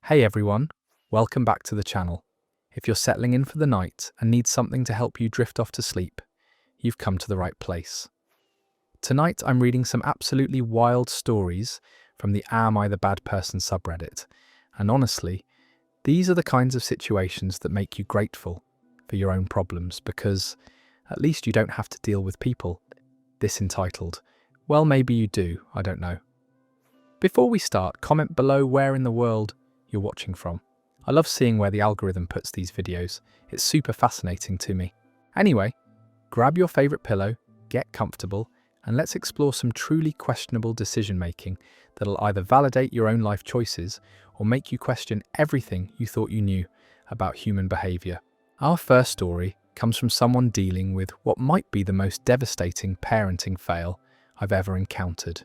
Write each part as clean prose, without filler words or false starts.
Hey everyone, welcome back to the channel. If you're settling in for the night and need something to help you drift off to sleep, you've come to the right place. Tonight I'm reading some absolutely wild stories from the Am I the Bad Person subreddit, and honestly, these are the kinds of situations that make you grateful for your own problems because at least you don't have to deal with people this entitled. Well, maybe you do, I don't know. Before we start, comment below where in the world you're watching from. I love seeing where the algorithm puts these videos. It's super fascinating to me. Anyway, grab your favorite pillow, get comfortable, and let's explore some truly questionable decision making that'll either validate your own life choices or make you question everything you thought you knew about human behavior. Our first story comes from someone dealing with what might be the most devastating parenting fail I've ever encountered.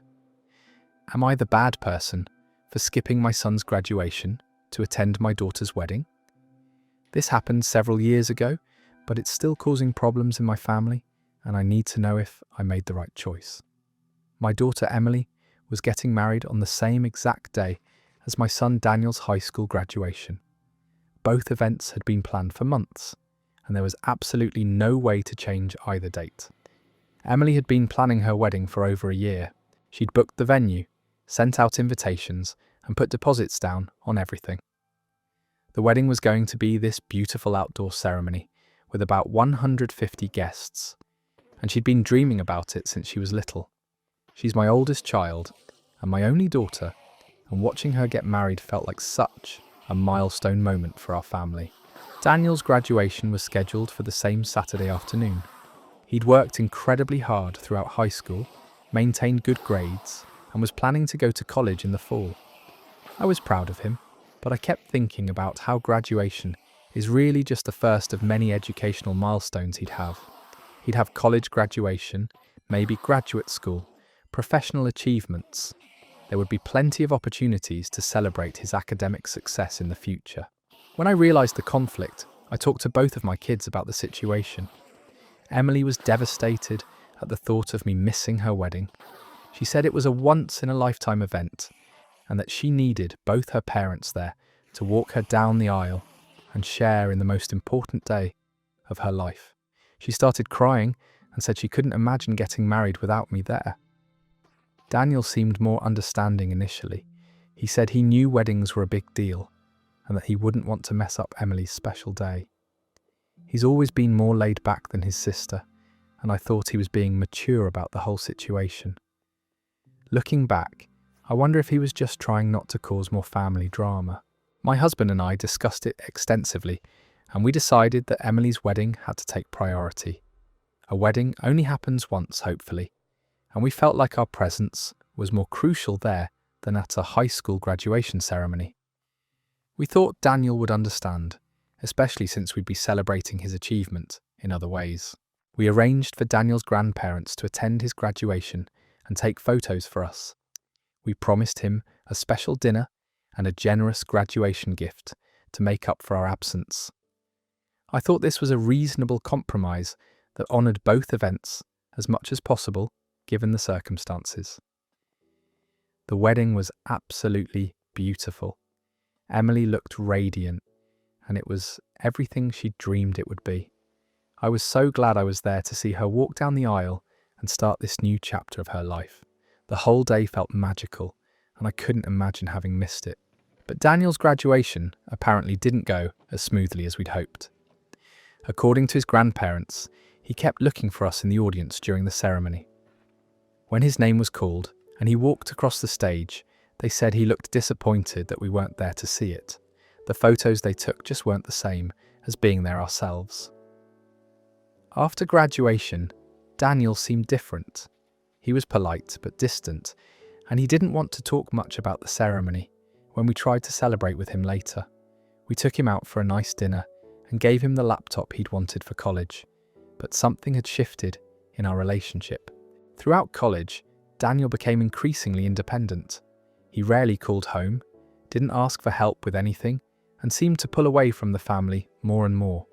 Am I the bad person for skipping my son's graduation to attend my daughter's wedding? This happened several years ago, but it's still causing problems in my family, and I need to know if I made the right choice. My daughter Emily was getting married on the same exact day as my son Daniel's high school graduation. Both events had been planned for months, and there was absolutely no way to change either date. Emily had been planning her wedding for over a year. She'd booked the venue, sent out invitations, and put deposits down on everything. The wedding was going to be this beautiful outdoor ceremony with about 150 guests, and she'd been dreaming about it since she was little. She's my oldest child and my only daughter, and watching her get married felt like such a milestone moment for our family. Daniel's graduation was scheduled for the same Saturday afternoon. He'd worked incredibly hard throughout high school, maintained good grades, and was planning to go to college in the fall. I was proud of him, but I kept thinking about how graduation is really just the first of many educational milestones he'd have. He'd have college graduation, maybe graduate school, professional achievements. There would be plenty of opportunities to celebrate his academic success in the future. When I realised the conflict, I talked to both of my kids about the situation. Emily was devastated at the thought of me missing her wedding. She said it was a once-in-a-lifetime event and that she needed both her parents there to walk her down the aisle and share in the most important day of her life. She started crying and said she couldn't imagine getting married without me there. Daniel seemed more understanding initially. He said he knew weddings were a big deal and that he wouldn't want to mess up Emily's special day. He's always been more laid back than his sister, and I thought he was being mature about the whole situation. Looking back, I wonder if he was just trying not to cause more family drama. My husband and I discussed it extensively, and we decided that Emily's wedding had to take priority. A wedding only happens once, hopefully, and we felt like our presence was more crucial there than at a high school graduation ceremony. We thought Daniel would understand, especially since we'd be celebrating his achievement in other ways. We arranged for Daniel's grandparents to attend his graduation and take photos for us. We promised him a special dinner and a generous graduation gift to make up for our absence. I thought this was a reasonable compromise that honoured both events as much as possible, given the circumstances. The wedding was absolutely beautiful. Emily looked radiant, and it was everything she dreamed it would be. I was so glad I was there to see her walk down the aisle and start this new chapter of her life. The whole day felt magical, and I couldn't imagine having missed it. But Daniel's graduation apparently didn't go as smoothly as we'd hoped. According to his grandparents, he kept looking for us in the audience during the ceremony. When his name was called and he walked across the stage, they said he looked disappointed that we weren't there to see it. The photos they took just weren't the same as being there ourselves. After graduation, Daniel seemed different. He was polite but distant, and he didn't want to talk much about the ceremony. When we tried to celebrate with him later, we took him out for a nice dinner and gave him the laptop he'd wanted for college, but something had shifted in our relationship. Throughout college, Daniel became increasingly independent. He rarely called home, didn't ask for help with anything, and seemed to pull away from the family more and more.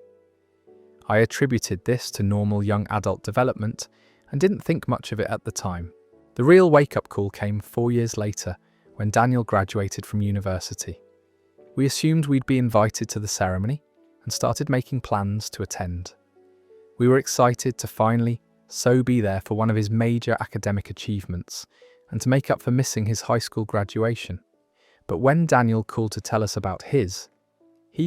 I attributed this to normal young adult development and didn't think much of it at the time. The real wake-up call came 4 years later when Daniel graduated from university. We assumed we'd be invited to the ceremony and started making plans to attend. We were excited to finally be there for one of his major academic achievements and to make up for missing his high school graduation. But when Daniel called to tell us about his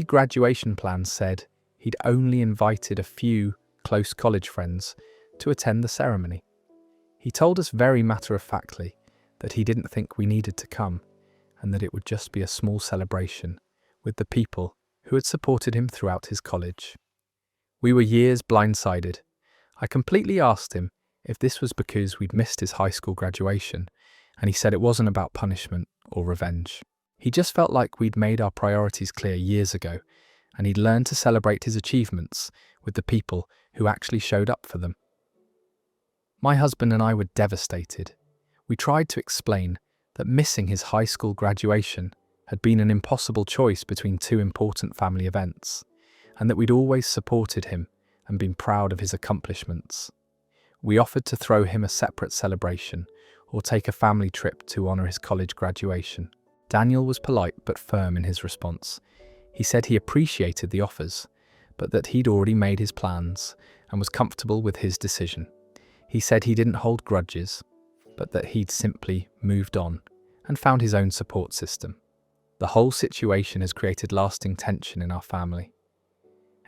graduation plans said he'd only invited a few close college friends to attend the ceremony. He told us very matter-of-factly that he didn't think we needed to come and that it would just be a small celebration with the people who had supported him throughout his college. We were years blindsided. I completely asked him if this was because we'd missed his high school graduation, and he said it wasn't about punishment or revenge. He just felt like we'd made our priorities clear years ago, and he'd learned to celebrate his achievements with the people who actually showed up for them. My husband and I were devastated. We tried to explain that missing his high school graduation had been an impossible choice between two important family events, and that we'd always supported him and been proud of his accomplishments. We offered to throw him a separate celebration or take a family trip to honour his college graduation. Daniel was polite but firm in his response. He said he appreciated the offers, but that he'd already made his plans and was comfortable with his decision. He said he didn't hold grudges, but that he'd simply moved on and found his own support system. The whole situation has created lasting tension in our family.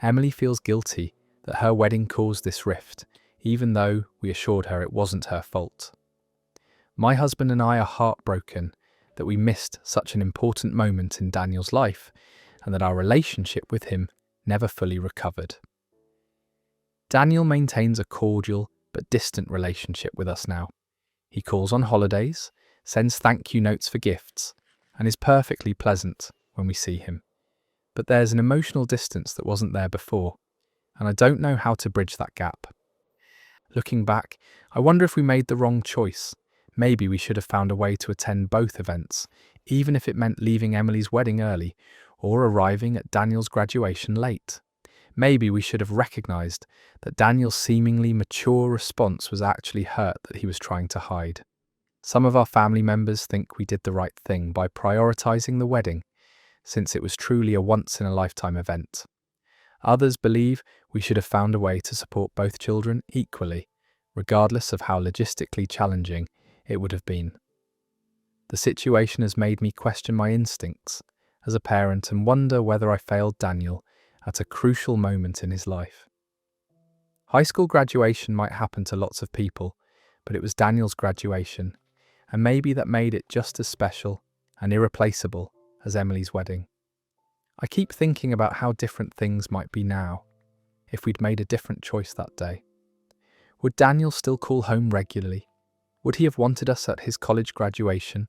Emily feels guilty that her wedding caused this rift, even though we assured her it wasn't her fault. My husband and I are heartbroken that we missed such an important moment in Daniel's life and that our relationship with him never fully recovered. Daniel maintains a cordial but distant relationship with us now. He calls on holidays, sends thank you notes for gifts, and is perfectly pleasant when we see him. But there's an emotional distance that wasn't there before, and I don't know how to bridge that gap. Looking back, I wonder if we made the wrong choice. Maybe we should have found a way to attend both events, even if it meant leaving Emily's wedding early or arriving at Daniel's graduation late. Maybe we should have recognised that Daniel's seemingly mature response was actually hurt that he was trying to hide. Some of our family members think we did the right thing by prioritising the wedding, since it was truly a once-in-a-lifetime event. Others believe we should have found a way to support both children equally, regardless of how logistically challenging it would have been. The situation has made me question my instincts as a parent and wonder whether I failed Daniel at a crucial moment in his life. High school graduation might happen to lots of people, but it was Daniel's graduation, and maybe that made it just as special and irreplaceable as Emily's wedding. I keep thinking about how different things might be now if we'd made a different choice that day. Would Daniel still call home regularly? Would he have wanted us at his college graduation?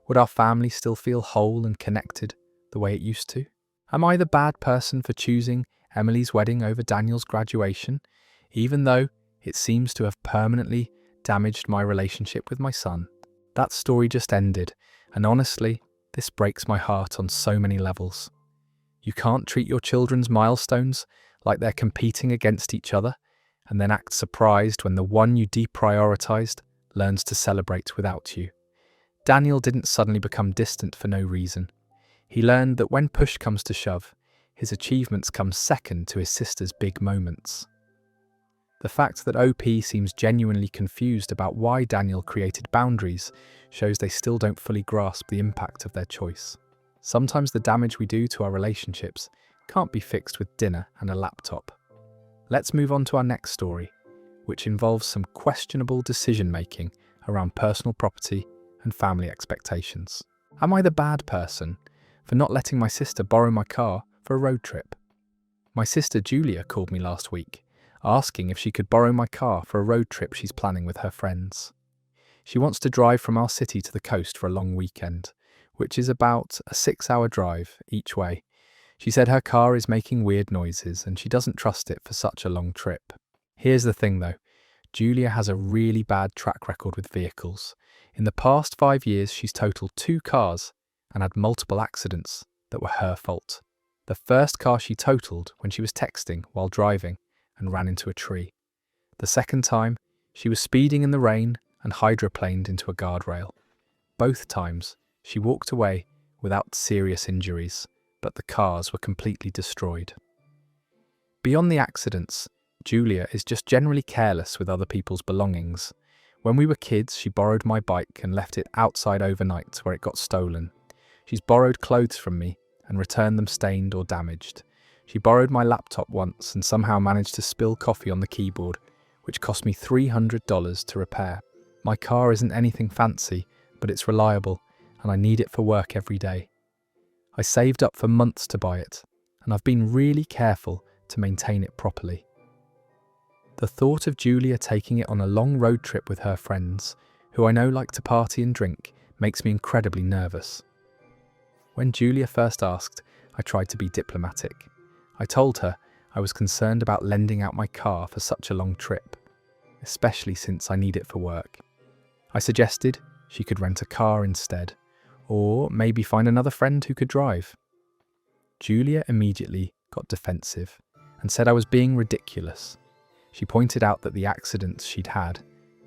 Would our family still feel whole and connected the way it used to? Am I the bad person for choosing Emily's wedding over Daniel's graduation, even though it seems to have permanently damaged my relationship with my son? That story just ended, and honestly, this breaks my heart on so many levels. You can't treat your children's milestones like they're competing against each other, and then act surprised when the one you deprioritized learns to celebrate without you. Daniel didn't suddenly become distant for no reason. He learned that when push comes to shove, his achievements come second to his sister's big moments. The fact that OP seems genuinely confused about why Daniel created boundaries shows they still don't fully grasp the impact of their choice. Sometimes the damage we do to our relationships can't be fixed with dinner and a laptop. Let's move on to our next story, which involves some questionable decision-making around personal property and family expectations. Am I the bad person for not letting my sister borrow my car for a road trip? My sister Julia called me last week, asking if she could borrow my car for a road trip she's planning with her friends. She wants to drive from our city to the coast for a long weekend, which is about a 6-hour drive each way. She said her car is making weird noises and she doesn't trust it for such a long trip. Here's the thing though, Julia has a really bad track record with vehicles. In the past 5 years, she's totaled 2 cars and had multiple accidents that were her fault. The first car she totaled when she was texting while driving and ran into a tree. The second time, she was speeding in the rain and hydroplaned into a guardrail. Both times, she walked away without serious injuries, but the cars were completely destroyed. Beyond the accidents, Julia is just generally careless with other people's belongings. When we were kids, she borrowed my bike and left it outside overnight where it got stolen. She's borrowed clothes from me and returned them stained or damaged. She borrowed my laptop once and somehow managed to spill coffee on the keyboard, which cost me $300 to repair. My car isn't anything fancy, but it's reliable, and I need it for work every day. I saved up for months to buy it, and I've been really careful to maintain it properly. The thought of Julia taking it on a long road trip with her friends, who I know like to party and drink, makes me incredibly nervous. When Julia first asked, I tried to be diplomatic. I told her I was concerned about lending out my car for such a long trip, especially since I need it for work. I suggested she could rent a car instead, or maybe find another friend who could drive. Julia immediately got defensive and said I was being ridiculous. She pointed out that the accidents she'd had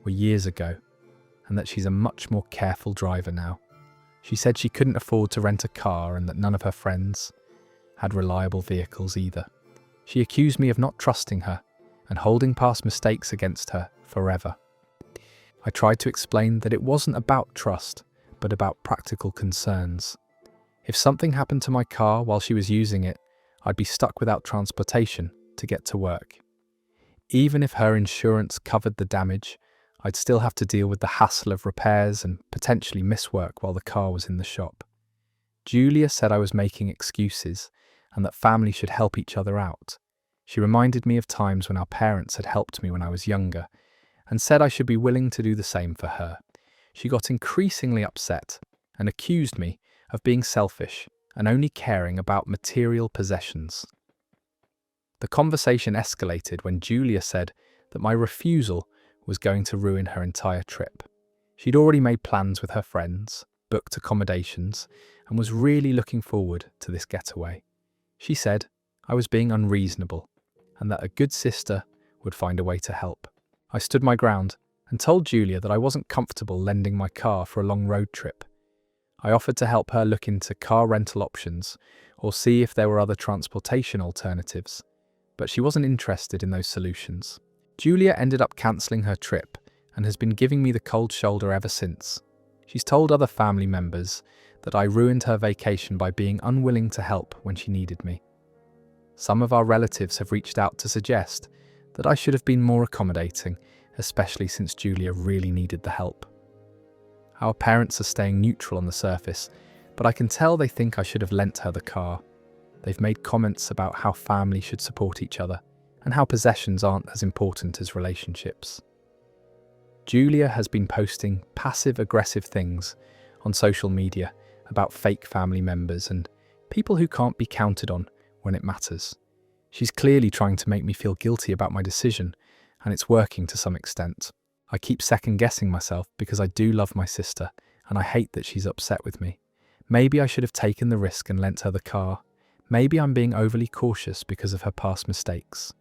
were years ago and that she's a much more careful driver now. She said she couldn't afford to rent a car and that none of her friends had reliable vehicles either. She accused me of not trusting her and holding past mistakes against her forever. I tried to explain that it wasn't about trust, but about practical concerns. If something happened to my car while she was using it, I'd be stuck without transportation to get to work. Even if her insurance covered the damage, I'd still have to deal with the hassle of repairs and potentially miss work while the car was in the shop. Julia said I was making excuses and that family should help each other out. She reminded me of times when our parents had helped me when I was younger and said I should be willing to do the same for her. She got increasingly upset and accused me of being selfish and only caring about material possessions. The conversation escalated when Julia said that my refusal was going to ruin her entire trip. She'd already made plans with her friends, booked accommodations, and was really looking forward to this getaway. She said I was being unreasonable and that a good sister would find a way to help. I stood my ground and told Julia that I wasn't comfortable lending my car for a long road trip. I offered to help her look into car rental options or see if there were other transportation alternatives, but she wasn't interested in those solutions. Julia ended up cancelling her trip and has been giving me the cold shoulder ever since. She's told other family members that I ruined her vacation by being unwilling to help when she needed me. Some of our relatives have reached out to suggest that I should have been more accommodating, especially since Julia really needed the help. Our parents are staying neutral on the surface, but I can tell they think I should have lent her the car. They've made comments about how family should support each other and how possessions aren't as important as relationships. Julia has been posting passive-aggressive things on social media about fake family members and people who can't be counted on when it matters. She's clearly trying to make me feel guilty about my decision, and it's working to some extent. I keep second-guessing myself because I do love my sister, and I hate that she's upset with me. Maybe I should have taken the risk and lent her the car. Maybe I'm being overly cautious because of her past mistakes.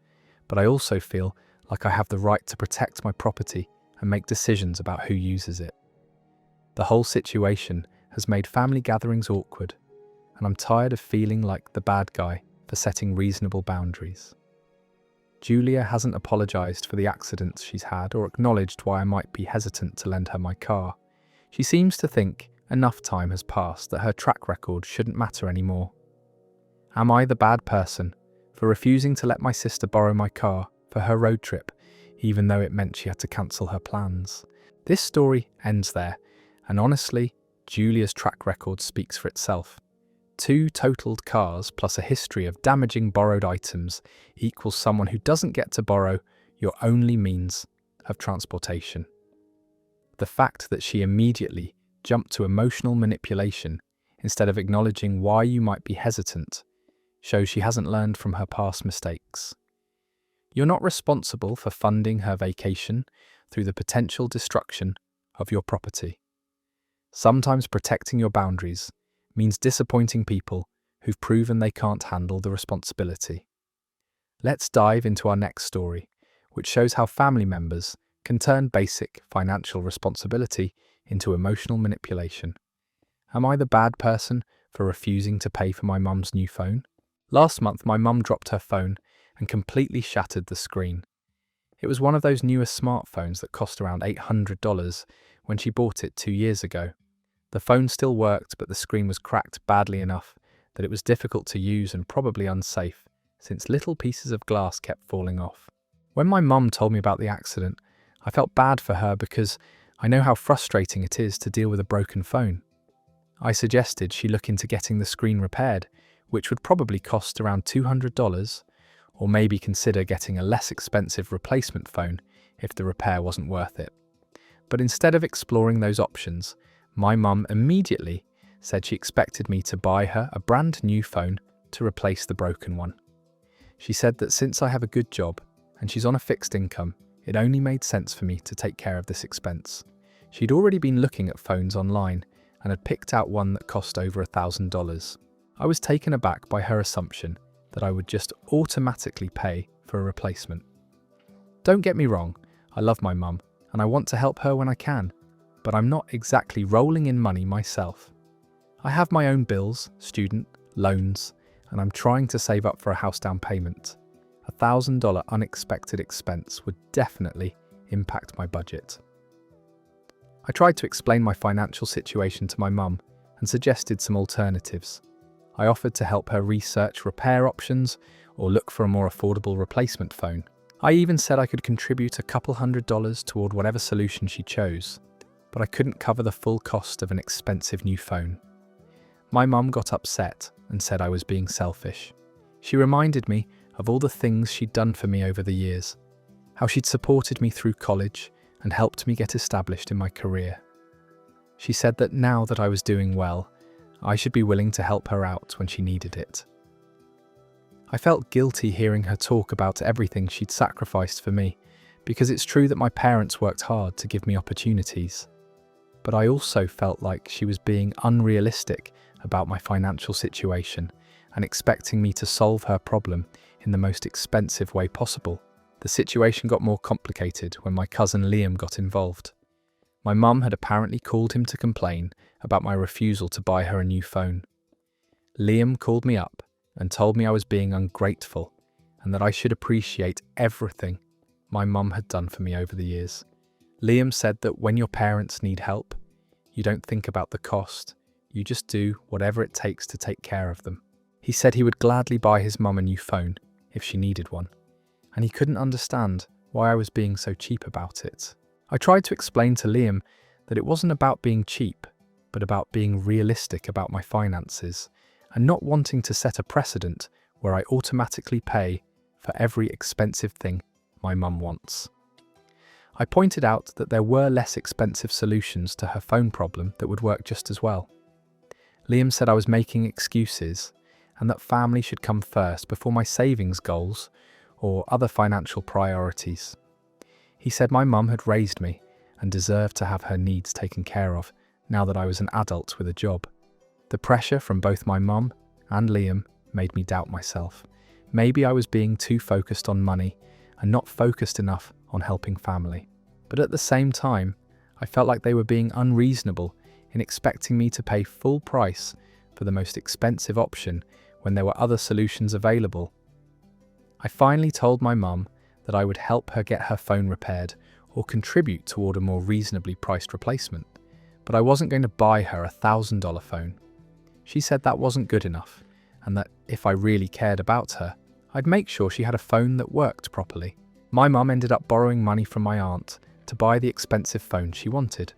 But I also feel like I have the right to protect my property and make decisions about who uses it. The whole situation has made family gatherings awkward, and I'm tired of feeling like the bad guy for setting reasonable boundaries. Julia hasn't apologised for the accidents she's had or acknowledged why I might be hesitant to lend her my car. She seems to think enough time has passed that her track record shouldn't matter anymore. Am I the bad person for refusing to let my sister borrow my car for her road trip, even though it meant she had to cancel her plans? This story ends there, and honestly, Julia's track record speaks for itself. 2 totaled cars plus a history of damaging borrowed items equals someone who doesn't get to borrow your only means of transportation. The fact that she immediately jumped to emotional manipulation instead of acknowledging why you might be hesitant shows she hasn't learned from her past mistakes. You're not responsible for funding her vacation through the potential destruction of your property. Sometimes protecting your boundaries means disappointing people who've proven they can't handle the responsibility. Let's dive into our next story, which shows how family members can turn basic financial responsibility into emotional manipulation. Am I the bad person for refusing to pay for my mum's new phone? Last month, my mum dropped her phone and completely shattered the screen. It was one of those newer smartphones that cost around $800 when she bought it 2 years ago. The phone still worked, but the screen was cracked badly enough that it was difficult to use and probably unsafe, since little pieces of glass kept falling off. When my mum told me about the accident, I felt bad for her because I know how frustrating it is to deal with a broken phone. I suggested she look into getting the screen repaired, which would probably cost around $200, or maybe consider getting a less expensive replacement phone if the repair wasn't worth it. But instead of exploring those options, my mum immediately said she expected me to buy her a brand new phone to replace the broken one. She said that since I have a good job and she's on a fixed income, it only made sense for me to take care of this expense. She'd already been looking at phones online and had picked out one that cost over $1,000. I was taken aback by her assumption that I would just automatically pay for a replacement. Don't get me wrong, I love my mum and I want to help her when I can, but I'm not exactly rolling in money myself. I have my own bills, student, loans, and I'm trying to save up for a house down payment. $1,000 unexpected expense would definitely impact my budget. I tried to explain my financial situation to my mum and suggested some alternatives. I offered to help her research repair options or look for a more affordable replacement phone. I even said I could contribute a couple $100 toward whatever solution she chose, but I couldn't cover the full cost of an expensive new phone. My mum got upset and said I was being selfish. She reminded me of all the things she'd done for me over the years, how she'd supported me through college and helped me get established in my career. She said that now that I was doing well, I should be willing to help her out when she needed it. I felt guilty hearing her talk about everything she'd sacrificed for me, because it's true that my parents worked hard to give me opportunities. But I also felt like she was being unrealistic about my financial situation and expecting me to solve her problem in the most expensive way possible. The situation got more complicated when my cousin Liam got involved. My mum had apparently called him to complain about my refusal to buy her a new phone. Liam called me up and told me I was being ungrateful and that I should appreciate everything my mum had done for me over the years. Liam said that when your parents need help, you don't think about the cost, you just do whatever it takes to take care of them. He said he would gladly buy his mum a new phone if she needed one, and he couldn't understand why I was being so cheap about it. I tried to explain to Liam that it wasn't about being cheap, but about being realistic about my finances and not wanting to set a precedent where I automatically pay for every expensive thing my mum wants. I pointed out that there were less expensive solutions to her phone problem that would work just as well. Liam said I was making excuses and that family should come first before my savings goals or other financial priorities. He said my mum had raised me and deserved to have her needs taken care of now that I was an adult with a job. The pressure from both my mum and Liam made me doubt myself. Maybe I was being too focused on money and not focused enough on helping family. But at the same time, I felt like they were being unreasonable in expecting me to pay full price for the most expensive option when there were other solutions available. I finally told my mum that I would help her get her phone repaired or contribute toward a more reasonably priced replacement, but I wasn't going to buy her a $1,000 phone. She said that wasn't good enough, and that if I really cared about her, I'd make sure she had a phone that worked properly. My mum ended up borrowing money from my aunt to buy the expensive phone she wanted.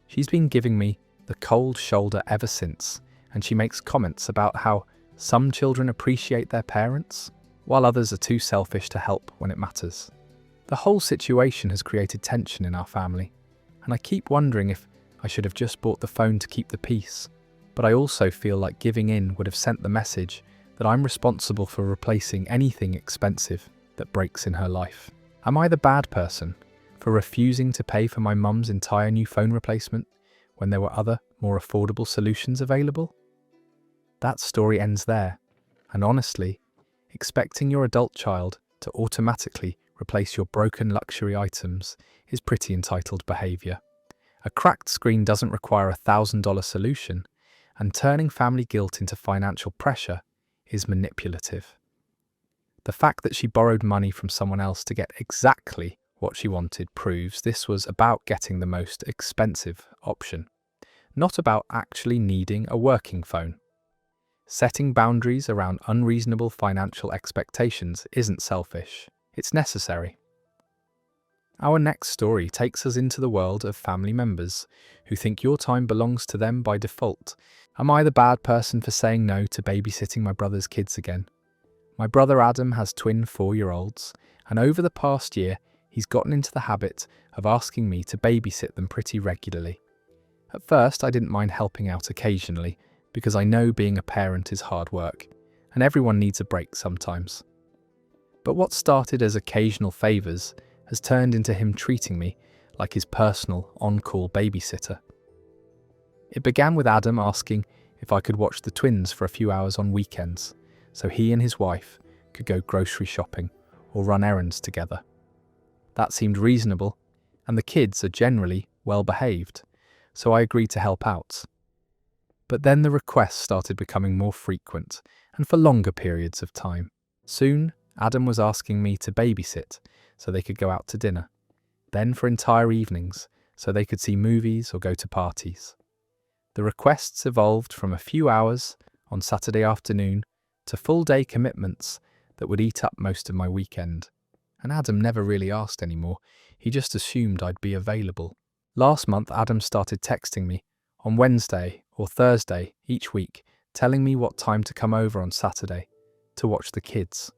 She's been giving me the cold shoulder ever since, and she makes comments about how some children appreciate their parents, while others are too selfish to help when it matters. The whole situation has created tension in our family, and I keep wondering if I should have just bought the phone to keep the peace. But I also feel like giving in would have sent the message that I'm responsible for replacing anything expensive that breaks in her life. Am I the bad person for refusing to pay for my mum's entire new phone replacement when there were other, more affordable solutions available? That story ends there, and honestly, expecting your adult child to automatically replace your broken luxury items is pretty entitled behaviour. A cracked screen doesn't require a $1,000 solution, and turning family guilt into financial pressure is manipulative. The fact that she borrowed money from someone else to get exactly what she wanted proves this was about getting the most expensive option, not about actually needing a working phone. Setting boundaries around unreasonable financial expectations isn't selfish, it's necessary. Our next story takes us into the world of family members who think your time belongs to them by default. Am I the bad person for saying no to babysitting my brother's kids again? My brother Adam has twin 4-year-olds, and over the past year, he's gotten into the habit of asking me to babysit them pretty regularly. At first, I didn't mind helping out occasionally, because I know being a parent is hard work, and everyone needs a break sometimes. But what started as occasional favours has turned into him treating me like his personal, on-call babysitter. It began with Adam asking if I could watch the twins for a few hours on weekends, so he and his wife could go grocery shopping or run errands together. That seemed reasonable, and the kids are generally well behaved, so I agreed to help out. But then the requests started becoming more frequent and for longer periods of time. Soon, Adam was asking me to babysit so they could go out to dinner, then for entire evenings so they could see movies or go to parties. The requests evolved from a few hours on Saturday afternoon to full-day commitments that would eat up most of my weekend. And Adam never really asked anymore, he just assumed I'd be available. Last month, Adam started texting me on Wednesday or Thursday each week, telling me what time to come over on Saturday to watch the kids.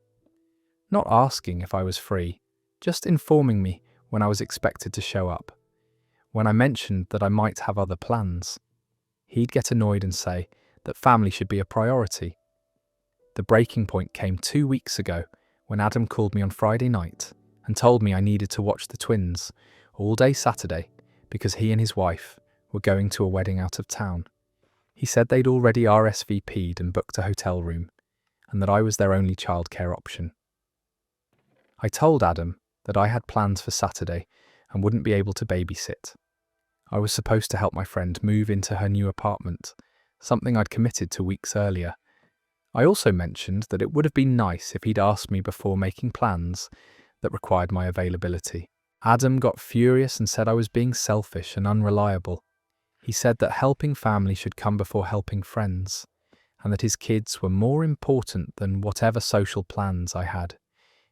Not asking if I was free, just informing me when I was expected to show up. When I mentioned that I might have other plans, he'd get annoyed and say that family should be a priority. The breaking point came 2 weeks ago when Adam called me on Friday night and told me I needed to watch the twins all day Saturday because he and his wife were going to a wedding out of town. He said they'd already RSVP'd and booked a hotel room, and that I was their only childcare option. I told Adam that I had plans for Saturday and wouldn't be able to babysit. I was supposed to help my friend move into her new apartment, something I'd committed to weeks earlier. I also mentioned that it would have been nice if he'd asked me before making plans that required my availability. Adam got furious and said I was being selfish and unreliable. He said that helping family should come before helping friends, and that his kids were more important than whatever social plans I had.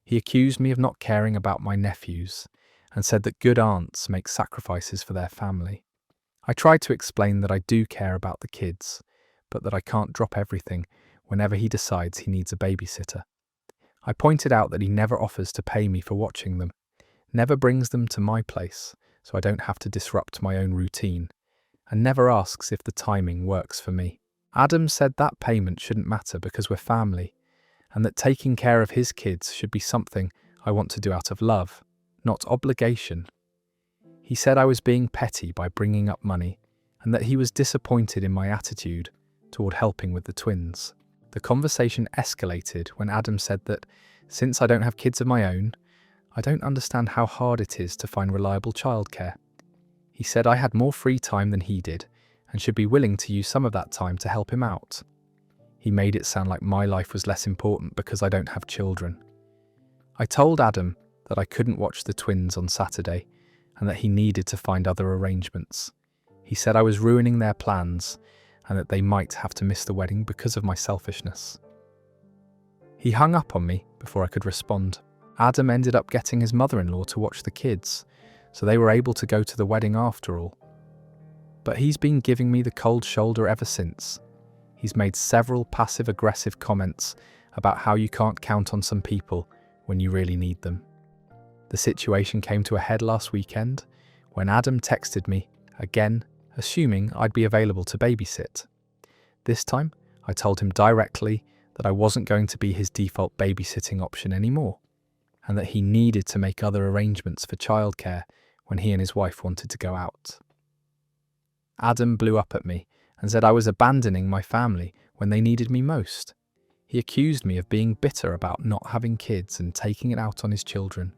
He accused me of not caring about my nephews, and said that good aunts make sacrifices for their family. I tried to explain that I do care about the kids, but that I can't drop everything whenever he decides he needs a babysitter. I pointed out that he never offers to pay me for watching them, never brings them to my place so I don't have to disrupt my own routine, and never asks if the timing works for me. Adam said that payment shouldn't matter because we're family, and that taking care of his kids should be something I want to do out of love, not obligation. He said I was being petty by bringing up money, and that he was disappointed in my attitude toward helping with the twins. The conversation escalated when Adam said that, since I don't have kids of my own, I don't understand how hard it is to find reliable childcare. He said I had more free time than he did, and should be willing to use some of that time to help him out. He made it sound like my life was less important because I don't have children. I told Adam that I couldn't watch the twins on Saturday, and that he needed to find other arrangements. He said I was ruining their plans, and that they might have to miss the wedding because of my selfishness. He hung up on me before I could respond. Adam ended up getting his mother-in-law to watch the kids, so they were able to go to the wedding after all. But he's been giving me the cold shoulder ever since. He's made several passive-aggressive comments about how you can't count on some people when you really need them. The situation came to a head last weekend when Adam texted me, again, assuming I'd be available to babysit. This time, I told him directly that I wasn't going to be his default babysitting option anymore, and that he needed to make other arrangements for childcare when he and his wife wanted to go out. Adam blew up at me and said I was abandoning my family when they needed me most. He accused me of being bitter about not having kids and taking it out on his children.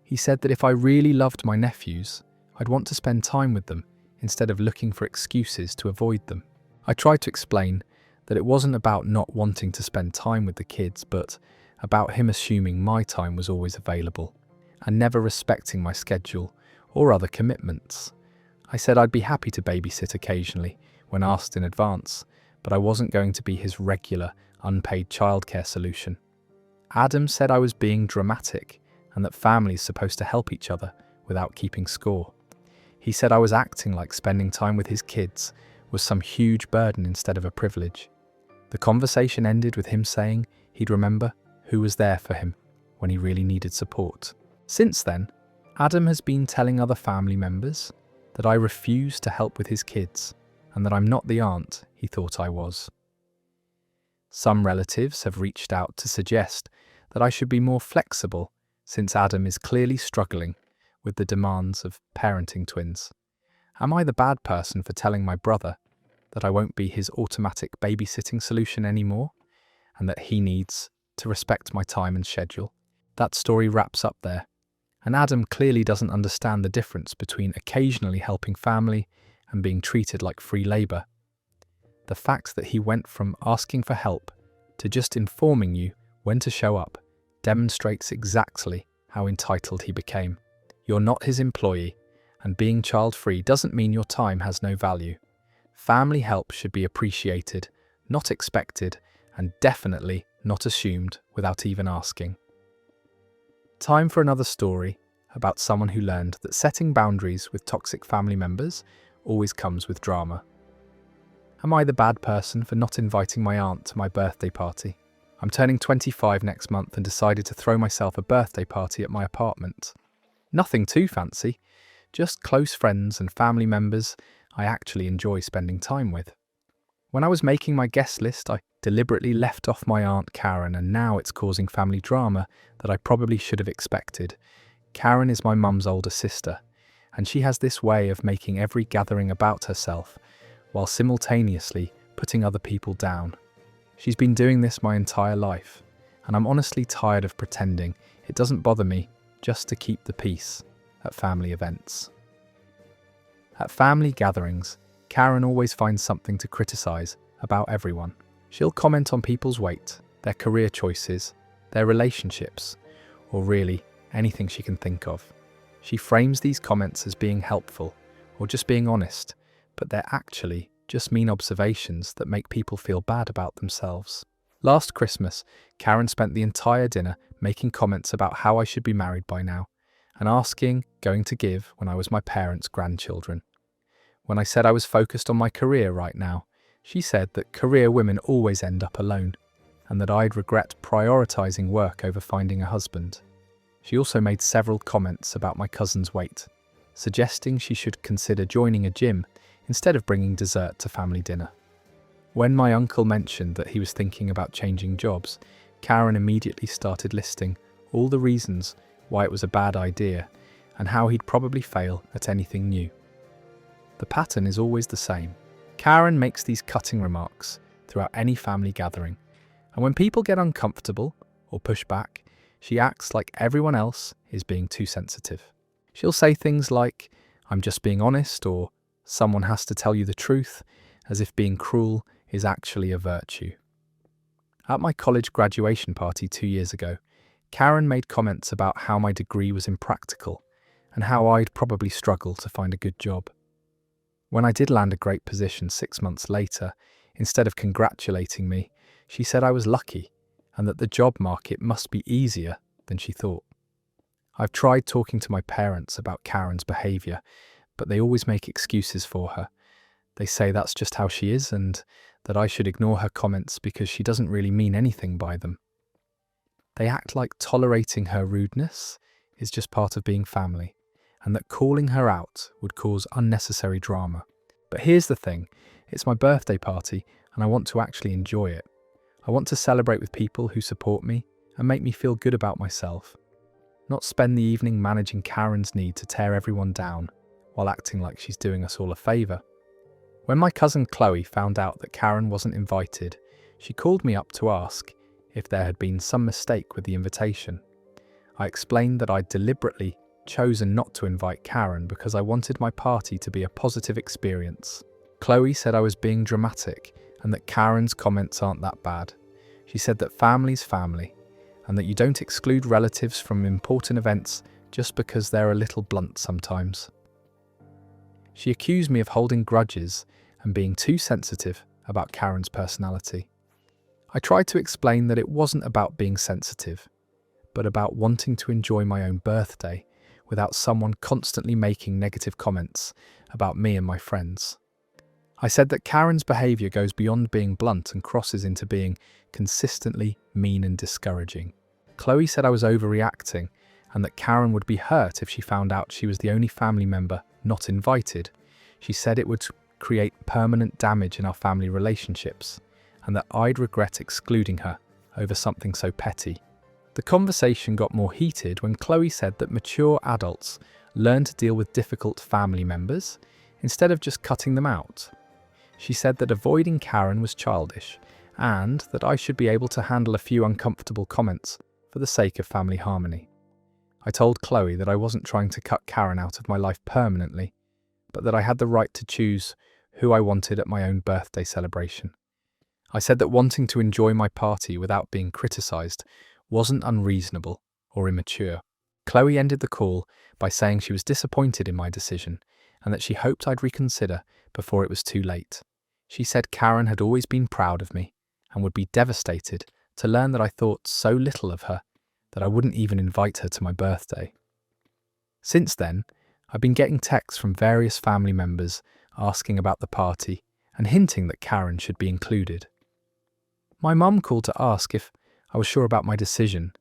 He said that if I really loved my nephews, I'd want to spend time with them instead of looking for excuses to avoid them. I tried to explain that it wasn't about not wanting to spend time with the kids, but about him assuming my time was always available and never respecting my schedule or other commitments. I said I'd be happy to babysit occasionally when asked in advance, but I wasn't going to be his regular, unpaid childcare solution. Adam said I was being dramatic and that families supposed to help each other without keeping score. He said I was acting like spending time with his kids was some huge burden instead of a privilege. The conversation ended with him saying he'd remember who was there for him when he really needed support. Since then, Adam has been telling other family members that I refuse to help with his kids and that I'm not the aunt he thought I was. Some relatives have reached out to suggest that I should be more flexible since Adam is clearly struggling with the demands of parenting twins. Am I the bad person for telling my brother that I won't be his automatic babysitting solution anymore and that he needs to respect my time and schedule? That story wraps up there, and Adam clearly doesn't understand the difference between occasionally helping family and being treated like free labour. The fact that he went from asking for help to just informing you when to show up demonstrates exactly how entitled he became. You're not his employee, and being child-free doesn't mean your time has no value. Family help should be appreciated, not expected, and definitely not assumed without even asking. Time for another story about someone who learned that setting boundaries with toxic family members always comes with drama. Am I the bad person for not inviting my aunt to my birthday party? I'm turning 25 next month and decided to throw myself a birthday party at my apartment. Nothing too fancy, just close friends and family members I actually enjoy spending time with. When I was making my guest list, I deliberately left off my Aunt Karen, and now it's causing family drama that I probably should have expected. Karen is my mum's older sister, and she has this way of making every gathering about herself, while simultaneously putting other people down. She's been doing this my entire life, and I'm honestly tired of pretending. It doesn't bother me just to keep the peace at family events. At family gatherings, Karen always finds something to criticize about everyone. She'll comment on people's weight, their career choices, their relationships, or really anything she can think of. She frames these comments as being helpful or just being honest, but they're actually just mean observations that make people feel bad about themselves. Last Christmas, Karen spent the entire dinner making comments about how I should be married by now, and asking, going to give when I was my parents' grandchildren. When I said I was focused on my career right now, she said that career women always end up alone, and that I'd regret prioritizing work over finding a husband. She also made several comments about my cousin's weight, suggesting she should consider joining a gym instead of bringing dessert to family dinner. When my uncle mentioned that he was thinking about changing jobs, Karen immediately started listing all the reasons why it was a bad idea and how he'd probably fail at anything new. The pattern is always the same. Karen makes these cutting remarks throughout any family gathering, and when people get uncomfortable or push back, she acts like everyone else is being too sensitive. She'll say things like, "I'm just being honest," or "someone has to tell you the truth," as if being cruel is actually a virtue. At my college graduation party 2 years ago, Karen made comments about how my degree was impractical and how I'd probably struggle to find a good job. When I did land a great position 6 months later, instead of congratulating me, she said I was lucky and that the job market must be easier than she thought. I've tried talking to my parents about Karen's behaviour, but they always make excuses for her. They say that's just how she is and that I should ignore her comments because she doesn't really mean anything by them. They act like tolerating her rudeness is just part of being family, and that calling her out would cause unnecessary drama. But here's the thing, it's my birthday party and I want to actually enjoy it. I want to celebrate with people who support me and make me feel good about myself, not spend the evening managing Karen's need to tear everyone down while acting like she's doing us all a favour. When my cousin Chloe found out that Karen wasn't invited, she called me up to ask if there had been some mistake with the invitation. I explained that I'd deliberately chosen not to invite Karen because I wanted my party to be a positive experience. Chloe said I was being dramatic and that Karen's comments aren't that bad. She said that family's family and that you don't exclude relatives from important events just because they're a little blunt sometimes. She accused me of holding grudges and being too sensitive about Karen's personality. I tried to explain that it wasn't about being sensitive, but about wanting to enjoy my own birthday without someone constantly making negative comments about me and my friends. I said that Karen's behaviour goes beyond being blunt and crosses into being consistently mean and discouraging. Chloe said I was overreacting and that Karen would be hurt if she found out she was the only family member not invited. She said it would create permanent damage in our family relationships and that I'd regret excluding her over something so petty. The conversation got more heated when Chloe said that mature adults learn to deal with difficult family members instead of just cutting them out. She said that avoiding Karen was childish and that I should be able to handle a few uncomfortable comments for the sake of family harmony. I told Chloe that I wasn't trying to cut Karen out of my life permanently, but that I had the right to choose who I wanted at my own birthday celebration. I said that wanting to enjoy my party without being criticised wasn't unreasonable or immature. Chloe ended the call by saying she was disappointed in my decision and that she hoped I'd reconsider before it was too late. She said Karen had always been proud of me and would be devastated to learn that I thought so little of her that I wouldn't even invite her to my birthday. Since then, I've been getting texts from various family members asking about the party and hinting that Karen should be included. My mum called to ask if I was sure about my decision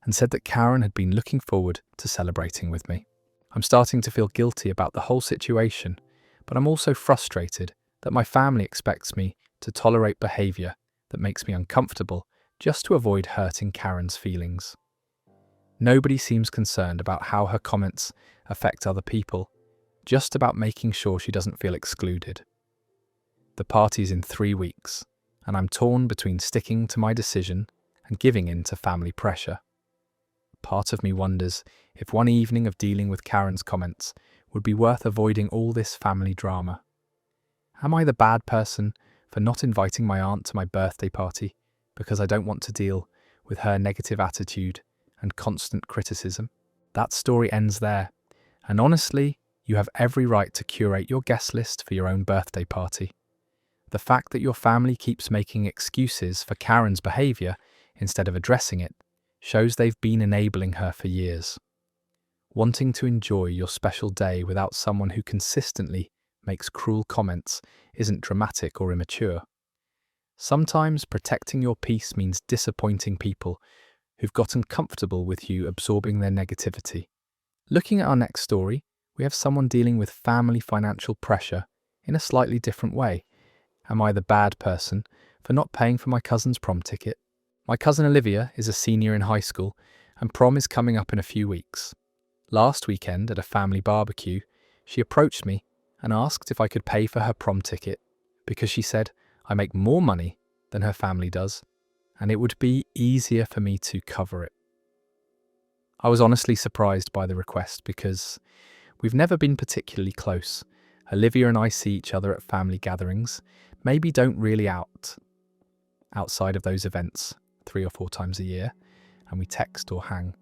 and said that Karen had been looking forward to celebrating with me. I'm starting to feel guilty about the whole situation, but I'm also frustrated that my family expects me to tolerate behaviour that makes me uncomfortable just to avoid hurting Karen's feelings. Nobody seems concerned about how her comments affect other people, just about making sure she doesn't feel excluded. The party's in 3 weeks, and I'm torn between sticking to my decision and giving in to family pressure. Part of me wonders if one evening of dealing with Karen's comments would be worth avoiding all this family drama. Am I the bad person for not inviting my aunt to my birthday party because I don't want to deal with her negative attitude and constant criticism? That story ends there, and honestly, you have every right to curate your guest list for your own birthday party. The fact that your family keeps making excuses for Karen's behaviour instead of addressing it shows they've been enabling her for years. Wanting to enjoy your special day without someone who consistently makes cruel comments isn't dramatic or immature. Sometimes protecting your peace means disappointing people who've gotten comfortable with you absorbing their negativity. Looking at our next story, we have someone dealing with family financial pressure in a slightly different way. Am I the bad person for not paying for my cousin's prom ticket? My cousin Olivia is a senior in high school and prom is coming up in a few weeks. Last weekend at a family barbecue, she approached me and asked if I could pay for her prom ticket because she said I make more money than her family does and it would be easier for me to cover it. I was honestly surprised by the request because we've never been particularly close. Olivia and I see each other at family gatherings, maybe don't really outside of those events 3 or 4 times a year, and we text or hang.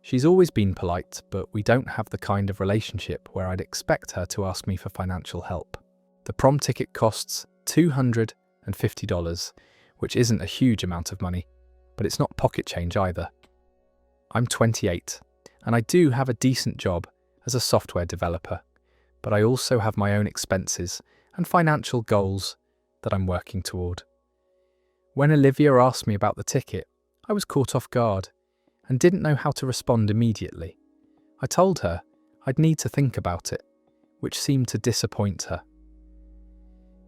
She's always been polite, but we don't have the kind of relationship where I'd expect her to ask me for financial help. The prom ticket costs $250, which isn't a huge amount of money, but it's not pocket change either. I'm 28, and I do have a decent job as a software developer, but I also have my own expenses and financial goals that I'm working toward. When Olivia asked me about the ticket, I was caught off guard and didn't know how to respond immediately. I told her I'd need to think about it, which seemed to disappoint her.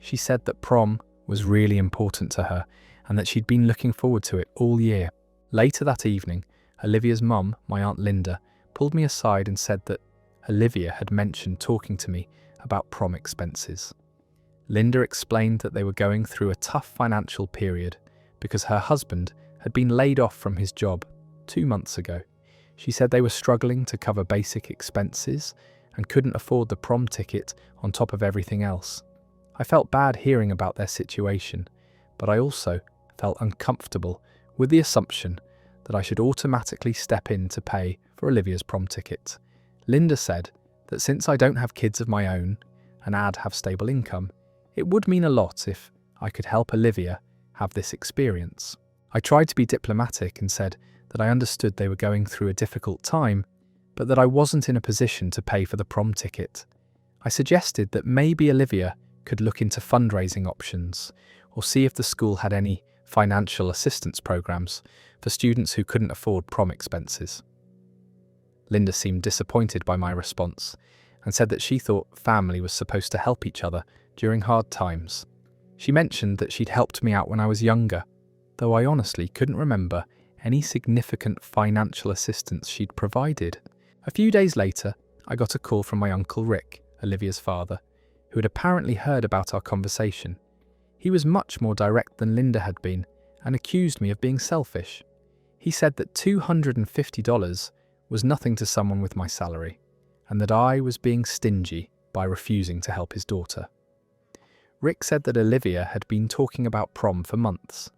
She said that prom was really important to her and that she'd been looking forward to it all year. Later that evening, Olivia's mum, my Aunt Linda, pulled me aside and said that Olivia had mentioned talking to me about prom expenses. Linda explained that they were going through a tough financial period because her husband had been laid off from his job 2 months ago. She said they were struggling to cover basic expenses and couldn't afford the prom ticket on top of everything else. I felt bad hearing about their situation, but I also felt uncomfortable with the assumption that I should automatically step in to pay for Olivia's prom ticket. Linda said that since I don't have kids of my own and I'd have stable income, it would mean a lot if I could help Olivia have this experience. I tried to be diplomatic and said that I understood they were going through a difficult time, but that I wasn't in a position to pay for the prom ticket. I suggested that maybe Olivia could look into fundraising options or see if the school had any financial assistance programs for students who couldn't afford prom expenses. Linda seemed disappointed by my response and said that she thought family was supposed to help each other during hard times. She mentioned that she'd helped me out when I was younger, though I honestly couldn't remember any significant financial assistance she'd provided. A few days later, I got a call from my uncle Rick, Olivia's father, who had apparently heard about our conversation. He was much more direct than Linda had been and accused me of being selfish. He said that $250 was nothing to someone with my salary, and that I was being stingy by refusing to help his daughter. Rick said that Olivia had been talking about prom for months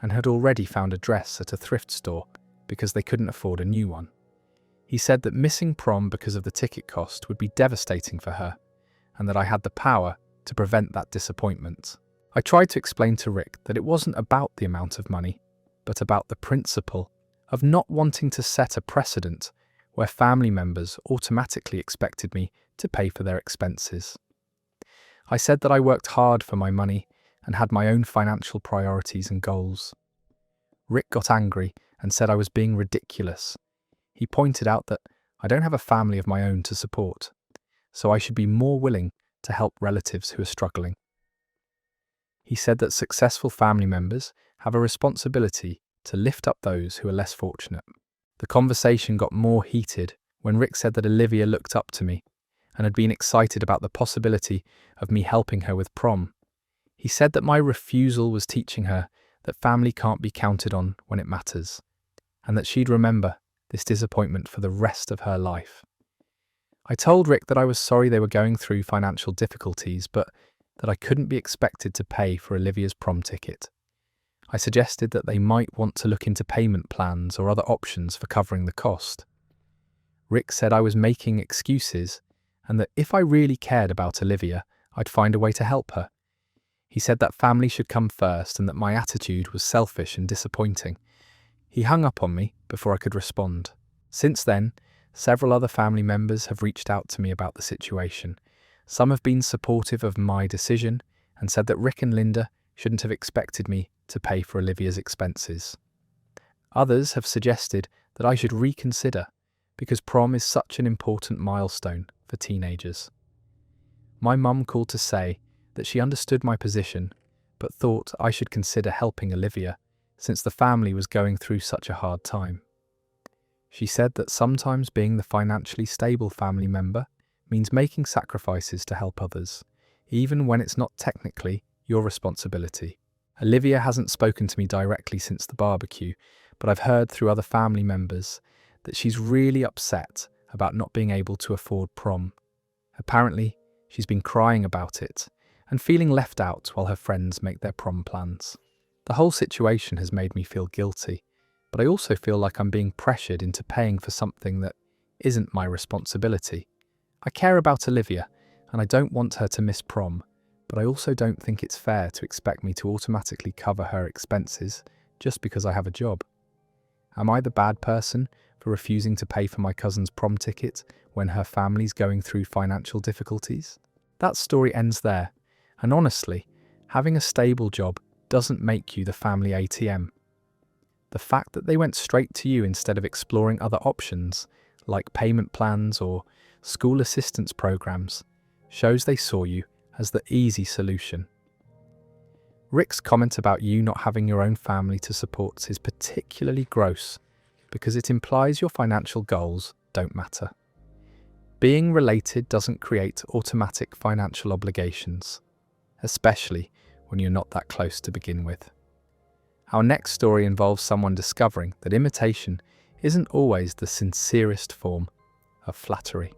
and had already found a dress at a thrift store because they couldn't afford a new one. He said that missing prom because of the ticket cost would be devastating for her, and that I had the power to prevent that disappointment. I tried to explain to Rick that it wasn't about the amount of money, but about the principle of not wanting to set a precedent where family members automatically expected me to pay for their expenses. I said that I worked hard for my money and had my own financial priorities and goals. Rick got angry and said I was being ridiculous. He pointed out that I don't have a family of my own to support, so I should be more willing to help relatives who are struggling. He said that successful family members have a responsibility to lift up those who are less fortunate. The conversation got more heated when Rick said that Olivia looked up to me and had been excited about the possibility of me helping her with prom. He said that my refusal was teaching her that family can't be counted on when it matters, and that she'd remember this disappointment for the rest of her life. I told Rick that I was sorry they were going through financial difficulties, but that I couldn't be expected to pay for Olivia's prom ticket. I suggested that they might want to look into payment plans or other options for covering the cost. Rick said I was making excuses and that if I really cared about Olivia, I'd find a way to help her. He said that family should come first and that my attitude was selfish and disappointing. He hung up on me before I could respond. Since then, several other family members have reached out to me about the situation. Some have been supportive of my decision and said that Rick and Linda shouldn't have expected me to pay for Olivia's expenses. Others have suggested that I should reconsider because prom is such an important milestone for teenagers. My mum called to say that she understood my position but thought I should consider helping Olivia since the family was going through such a hard time. She said that sometimes being the financially stable family member means making sacrifices to help others, even when it's not technically your responsibility. Olivia hasn't spoken to me directly since the barbecue, but I've heard through other family members that she's really upset about not being able to afford prom. Apparently, she's been crying about it and feeling left out while her friends make their prom plans. The whole situation has made me feel guilty, but I also feel like I'm being pressured into paying for something that isn't my responsibility. I care about Olivia, and I don't want her to miss prom, but I also don't think it's fair to expect me to automatically cover her expenses just because I have a job. Am I the bad person for refusing to pay for my cousin's prom ticket when her family's going through financial difficulties? That story ends there, and honestly, having a stable job doesn't make you the family ATM. The fact that they went straight to you instead of exploring other options, like payment plans or school assistance programs, shows they saw you as the easy solution. Rick's comment about you not having your own family to support is particularly gross because it implies your financial goals don't matter. Being related doesn't create automatic financial obligations, especially when you're not that close to begin with. Our next story involves someone discovering that imitation isn't always the sincerest form of flattery.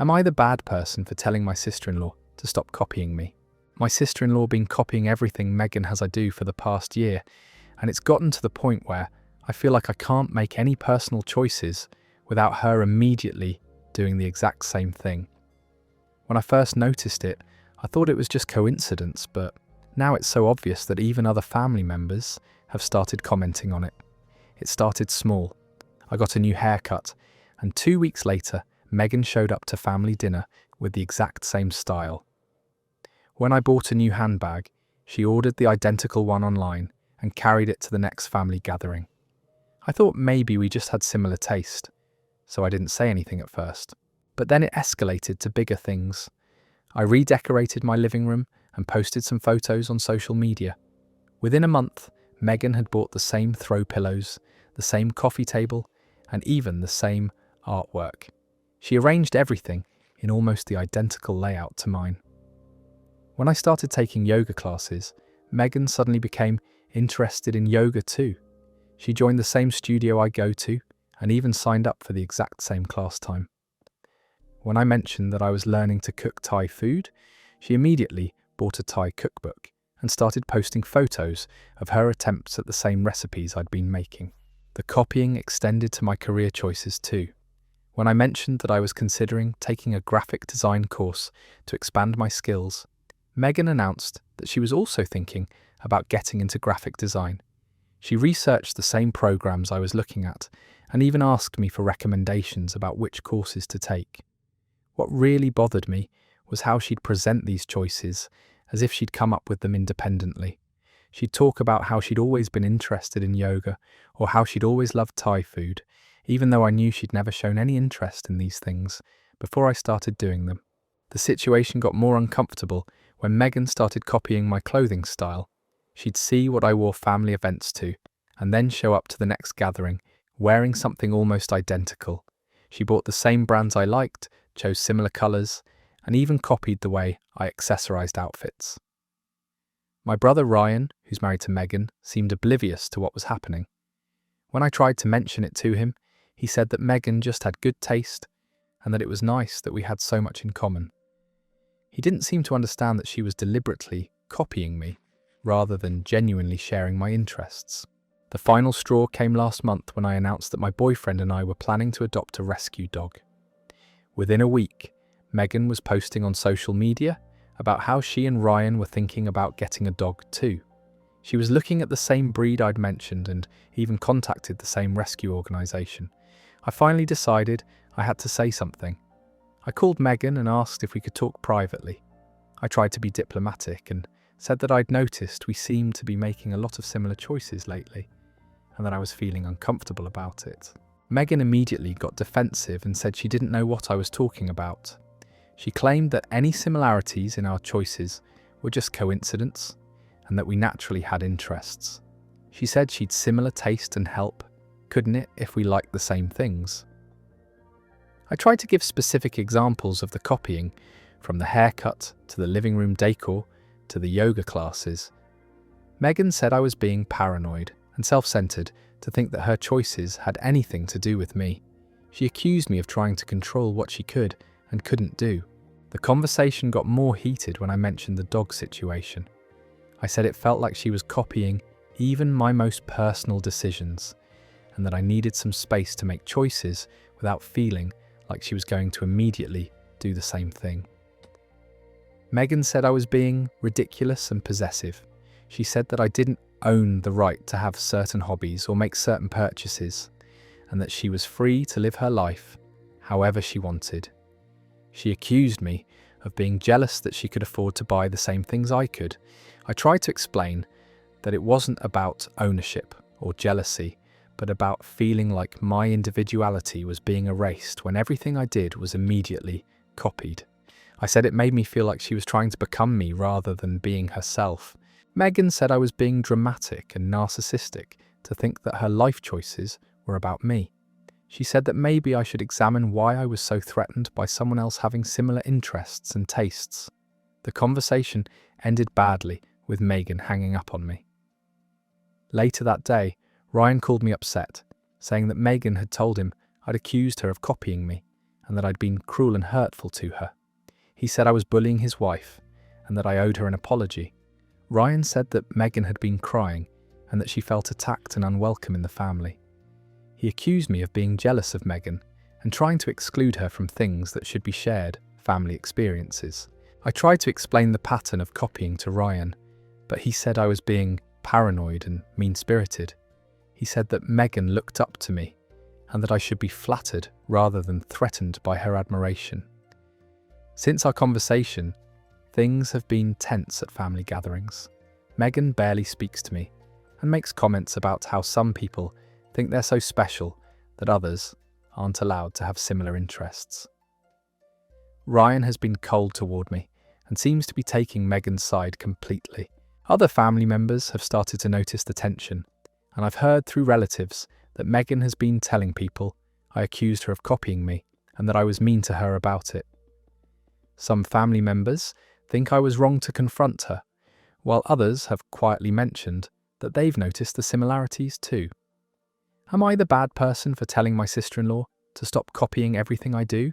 Am I the bad person for telling my sister-in-law to stop copying me? My sister-in-law been copying everything Megan has I do for the past year, and it's gotten to the point where I feel like I can't make any personal choices without her immediately doing the exact same thing. When I first noticed it, I thought it was just coincidence, but now it's so obvious that even other family members have started commenting on it. It started small. I got a new haircut, and 2 weeks later, Megan showed up to family dinner with the exact same style. When I bought a new handbag, she ordered the identical one online and carried it to the next family gathering. I thought maybe we just had similar taste, so I didn't say anything at first. But then it escalated to bigger things. I redecorated my living room and posted some photos on social media. Within a month, Megan had bought the same throw pillows, the same coffee table, and even the same artwork. She arranged everything in almost the identical layout to mine. When I started taking yoga classes, Megan suddenly became interested in yoga too. She joined the same studio I go to and even signed up for the exact same class time. When I mentioned that I was learning to cook Thai food, she immediately bought a Thai cookbook and started posting photos of her attempts at the same recipes I'd been making. The copying extended to my career choices too. When I mentioned that I was considering taking a graphic design course to expand my skills, Megan announced that she was also thinking about getting into graphic design. She researched the same programs I was looking at and even asked me for recommendations about which courses to take. What really bothered me was how she'd present these choices as if she'd come up with them independently. She'd talk about how she'd always been interested in yoga or how she'd always loved Thai food, even though I knew she'd never shown any interest in these things before I started doing them. The situation got more uncomfortable when Megan started copying my clothing style. She'd see what I wore family events to, and then show up to the next gathering wearing something almost identical. She bought the same brands I liked, chose similar colours, and even copied the way I accessorised outfits. My brother Ryan, who's married to Megan, seemed oblivious to what was happening. When I tried to mention it to him, he said that Megan just had good taste and that it was nice that we had so much in common. He didn't seem to understand that she was deliberately copying me, rather than genuinely sharing my interests. The final straw came last month when I announced that my boyfriend and I were planning to adopt a rescue dog. Within a week, Megan was posting on social media about how she and Ryan were thinking about getting a dog too. She was looking at the same breed I'd mentioned and even contacted the same rescue organisation. I finally decided I had to say something. I called Megan and asked if we could talk privately. I tried to be diplomatic and said that I'd noticed we seemed to be making a lot of similar choices lately, and that I was feeling uncomfortable about it. Megan immediately got defensive and said she didn't know what I was talking about. She claimed that any similarities in our choices were just coincidence, and that we naturally had interests. She said she'd similar taste and help, couldn't it, if we liked the same things? I tried to give specific examples of the copying, from the haircut to the living room decor to the yoga classes. Megan said I was being paranoid and self-centered to think that her choices had anything to do with me. She accused me of trying to control what she could and couldn't do. The conversation got more heated when I mentioned the dog situation. I said it felt like she was copying even my most personal decisions, and that I needed some space to make choices without feeling like she was going to immediately do the same thing. Megan said I was being ridiculous and possessive. She said that I didn't own the right to have certain hobbies or make certain purchases, and that she was free to live her life however she wanted. She accused me of being jealous that she could afford to buy the same things I could. I tried to explain that it wasn't about ownership or jealousy, but about feeling like my individuality was being erased when everything I did was immediately copied. I said it made me feel like she was trying to become me rather than being herself. Megan said I was being dramatic and narcissistic to think that her life choices were about me. She said that maybe I should examine why I was so threatened by someone else having similar interests and tastes. The conversation ended badly, with Megan hanging up on me. Later that day, Ryan called me upset, saying that Megan had told him I'd accused her of copying me, and that I'd been cruel and hurtful to her. He said I was bullying his wife and that I owed her an apology. Ryan said that Megan had been crying and that she felt attacked and unwelcome in the family. He accused me of being jealous of Megan and trying to exclude her from things that should be shared family experiences. I tried to explain the pattern of copying to Ryan, but he said I was being paranoid and mean-spirited. He said that Megan looked up to me and that I should be flattered rather than threatened by her admiration. Since our conversation, things have been tense at family gatherings. Megan barely speaks to me and makes comments about how some people think they're so special that others aren't allowed to have similar interests. Ryan has been cold toward me and seems to be taking Megan's side completely. Other family members have started to notice the tension, and I've heard through relatives that Megan has been telling people I accused her of copying me and that I was mean to her about it. Some family members think I was wrong to confront her, while others have quietly mentioned that they've noticed the similarities too. Am I the bad person for telling my sister-in-law to stop copying everything I do,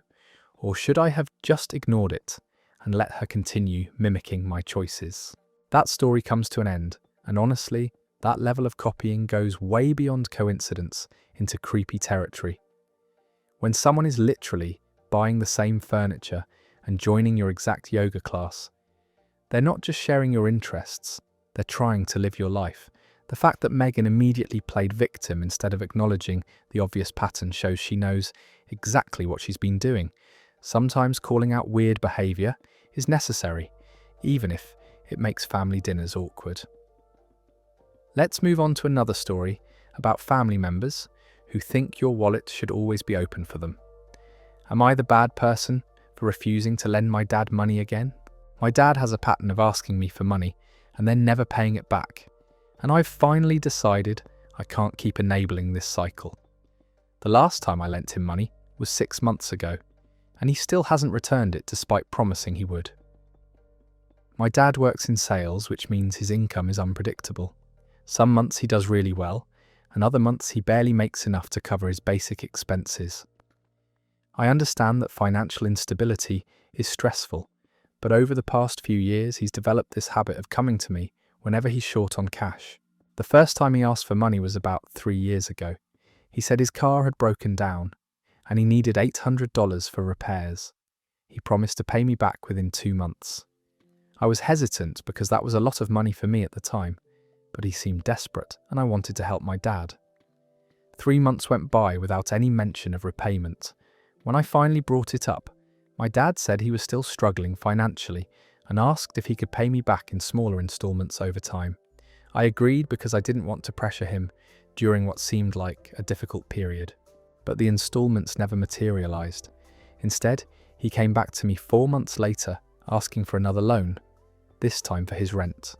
or should I have just ignored it and let her continue mimicking my choices? That story comes to an end, and honestly, that level of copying goes way beyond coincidence into creepy territory. When someone is literally buying the same furniture and joining your exact yoga class, they're not just sharing your interests, they're trying to live your life. The fact that Megan immediately played victim instead of acknowledging the obvious pattern shows she knows exactly what she's been doing. Sometimes calling out weird behaviour is necessary, even if it makes family dinners awkward. Let's move on to another story about family members who think your wallet should always be open for them. Am I the bad person for refusing to lend my dad money again? My dad has a pattern of asking me for money and then never paying it back, and I've finally decided I can't keep enabling this cycle. The last time I lent him money was 6 months ago, and he still hasn't returned it despite promising he would. My dad works in sales, which means his income is unpredictable. Some months he does really well, and other months he barely makes enough to cover his basic expenses. I understand that financial instability is stressful, but over the past few years he's developed this habit of coming to me whenever he's short on cash. The first time he asked for money was about 3 years ago. He said his car had broken down, and he needed $800 for repairs. He promised to pay me back within 2 months. I was hesitant because that was a lot of money for me at the time, but he seemed desperate and I wanted to help my dad. 3 months went by without any mention of repayment. When I finally brought it up, my dad said he was still struggling financially and asked if he could pay me back in smaller installments over time. I agreed because I didn't want to pressure him during what seemed like a difficult period. But the installments never materialized. Instead, he came back to me 4 months later asking for another loan, this time for his rent.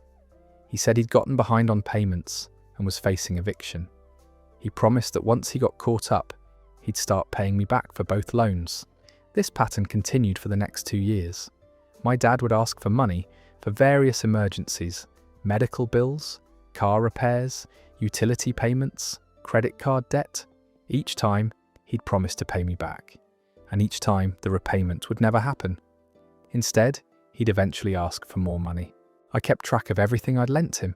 He said he'd gotten behind on payments and was facing eviction. He promised that once he got caught up, he'd start paying me back for both loans. This pattern continued for the next 2 years. My dad would ask for money for various emergencies, medical bills, car repairs, utility payments, credit card debt. Each time, he'd promise to pay me back, and each time the repayment would never happen. Instead, he'd eventually ask for more money. I kept track of everything I'd lent him,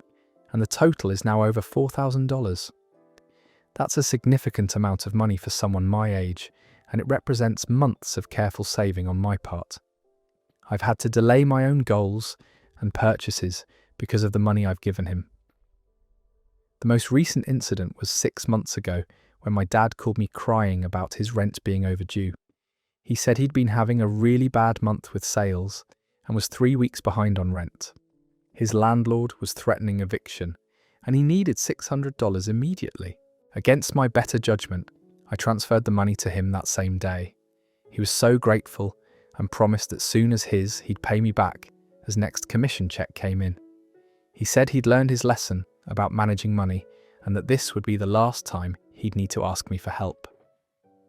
and the total is now over $4,000. That's a significant amount of money for someone my age, and it represents months of careful saving on my part. I've had to delay my own goals and purchases because of the money I've given him. The most recent incident was 6 months ago when my dad called me crying about his rent being overdue. He said he'd been having a really bad month with sales and was 3 weeks behind on rent. His landlord was threatening eviction, and he needed $600 immediately. Against my better judgment, I transferred the money to him that same day. He was so grateful and promised that soon as he'd pay me back as next commission check came in. He said he'd learned his lesson about managing money and that this would be the last time he'd need to ask me for help.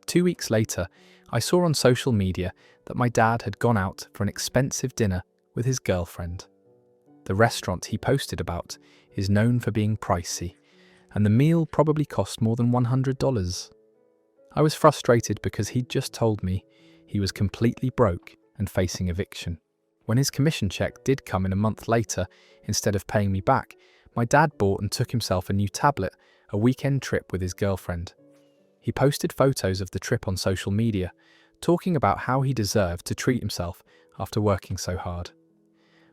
2 weeks later, I saw on social media that my dad had gone out for an expensive dinner with his girlfriend. The restaurant he posted about is known for being pricey, and the meal probably cost more than $100. I was frustrated because he'd just told me he was completely broke and facing eviction. When his commission check did come in a month later, instead of paying me back, my dad bought and took himself a new tablet, a weekend trip with his girlfriend. He posted photos of the trip on social media, talking about how he deserved to treat himself after working so hard.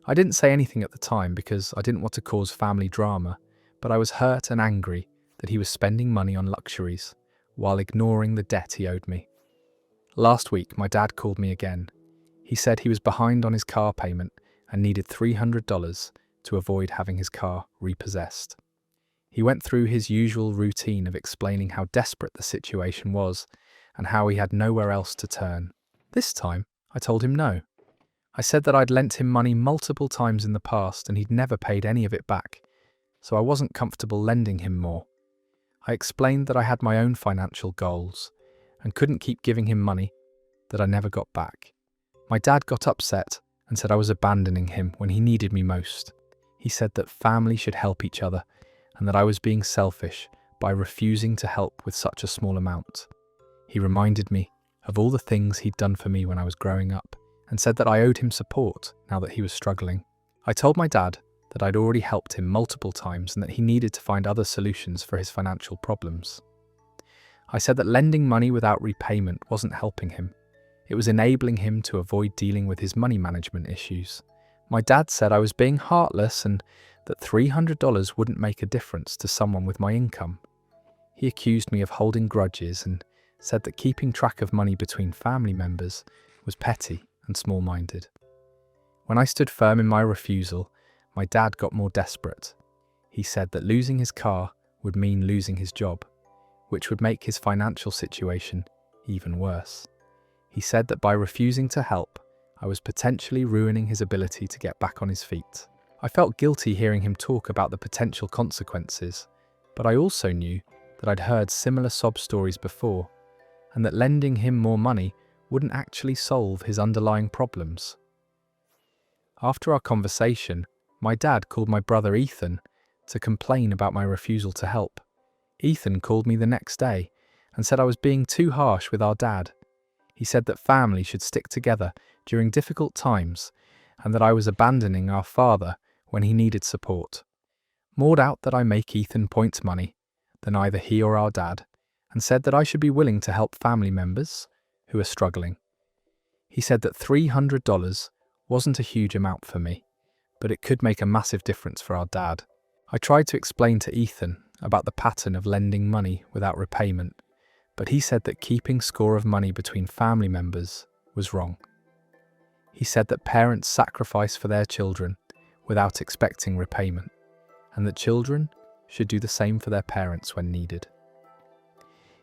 I didn't say anything at the time because I didn't want to cause family drama, but I was hurt and angry that he was spending money on luxuries while ignoring the debt he owed me. Last week, my dad called me again. He said he was behind on his car payment and needed $300 to avoid having his car repossessed. He went through his usual routine of explaining how desperate the situation was and how he had nowhere else to turn. This time, I told him no. I said that I'd lent him money multiple times in the past and he'd never paid any of it back, so I wasn't comfortable lending him more. I explained that I had my own financial goals and couldn't keep giving him money that I never got back. My dad got upset and said I was abandoning him when he needed me most. He said that family should help each other and that I was being selfish by refusing to help with such a small amount. He reminded me of all the things he'd done for me when I was growing up and said that I owed him support now that he was struggling. I told my dad that I'd already helped him multiple times and that he needed to find other solutions for his financial problems. I said that lending money without repayment wasn't helping him. It was enabling him to avoid dealing with his money management issues. My dad said I was being heartless and that $300 wouldn't make a difference to someone with my income. He accused me of holding grudges and said that keeping track of money between family members was petty and small-minded. When I stood firm in my refusal, my dad got more desperate. He said that losing his car would mean losing his job, which would make his financial situation even worse. He said that by refusing to help, I was potentially ruining his ability to get back on his feet. I felt guilty hearing him talk about the potential consequences, but I also knew that I'd heard similar sob stories before, and that lending him more money wouldn't actually solve his underlying problems. After our conversation, my dad called my brother Ethan to complain about my refusal to help. Ethan called me the next day and said I was being too harsh with our dad. He said that family should stick together during difficult times and that I was abandoning our father when he needed support. More doubt that I make Ethan point money than either he or our dad, and said that I should be willing to help family members who are struggling. He said that $300 wasn't a huge amount for me, but it could make a massive difference for our dad. I tried to explain to Ethan about the pattern of lending money without repayment, but he said that keeping score of money between family members was wrong. He said that parents sacrifice for their children without expecting repayment, and that children should do the same for their parents when needed.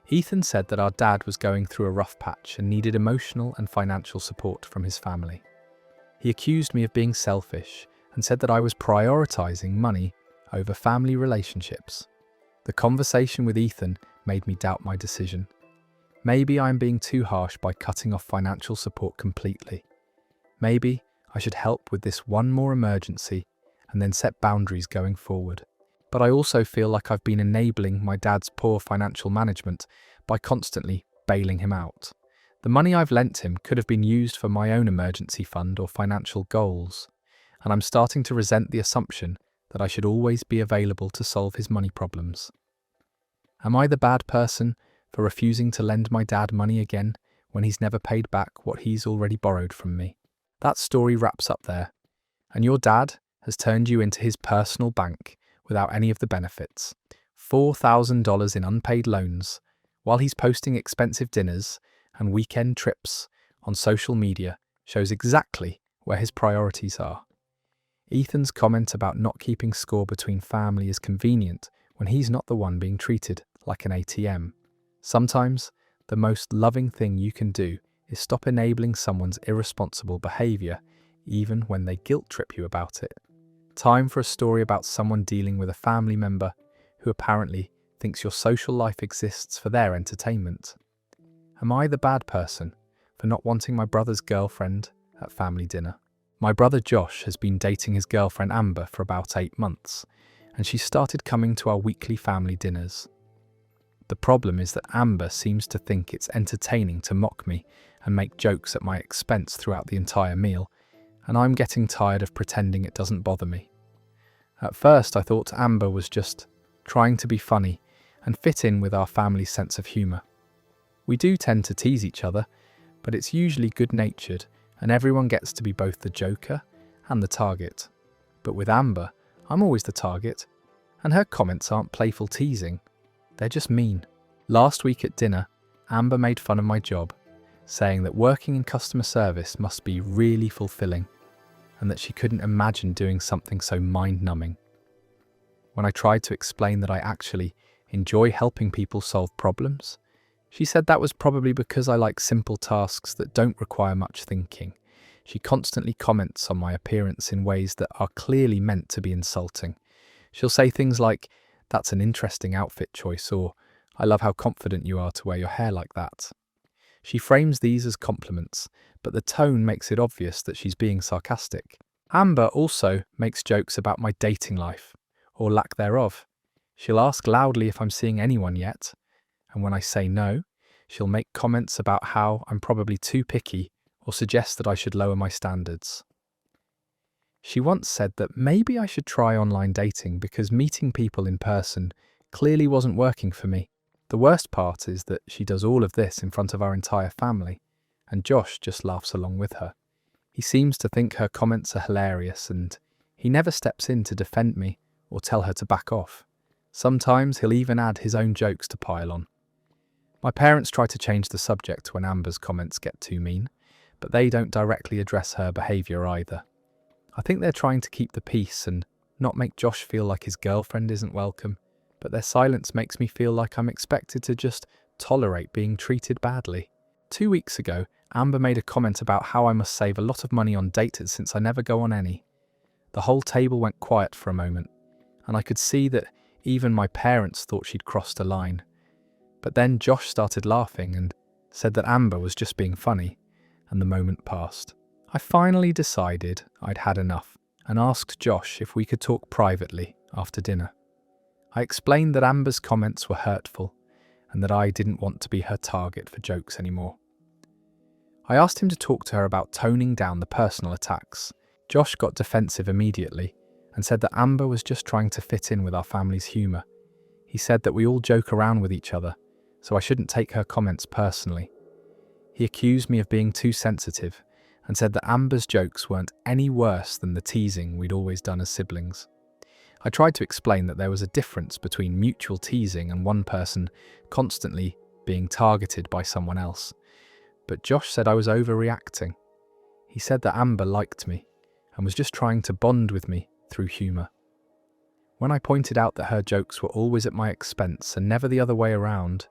Ethan said that our dad was going through a rough patch and needed emotional and financial support from his family. He accused me of being selfish and said that I was prioritizing money over family relationships. The conversation with Ethan made me doubt my decision. Maybe I'm being too harsh by cutting off financial support completely. Maybe I should help with this one more emergency and then set boundaries going forward. But I also feel like I've been enabling my dad's poor financial management by constantly bailing him out. The money I've lent him could have been used for my own emergency fund or financial goals, and I'm starting to resent the assumption that I should always be available to solve his money problems. Am I the bad person for refusing to lend my dad money again when he's never paid back what he's already borrowed from me? That story wraps up there, and your dad has turned you into his personal bank without any of the benefits. $4,000 in unpaid loans, while he's posting expensive dinners and weekend trips on social media shows exactly where his priorities are. Ethan's comment about not keeping score between family is convenient when he's not the one being treated like an ATM. Sometimes, the most loving thing you can do is stop enabling someone's irresponsible behaviour, even when they guilt trip you about it. Time for a story about someone dealing with a family member who apparently thinks your social life exists for their entertainment. Am I the bad person for not wanting my brother's girlfriend at family dinner? My brother Josh has been dating his girlfriend Amber for about 8 months, and she started coming to our weekly family dinners. The problem is that Amber seems to think it's entertaining to mock me and make jokes at my expense throughout the entire meal, and I'm getting tired of pretending it doesn't bother me. At first I thought Amber was just trying to be funny and fit in with our family's sense of humour. We do tend to tease each other, but it's usually good-natured and everyone gets to be both the joker and the target. But with Amber, I'm always the target, and her comments aren't playful teasing, they're just mean. Last week at dinner, Amber made fun of my job, saying that working in customer service must be really fulfilling, and that she couldn't imagine doing something so mind-numbing. When I tried to explain that I actually enjoy helping people solve problems, she said that was probably because I like simple tasks that don't require much thinking. She constantly comments on my appearance in ways that are clearly meant to be insulting. She'll say things like, "That's an interesting outfit choice," or "I love how confident you are to wear your hair like that." She frames these as compliments, but the tone makes it obvious that she's being sarcastic. Amber also makes jokes about my dating life, or lack thereof. She'll ask loudly if I'm seeing anyone yet, and when I say no, she'll make comments about how I'm probably too picky or suggest that I should lower my standards. She once said that maybe I should try online dating because meeting people in person clearly wasn't working for me. The worst part is that she does all of this in front of our entire family, and Josh just laughs along with her. He seems to think her comments are hilarious, and he never steps in to defend me or tell her to back off. Sometimes he'll even add his own jokes to pile on. My parents try to change the subject when Amber's comments get too mean, but they don't directly address her behaviour either. I think they're trying to keep the peace and not make Josh feel like his girlfriend isn't welcome, but their silence makes me feel like I'm expected to just tolerate being treated badly. 2 weeks ago, Amber made a comment about how I must save a lot of money on dates since I never go on any. The whole table went quiet for a moment, and I could see that even my parents thought she'd crossed a line. But then Josh started laughing and said that Amber was just being funny, and the moment passed. I finally decided I'd had enough and asked Josh if we could talk privately after dinner. I explained that Amber's comments were hurtful and that I didn't want to be her target for jokes anymore. I asked him to talk to her about toning down the personal attacks. Josh got defensive immediately and said that Amber was just trying to fit in with our family's humour. He said that we all joke around with each other, so I shouldn't take her comments personally. He accused me of being too sensitive and said that Amber's jokes weren't any worse than the teasing we'd always done as siblings. I tried to explain that there was a difference between mutual teasing and one person constantly being targeted by someone else, but Josh said I was overreacting. He said that Amber liked me and was just trying to bond with me through humour. When I pointed out that her jokes were always at my expense and never the other way around,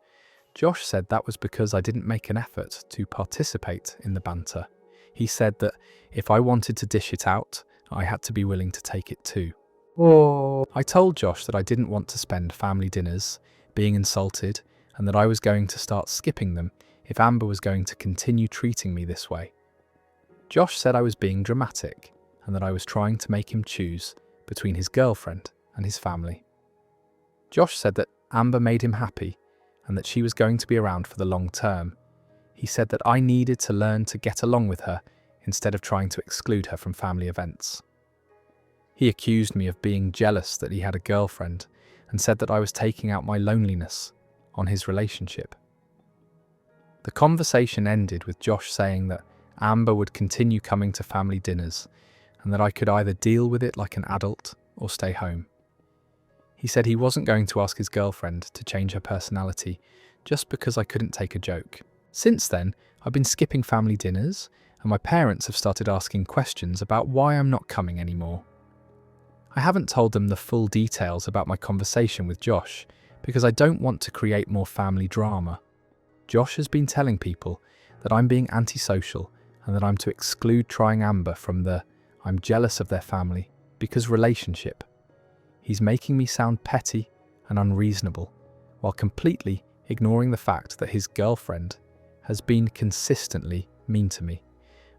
Josh said that was because I didn't make an effort to participate in the banter. He said that if I wanted to dish it out, I had to be willing to take it too. I told Josh that I didn't want to spend family dinners being insulted and that I was going to start skipping them if Amber was going to continue treating me this way. Josh said I was being dramatic and that I was trying to make him choose between his girlfriend and his family. Josh said that Amber made him happy and that she was going to be around for the long term. He said that I needed to learn to get along with her instead of trying to exclude her from family events. He accused me of being jealous that he had a girlfriend and said that I was taking out my loneliness on his relationship. The conversation ended with Josh saying that Amber would continue coming to family dinners and that I could either deal with it like an adult or stay home. He said he wasn't going to ask his girlfriend to change her personality just because I couldn't take a joke. Since then, I've been skipping family dinners and my parents have started asking questions about why I'm not coming anymore. I haven't told them the full details about my conversation with Josh because I don't want to create more family drama. Josh has been telling people that I'm being antisocial and that I'm to exclude trying Amber from the "I'm jealous of their family" because relationship. He's making me sound petty and unreasonable while completely ignoring the fact that his girlfriend has been consistently mean to me.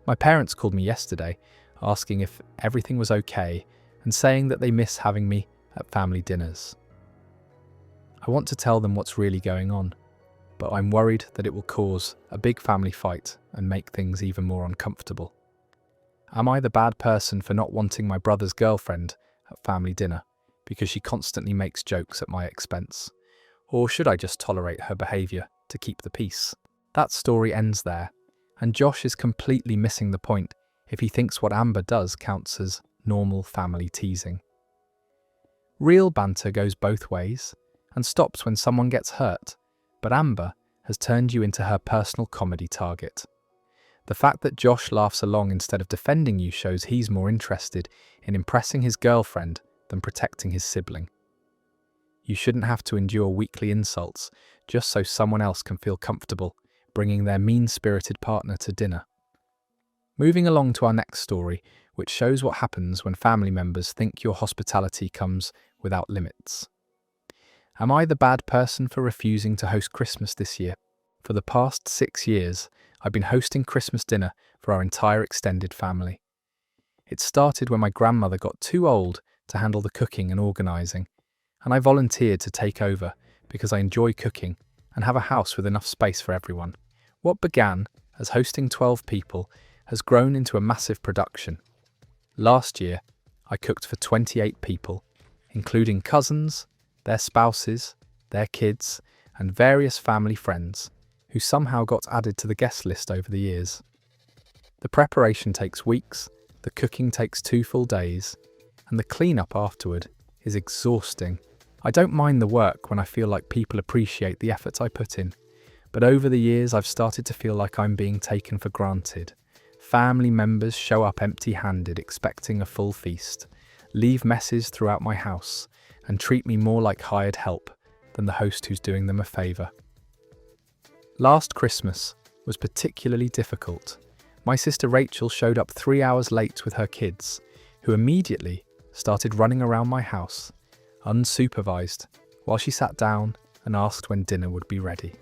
My parents called me yesterday asking if everything was okay and saying that they miss having me at family dinners. I want to tell them what's really going on, but I'm worried that it will cause a big family fight and make things even more uncomfortable. Am I the bad person for not wanting my brother's girlfriend at family dinner because she constantly makes jokes at my expense? Or should I just tolerate her behaviour to keep the peace? That story ends there, and Josh is completely missing the point if he thinks what Amber does counts as normal family teasing. Real banter goes both ways and stops when someone gets hurt, but Amber has turned you into her personal comedy target. The fact that Josh laughs along instead of defending you shows he's more interested in impressing his girlfriend than protecting his sibling. You shouldn't have to endure weekly insults just so someone else can feel comfortable bringing their mean-spirited partner to dinner. Moving along to our next story, which shows what happens when family members think your hospitality comes without limits. Am I the bad person for refusing to host Christmas this year? For the past 6 years, I've been hosting Christmas dinner for our entire extended family. It started when my grandmother got too old to handle the cooking and organising, and I volunteered to take over because I enjoy cooking and have a house with enough space for everyone. What began as hosting 12 people has grown into a massive production. Last year, I cooked for 28 people, including cousins, their spouses, their kids, and various family friends, who somehow got added to the guest list over the years. The preparation takes weeks, the cooking takes 2 full days, and the cleanup afterward is exhausting. I don't mind the work when I feel like people appreciate the effort I put in, but over the years I've started to feel like I'm being taken for granted. Family members show up empty-handed expecting a full feast, leave messes throughout my house, and treat me more like hired help than the host who's doing them a favour. Last Christmas was particularly difficult. My sister Rachel showed up 3 hours late with her kids, who immediately started running around my house, unsupervised, while she sat down and asked when dinner would be ready.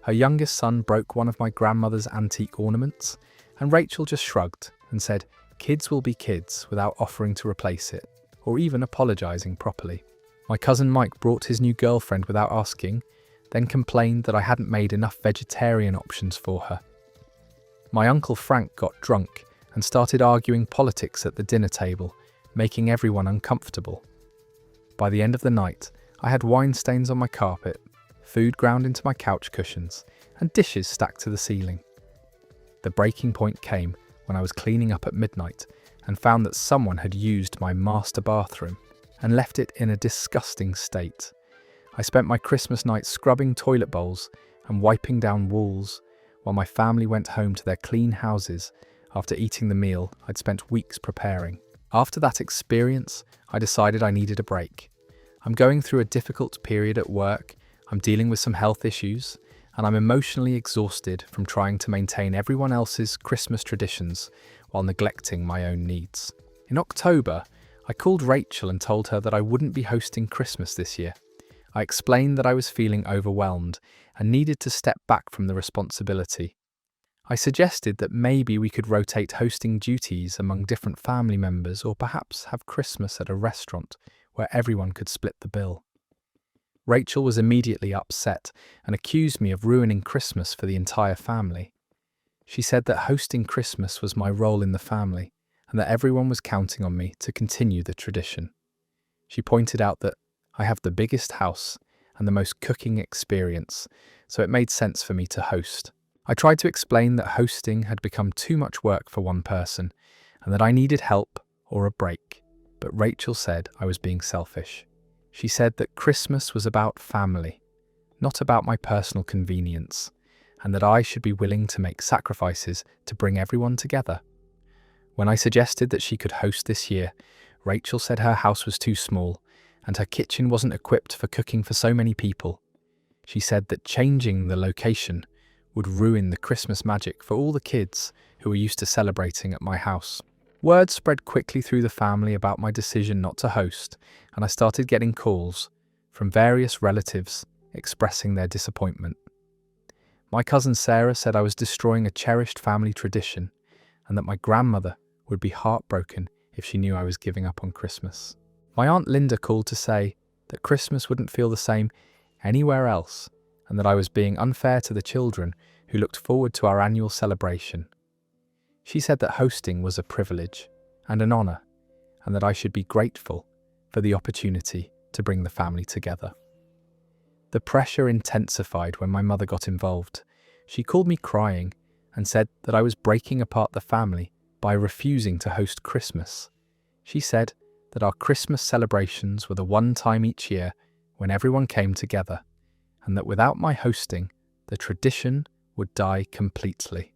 Her youngest son broke one of my grandmother's antique ornaments, and Rachel just shrugged and said, "Kids will be kids," without offering to replace it, or even apologising properly. My cousin Mike brought his new girlfriend without asking, then complained that I hadn't made enough vegetarian options for her. My uncle Frank got drunk and started arguing politics at the dinner table, making everyone uncomfortable. By the end of the night, I had wine stains on my carpet, food ground into my couch cushions, and dishes stacked to the ceiling. The breaking point came when I was cleaning up at midnight and found that someone had used my master bathroom and left it in a disgusting state. I spent my Christmas night scrubbing toilet bowls and wiping down walls while my family went home to their clean houses after eating the meal I'd spent weeks preparing. After that experience, I decided I needed a break. I'm going through a difficult period at work, I'm dealing with some health issues, and I'm emotionally exhausted from trying to maintain everyone else's Christmas traditions while neglecting my own needs. In October, I called Rachel and told her that I wouldn't be hosting Christmas this year. I explained that I was feeling overwhelmed and needed to step back from the responsibility. I suggested that maybe we could rotate hosting duties among different family members, or perhaps have Christmas at a restaurant where everyone could split the bill. Rachel was immediately upset and accused me of ruining Christmas for the entire family. She said that hosting Christmas was my role in the family and that everyone was counting on me to continue the tradition. She pointed out that I have the biggest house and the most cooking experience, so it made sense for me to host. I tried to explain that hosting had become too much work for one person and that I needed help or a break, but Rachel said I was being selfish. She said that Christmas was about family, not about my personal convenience, and that I should be willing to make sacrifices to bring everyone together. When I suggested that she could host this year, Rachel said her house was too small and her kitchen wasn't equipped for cooking for so many people. She said that changing the location would ruin the Christmas magic for all the kids who were used to celebrating at my house. Word spread quickly through the family about my decision not to host, and I started getting calls from various relatives expressing their disappointment. My cousin Sarah said I was destroying a cherished family tradition and that my grandmother would be heartbroken if she knew I was giving up on Christmas. My Aunt Linda called to say that Christmas wouldn't feel the same anywhere else, and that I was being unfair to the children who looked forward to our annual celebration. She said that hosting was a privilege and an honour, and that I should be grateful for the opportunity to bring the family together. The pressure intensified when my mother got involved. She called me crying and said that I was breaking apart the family by refusing to host Christmas. She said that our Christmas celebrations were the one time each year when everyone came together, and that without my hosting, the tradition would die completely.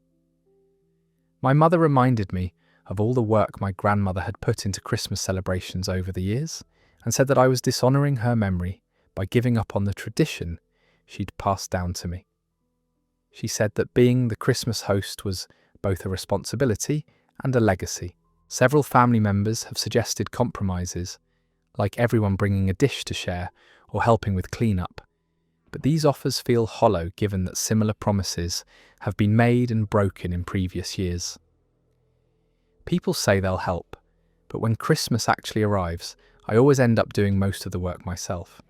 My mother reminded me of all the work my grandmother had put into Christmas celebrations over the years, and said that I was dishonouring her memory by giving up on the tradition she'd passed down to me. She said that being the Christmas host was both a responsibility and a legacy. Several family members have suggested compromises, like everyone bringing a dish to share or helping with cleanup. But these offers feel hollow given that similar promises have been made and broken in previous years. People say they'll help, but when Christmas actually arrives, I always end up doing most of the work myself.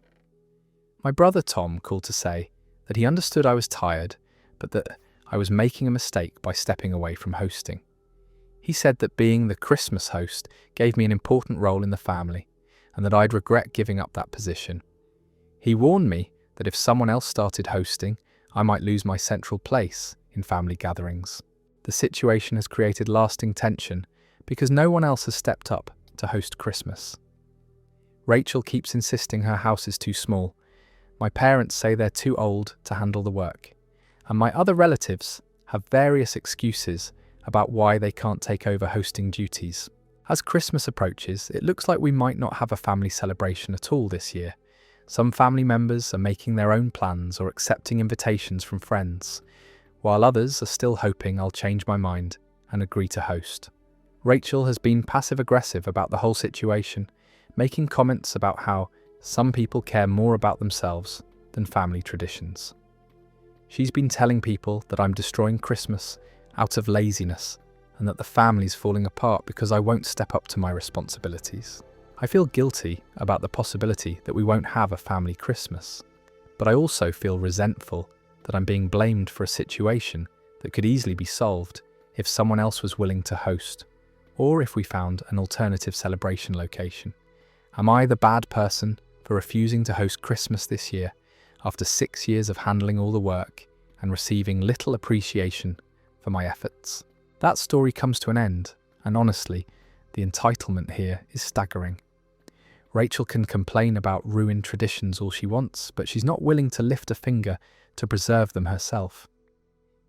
My brother Tom called to say that he understood I was tired, but that I was making a mistake by stepping away from hosting. He said that being the Christmas host gave me an important role in the family, and that I'd regret giving up that position. He warned me that if someone else started hosting, I might lose my central place in family gatherings. The situation has created lasting tension because no one else has stepped up to host Christmas. Rachel keeps insisting her house is too small. My parents say they're too old to handle the work. And my other relatives have various excuses about why they can't take over hosting duties. As Christmas approaches, it looks like we might not have a family celebration at all this year. Some family members are making their own plans or accepting invitations from friends, while others are still hoping I'll change my mind and agree to host. Rachel has been passive-aggressive about the whole situation, making comments about how some people care more about themselves than family traditions. She's been telling people that I'm destroying Christmas out of laziness and that the family's falling apart because I won't step up to my responsibilities. I feel guilty about the possibility that we won't have a family Christmas, but I also feel resentful that I'm being blamed for a situation that could easily be solved if someone else was willing to host, or if we found an alternative celebration location. Am I the bad person for refusing to host Christmas this year after 6 years of handling all the work and receiving little appreciation for my efforts? That story comes to an end, and honestly, the entitlement here is staggering. Rachel can complain about ruined traditions all she wants, but she's not willing to lift a finger to preserve them herself.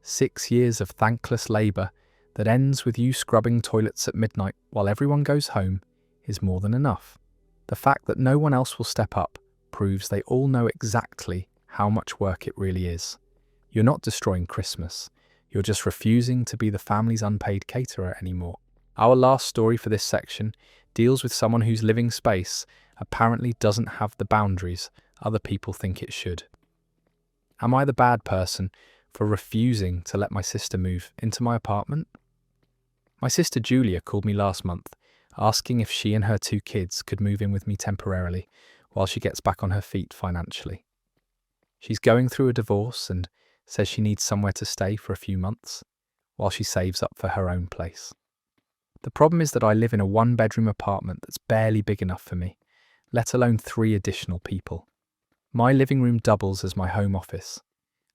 6 years of thankless labour that ends with you scrubbing toilets at midnight while everyone goes home is more than enough. The fact that no one else will step up proves they all know exactly how much work it really is. You're not destroying Christmas. You're just refusing to be the family's unpaid caterer anymore. Our last story for this section deals with someone whose living space apparently doesn't have the boundaries other people think it should. Am I the bad person for refusing to let my sister move into my apartment? My sister Julia called me last month, asking if she and her 2 kids could move in with me temporarily while she gets back on her feet financially. She's going through a divorce and says she needs somewhere to stay for a few months while she saves up for her own place. The problem is that I live in a 1-bedroom apartment that's barely big enough for me, let alone 3 additional people. My living room doubles as my home office,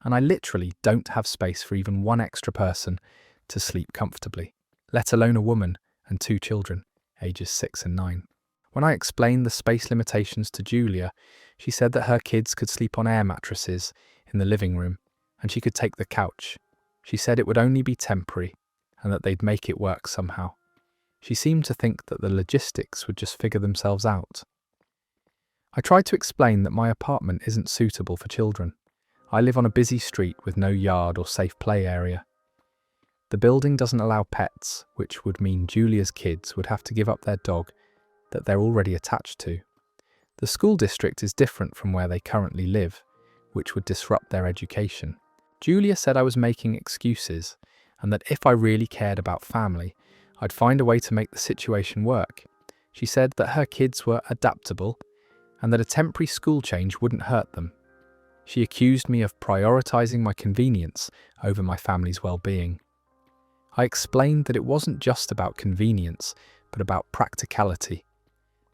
and I literally don't have space for even 1 extra person to sleep comfortably, let alone a woman and 2 children, ages 6 and 9. When I explained the space limitations to Julia, she said that her kids could sleep on air mattresses in the living room, and she could take the couch. She said it would only be temporary, and that they'd make it work somehow. She seemed to think that the logistics would just figure themselves out. I tried to explain that my apartment isn't suitable for children. I live on a busy street with no yard or safe play area. The building doesn't allow pets, which would mean Julia's kids would have to give up their dog that they're already attached to. The school district is different from where they currently live, which would disrupt their education. Julia said I was making excuses, and that if I really cared about family, I'd find a way to make the situation work. She said that her kids were adaptable, and that a temporary school change wouldn't hurt them. She accused me of prioritizing my convenience over my family's well-being. I explained that it wasn't just about convenience, but about practicality.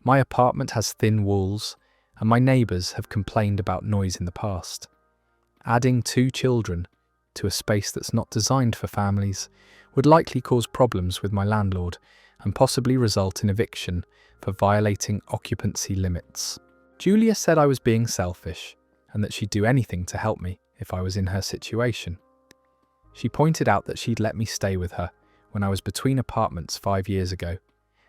My apartment has thin walls, and my neighbours have complained about noise in the past. Adding 2 children to a space that's not designed for families would likely cause problems with my landlord and possibly result in eviction for violating occupancy limits. Julia said I was being selfish and that she'd do anything to help me if I was in her situation. She pointed out that she'd let me stay with her when I was between apartments 5 years ago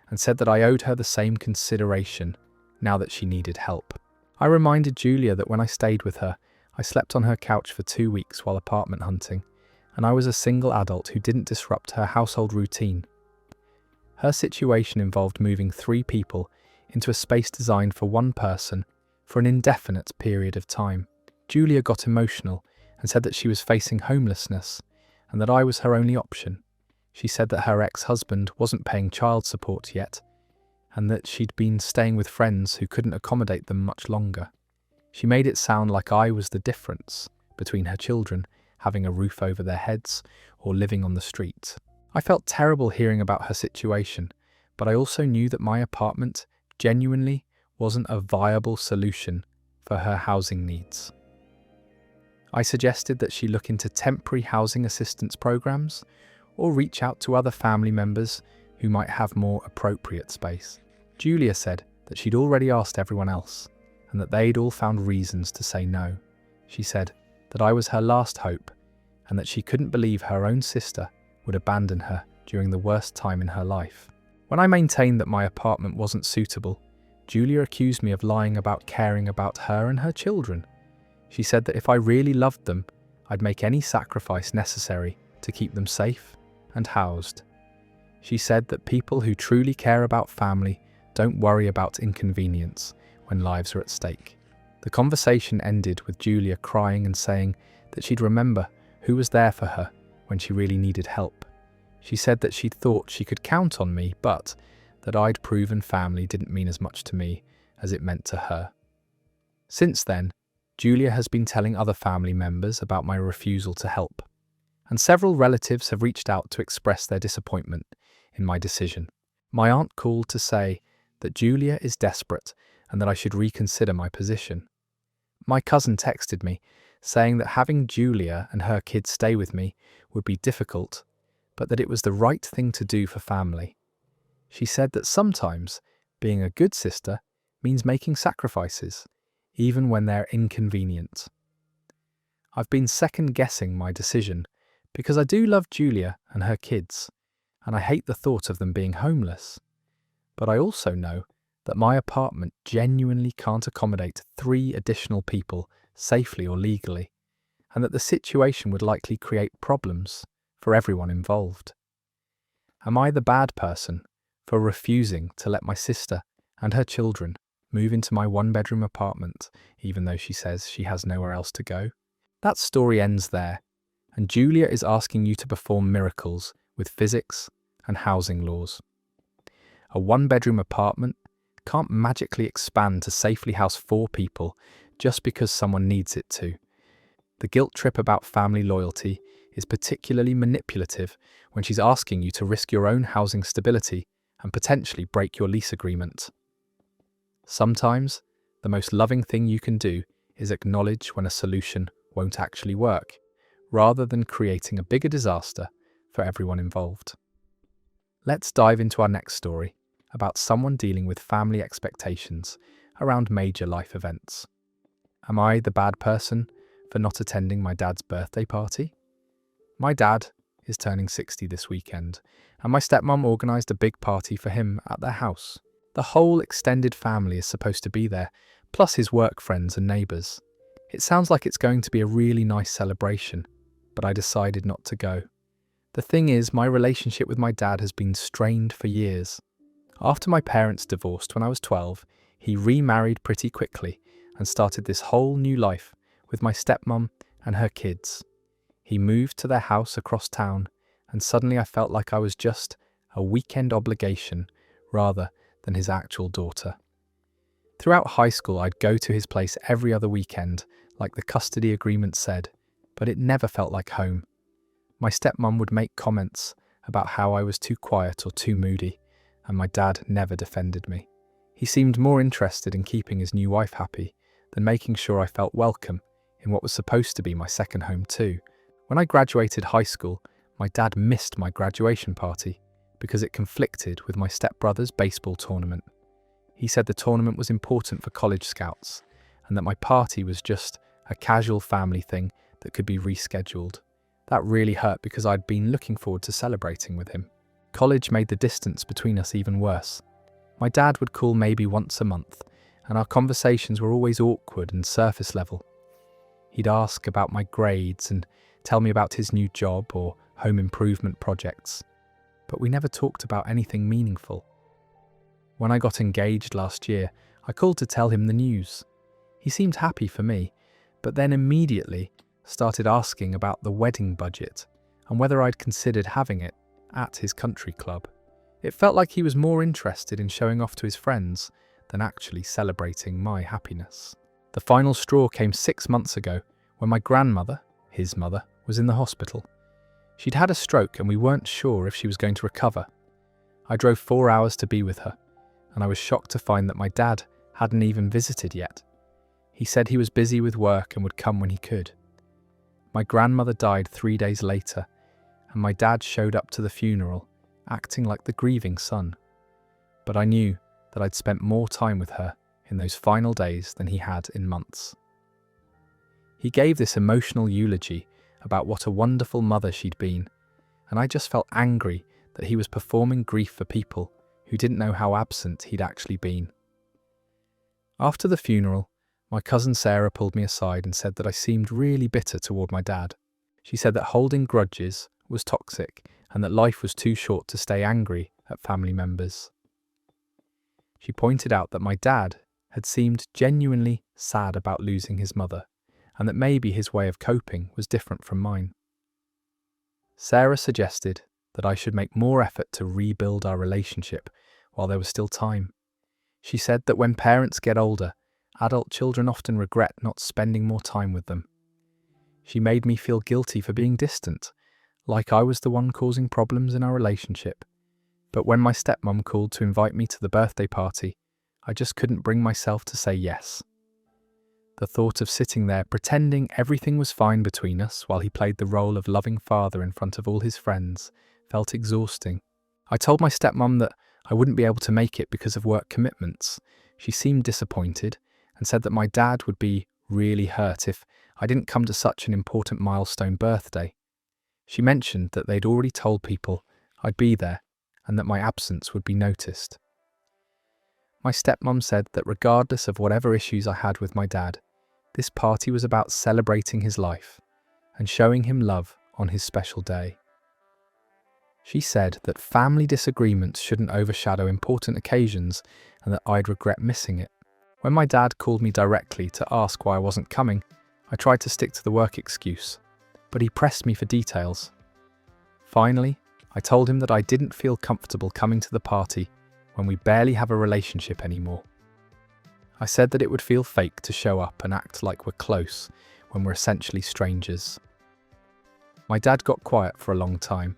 and said that I owed her the same consideration now that she needed help. I reminded Julia that when I stayed with her, I slept on her couch for 2 weeks while apartment hunting, and I was a single adult who didn't disrupt her household routine. Her situation involved moving 3 people into a space designed for 1 person for an indefinite period of time. Julia got emotional and said that she was facing homelessness and that I was her only option. She said that her ex-husband wasn't paying child support yet and that she'd been staying with friends who couldn't accommodate them much longer. She made it sound like I was the difference between her children having a roof over their heads or living on the street. I felt terrible hearing about her situation, but I also knew that my apartment genuinely wasn't a viable solution for her housing needs. I suggested that she look into temporary housing assistance programs or reach out to other family members who might have more appropriate space. Julia said that she'd already asked everyone else and that they'd all found reasons to say no. She said that I was her last hope and that she couldn't believe her own sister would abandon her during the worst time in her life. When I maintained that my apartment wasn't suitable, Julia accused me of lying about caring about her and her children. She said that if I really loved them, I'd make any sacrifice necessary to keep them safe and housed. She said that people who truly care about family don't worry about inconvenience when lives are at stake. The conversation ended with Julia crying and saying that she'd remember who was there for her when she really needed help. She said that she'd thought she could count on me, but that I'd proven family didn't mean as much to me as it meant to her. Since then, Julia has been telling other family members about my refusal to help, and several relatives have reached out to express their disappointment in my decision. My aunt called to say that Julia is desperate and that I should reconsider my position. My cousin texted me, saying that having Julia and her kids stay with me would be difficult, but that it was the right thing to do for family. She said that sometimes being a good sister means making sacrifices, even when they're inconvenient. I've been second-guessing my decision because I do love Julia and her kids, and I hate the thought of them being homeless. But I also know that my apartment genuinely can't accommodate 3 additional people safely or legally, and that the situation would likely create problems for everyone involved. Am I the bad person for refusing to let my sister and her children move into my 1-bedroom apartment, even though she says she has nowhere else to go? That story ends there, and Julia is asking you to perform miracles with physics and housing laws. A 1-bedroom apartment can't magically expand to safely house 4 people just because someone needs it to. The guilt trip about family loyalty is particularly manipulative when she's asking you to risk your own housing stability and potentially break your lease agreement. Sometimes, the most loving thing you can do is acknowledge when a solution won't actually work, rather than creating a bigger disaster for everyone involved. Let's dive into our next story about someone dealing with family expectations around major life events. Am I the bad person for not attending my dad's birthday party? My dad is turning 60 this weekend, and my stepmom organised a big party for him at their house. The whole extended family is supposed to be there, plus his work friends and neighbours. It sounds like it's going to be a really nice celebration, but I decided not to go. The thing is, my relationship with my dad has been strained for years. After my parents divorced when I was 12, he remarried pretty quickly and started this whole new life with my stepmom and her kids. He moved to their house across town, and suddenly I felt like I was just a weekend obligation rather than his actual daughter. Throughout high school, I'd go to his place every other weekend, like the custody agreement said, but it never felt like home. My stepmom would make comments about how I was too quiet or too moody, and my dad never defended me. He seemed more interested in keeping his new wife happy than making sure I felt welcome in what was supposed to be my second home too. When I graduated high school, my dad missed my graduation party because it conflicted with my stepbrother's baseball tournament. He said the tournament was important for college scouts and that my party was just a casual family thing that could be rescheduled. That really hurt because I'd been looking forward to celebrating with him. College made the distance between us even worse. My dad would call maybe once a month, and our conversations were always awkward and surface level. He'd ask about my grades and tell me about his new job or home improvement projects, but we never talked about anything meaningful. When I got engaged last year, I called to tell him the news. He seemed happy for me, but then immediately started asking about the wedding budget and whether I'd considered having it at his country club. It felt like he was more interested in showing off to his friends than actually celebrating my happiness. The final straw came 6 months ago when my grandmother, his mother, was in the hospital. She'd had a stroke and we weren't sure if she was going to recover. I drove 4 hours to be with her, and I was shocked to find that my dad hadn't even visited yet. He said he was busy with work and would come when he could. My grandmother died 3 days later, and my dad showed up to the funeral, acting like the grieving son. But I knew that I'd spent more time with her in those final days than he had in months. He gave this emotional eulogy about what a wonderful mother she'd been, and I just felt angry that he was performing grief for people who didn't know how absent he'd actually been. After the funeral, my cousin Sarah pulled me aside and said that I seemed really bitter toward my dad. She said that holding grudges was toxic and that life was too short to stay angry at family members. She pointed out that my dad had seemed genuinely sad about losing his mother, and that maybe his way of coping was different from mine. Sarah suggested that I should make more effort to rebuild our relationship while there was still time. She said that when parents get older, adult children often regret not spending more time with them. She made me feel guilty for being distant, like I was the one causing problems in our relationship. But when my stepmom called to invite me to the birthday party, I just couldn't bring myself to say yes. The thought of sitting there pretending everything was fine between us while he played the role of loving father in front of all his friends felt exhausting. I told my stepmom that I wouldn't be able to make it because of work commitments. She seemed disappointed and said that my dad would be really hurt if I didn't come to such an important milestone birthday. She mentioned that they'd already told people I'd be there and that my absence would be noticed. My stepmom said that regardless of whatever issues I had with my dad, this party was about celebrating his life and showing him love on his special day. She said that family disagreements shouldn't overshadow important occasions and that I'd regret missing it. When my dad called me directly to ask why I wasn't coming, I tried to stick to the work excuse, but he pressed me for details. Finally, I told him that I didn't feel comfortable coming to the party when we barely have a relationship anymore. I said that it would feel fake to show up and act like we're close when we're essentially strangers. My dad got quiet for a long time,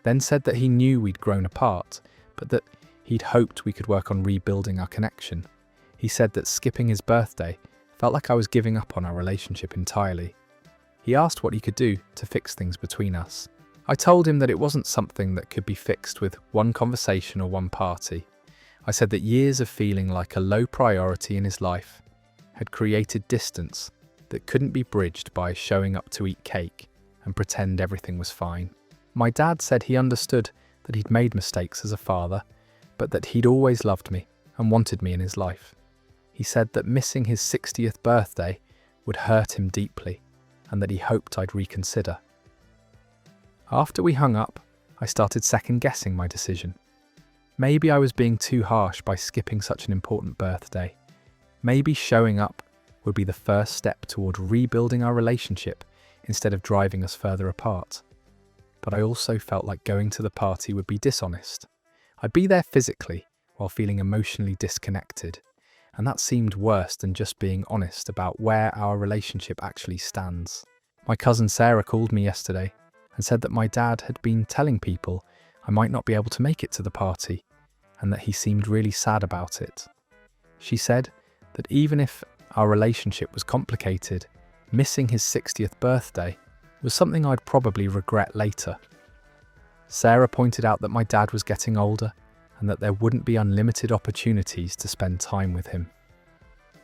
then said that he knew we'd grown apart, but that he'd hoped we could work on rebuilding our connection. He said that skipping his birthday felt like I was giving up on our relationship entirely. He asked what he could do to fix things between us. I told him that it wasn't something that could be fixed with one conversation or one party. I said that years of feeling like a low priority in his life had created distance that couldn't be bridged by showing up to eat cake and pretend everything was fine. My dad said he understood that he'd made mistakes as a father, but that he'd always loved me and wanted me in his life. He said that missing his 60th birthday would hurt him deeply and that he hoped I'd reconsider. After we hung up, I started second-guessing my decision. Maybe I was being too harsh by skipping such an important birthday. Maybe showing up would be the first step toward rebuilding our relationship instead of driving us further apart. But I also felt like going to the party would be dishonest. I'd be there physically while feeling emotionally disconnected, and that seemed worse than just being honest about where our relationship actually stands. My cousin Sarah called me yesterday and said that my dad had been telling people I might not be able to make it to the party, and that he seemed really sad about it. She said that even if our relationship was complicated, missing his 60th birthday was something I'd probably regret later. Sarah pointed out that my dad was getting older and that there wouldn't be unlimited opportunities to spend time with him.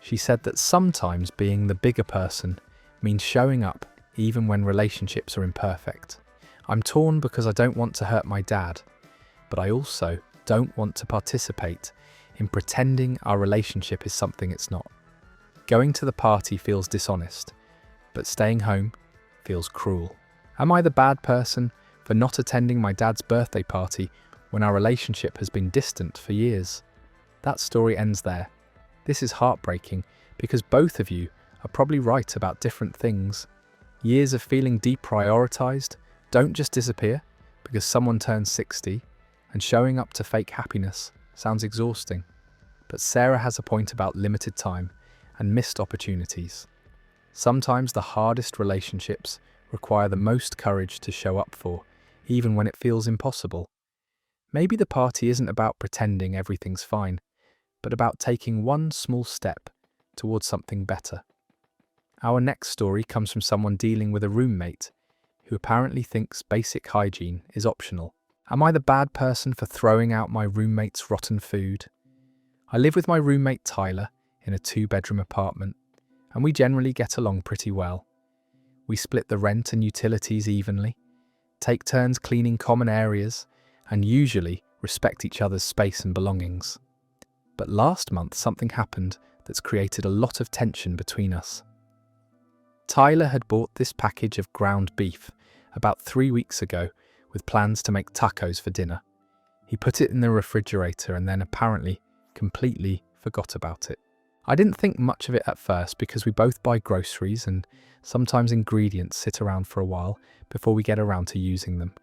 She said that sometimes being the bigger person means showing up even when relationships are imperfect. I'm torn because I don't want to hurt my dad, but I also don't want to participate in pretending our relationship is something it's not. Going to the party feels dishonest, but staying home feels cruel. Am I the bad person for not attending my dad's birthday party when our relationship has been distant for years? That story ends there. This is heartbreaking because both of you are probably right about different things. Years of feeling deprioritized don't just disappear because someone turns 60, and showing up to fake happiness sounds exhausting. But Sarah has a point about limited time and missed opportunities. Sometimes the hardest relationships require the most courage to show up for, even when it feels impossible. Maybe the party isn't about pretending everything's fine, but about taking one small step towards something better. Our next story comes from someone dealing with a roommate who apparently thinks basic hygiene is optional. Am I the bad person for throwing out my roommate's rotten food? I live with my roommate Tyler in a 2-bedroom apartment, and we generally get along pretty well. We split the rent and utilities evenly, take turns cleaning common areas, and usually respect each other's space and belongings. But last month something happened that's created a lot of tension between us. Tyler had bought this package of ground beef about 3 weeks ago with plans to make tacos for dinner. He put it in the refrigerator and then apparently completely forgot about it. I didn't think much of it at first because we both buy groceries and sometimes ingredients sit around for a while before we get around to using them.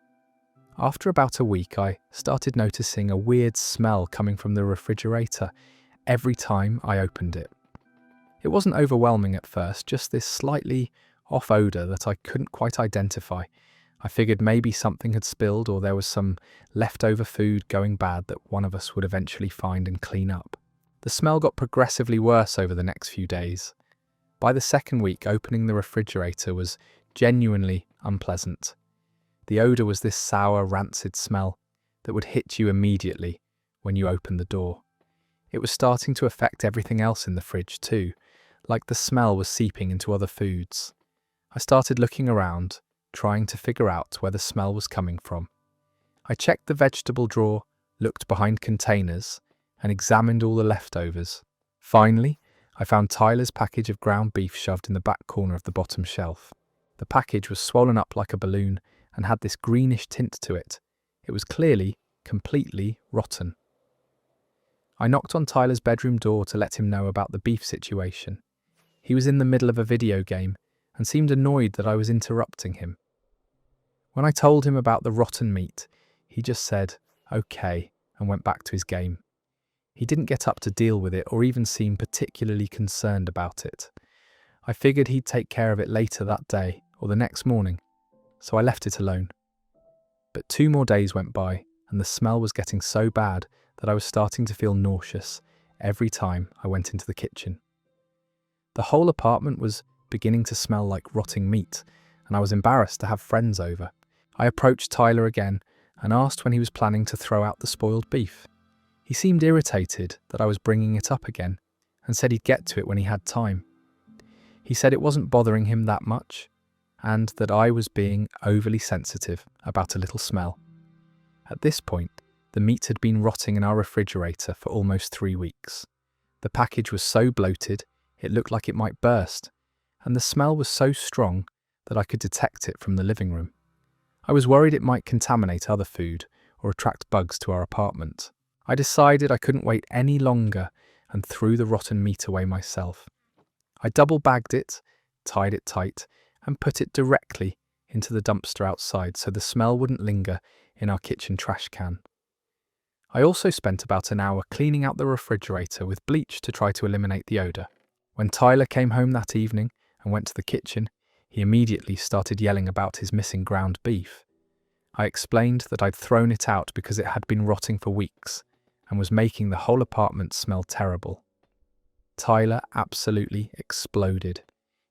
After about a week, I started noticing a weird smell coming from the refrigerator every time I opened it. It wasn't overwhelming at first, just this slightly off odour that I couldn't quite identify. I figured maybe something had spilled or there was some leftover food going bad that one of us would eventually find and clean up. The smell got progressively worse over the next few days. By the second week, opening the refrigerator was genuinely unpleasant. The odour was this sour, rancid smell that would hit you immediately when you opened the door. It was starting to affect everything else in the fridge too, like the smell was seeping into other foods. I started looking around, trying to figure out where the smell was coming from. I checked the vegetable drawer, looked behind containers, and examined all the leftovers. Finally, I found Tyler's package of ground beef shoved in the back corner of the bottom shelf. The package was swollen up like a balloon and had this greenish tint to it. It was clearly completely rotten. I knocked on Tyler's bedroom door to let him know about the beef situation. He was in the middle of a video game and seemed annoyed that I was interrupting him. When I told him about the rotten meat, he just said, "Okay," and went back to his game. He didn't get up to deal with it or even seem particularly concerned about it. I figured he'd take care of it later that day or the next morning, so I left it alone. But 2 more days went by and the smell was getting so bad that I was starting to feel nauseous every time I went into the kitchen. The whole apartment was beginning to smell like rotting meat, and I was embarrassed to have friends over. I approached Tyler again and asked when he was planning to throw out the spoiled beef. He seemed irritated that I was bringing it up again and said he'd get to it when he had time. He said it wasn't bothering him that much and that I was being overly sensitive about a little smell. At this point, the meat had been rotting in our refrigerator for almost 3 weeks. The package was so bloated, it looked like it might burst, and the smell was so strong that I could detect it from the living room. I was worried it might contaminate other food or attract bugs to our apartment. I decided I couldn't wait any longer and threw the rotten meat away myself. I double-bagged it, tied it tight, and put it directly into the dumpster outside so the smell wouldn't linger in our kitchen trash can. I also spent about an hour cleaning out the refrigerator with bleach to try to eliminate the odour. When Tyler came home that evening and went to the kitchen, he immediately started yelling about his missing ground beef. I explained that I'd thrown it out because it had been rotting for weeks and was making the whole apartment smell terrible. Tyler absolutely exploded.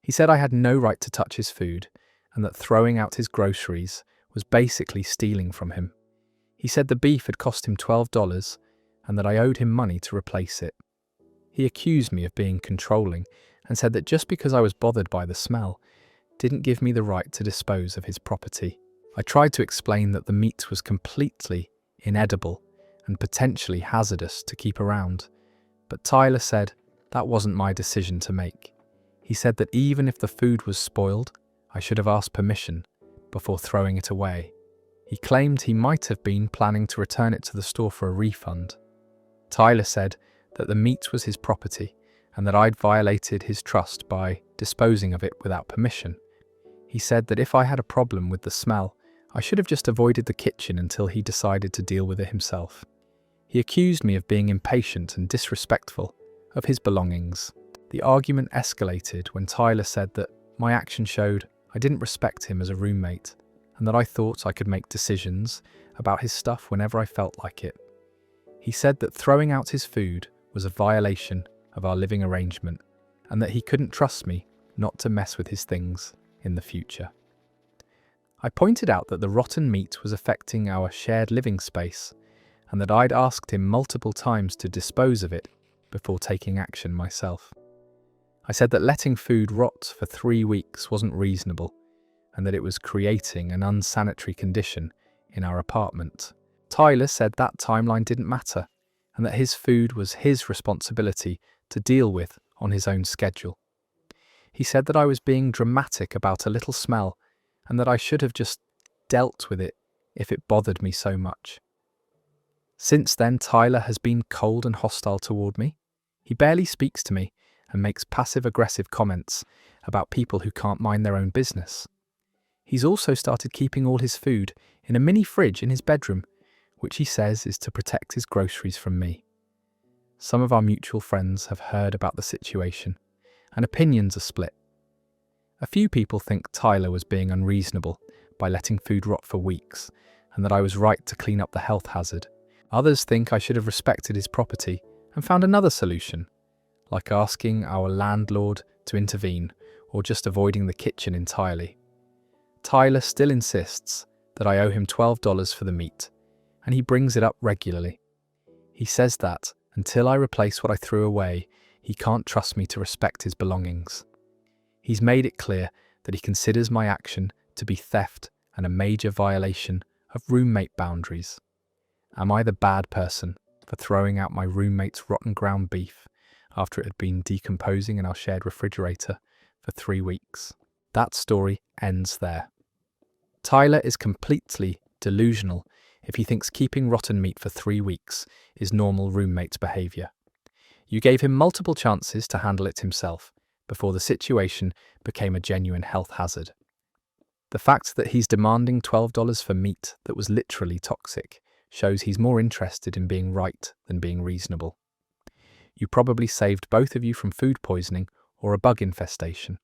He said I had no right to touch his food and that throwing out his groceries was basically stealing from him. He said the beef had cost him $12 and that I owed him money to replace it. He accused me of being controlling and said that just because I was bothered by the smell didn't give me the right to dispose of his property. I tried to explain that the meat was completely inedible and potentially hazardous to keep around, but Tyler said that wasn't my decision to make. He said that even if the food was spoiled, I should have asked permission before throwing it away. He claimed he might have been planning to return it to the store for a refund. Tyler said that the meat was his property and that I'd violated his trust by disposing of it without permission. He said that if I had a problem with the smell, I should have just avoided the kitchen until he decided to deal with it himself. He accused me of being impatient and disrespectful of his belongings. The argument escalated when Tyler said that my action showed I didn't respect him as a roommate and that I thought I could make decisions about his stuff whenever I felt like it. He said that throwing out his food was a violation of our living arrangement and that he couldn't trust me not to mess with his things in the future. I pointed out that the rotten meat was affecting our shared living space and that I'd asked him multiple times to dispose of it before taking action myself. I said that letting food rot for 3 weeks wasn't reasonable and that it was creating an unsanitary condition in our apartment. Tyler said that timeline didn't matter and that his food was his responsibility to deal with on his own schedule. He said that I was being dramatic about a little smell and that I should have just dealt with it if it bothered me so much. Since then, Tyler has been cold and hostile toward me. He barely speaks to me and makes passive-aggressive comments about people who can't mind their own business. He's also started keeping all his food in a mini fridge in his bedroom, which he says is to protect his groceries from me. Some of our mutual friends have heard about the situation, and opinions are split. A few people think Tyler was being unreasonable by letting food rot for weeks, and that I was right to clean up the health hazard. Others think I should have respected his property and found another solution, like asking our landlord to intervene or just avoiding the kitchen entirely. Tyler still insists that I owe him $12 for the meat, and he brings it up regularly. He says that, until I replace what I threw away, he can't trust me to respect his belongings. He's made it clear that he considers my action to be theft and a major violation of roommate boundaries. Am I the bad person for throwing out my roommate's rotten ground beef after it had been decomposing in our shared refrigerator for 3 weeks? That story ends there. Tyler is completely delusional if he thinks keeping rotten meat for 3 weeks is normal roommate behaviour. You gave him multiple chances to handle it himself before the situation became a genuine health hazard. The fact that he's demanding $12 for meat that was literally toxic shows he's more interested in being right than being reasonable. You probably saved both of you from food poisoning or a bug infestation.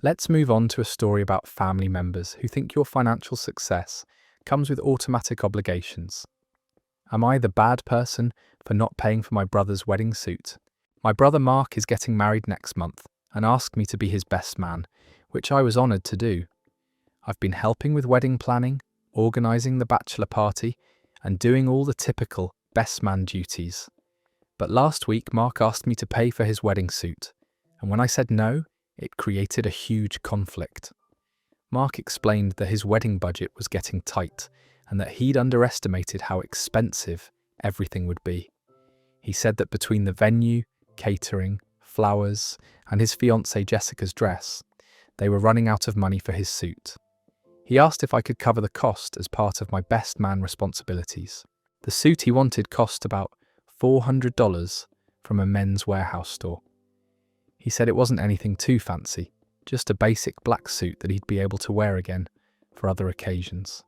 Let's move on to a story about family members who think your financial success comes with automatic obligations. Am I the bad person for not paying for my brother's wedding suit? My brother Mark is getting married next month and asked me to be his best man, which I was honoured to do. I've been helping with wedding planning, organising the bachelor party, and doing all the typical best man duties. But last week Mark asked me to pay for his wedding suit, and when I said no, it created a huge conflict. Mark explained that his wedding budget was getting tight and that he'd underestimated how expensive everything would be. He said that between the venue, catering, flowers, and his fiancée Jessica's dress, they were running out of money for his suit. He asked if I could cover the cost as part of my best man responsibilities. The suit he wanted cost about $400 from a Men's Warehouse store. He said it wasn't anything too fancy, just a basic black suit that he'd be able to wear again for other occasions.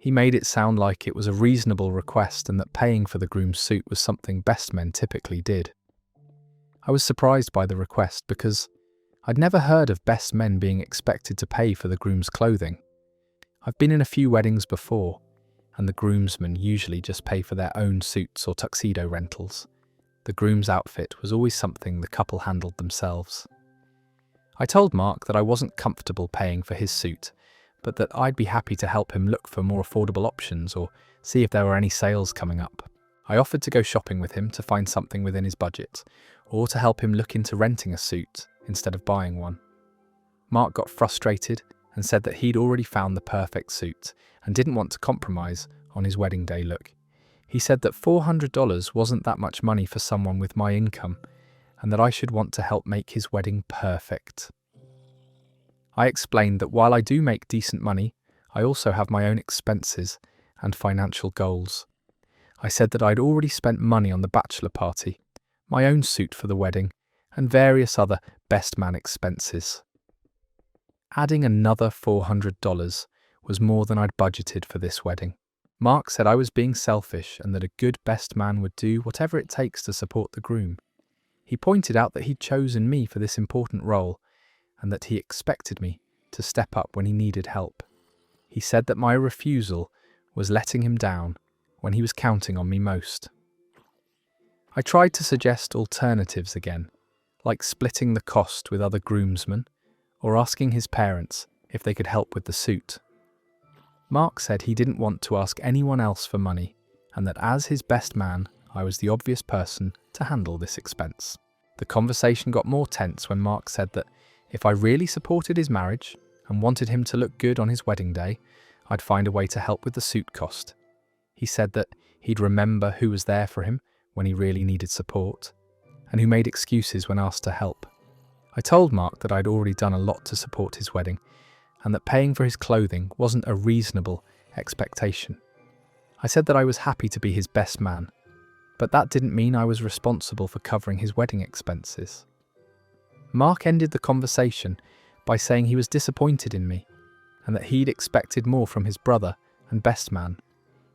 He made it sound like it was a reasonable request and that paying for the groom's suit was something best men typically did. I was surprised by the request because I'd never heard of best men being expected to pay for the groom's clothing. I've been in a few weddings before, and the groomsmen usually just pay for their own suits or tuxedo rentals. The groom's outfit was always something the couple handled themselves. I told Mark that I wasn't comfortable paying for his suit, but that I'd be happy to help him look for more affordable options or see if there were any sales coming up. I offered to go shopping with him to find something within his budget, or to help him look into renting a suit instead of buying one. Mark got frustrated and said that he'd already found the perfect suit and didn't want to compromise on his wedding day look. He said that $400 wasn't that much money for someone with my income, and that I should want to help make his wedding perfect. I explained that while I do make decent money, I also have my own expenses and financial goals. I said that I'd already spent money on the bachelor party, my own suit for the wedding, and various other best man expenses. Adding another $400 was more than I'd budgeted for this wedding. Mark said I was being selfish and that a good best man would do whatever it takes to support the groom. He pointed out that he'd chosen me for this important role and that he expected me to step up when he needed help. He said that my refusal was letting him down when he was counting on me most. I tried to suggest alternatives again, like splitting the cost with other groomsmen or asking his parents if they could help with the suit. Mark said he didn't want to ask anyone else for money and that as his best man, I was the obvious person to handle this expense. The conversation got more tense when Mark said that if I really supported his marriage and wanted him to look good on his wedding day, I'd find a way to help with the suit cost. He said that he'd remember who was there for him when he really needed support and who made excuses when asked to help. I told Mark that I'd already done a lot to support his wedding and that paying for his clothing wasn't a reasonable expectation. I said that I was happy to be his best man, but that didn't mean I was responsible for covering his wedding expenses. Mark ended the conversation by saying he was disappointed in me and that he'd expected more from his brother and best man.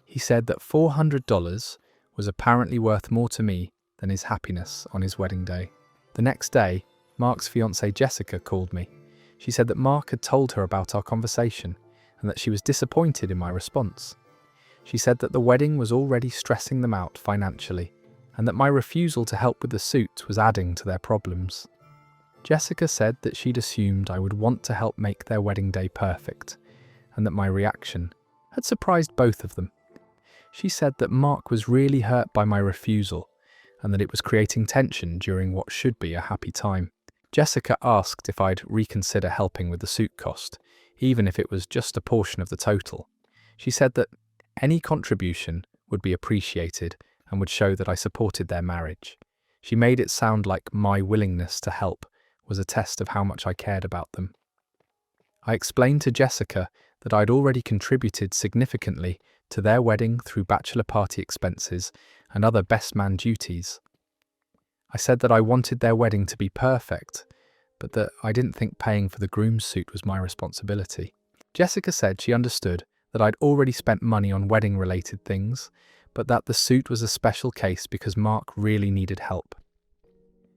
He said that $400 was apparently worth more to me than his happiness on his wedding day. The next day, Mark's fiancée Jessica called me. She said that Mark had told her about our conversation and that she was disappointed in my response. She said that the wedding was already stressing them out financially and that my refusal to help with the suit was adding to their problems. Jessica said that she'd assumed I would want to help make their wedding day perfect and that my reaction had surprised both of them. She said that Mark was really hurt by my refusal and that it was creating tension during what should be a happy time. Jessica asked if I'd reconsider helping with the suit cost, even if it was just a portion of the total. She said that any contribution would be appreciated and would show that I supported their marriage. She made it sound like my willingness to help was a test of how much I cared about them. I explained to Jessica that I'd already contributed significantly to their wedding through bachelor party expenses and other best man duties. I said that I wanted their wedding to be perfect, but that I didn't think paying for the groom's suit was my responsibility. Jessica said she understood that I'd already spent money on wedding-related things, but that the suit was a special case because Mark really needed help.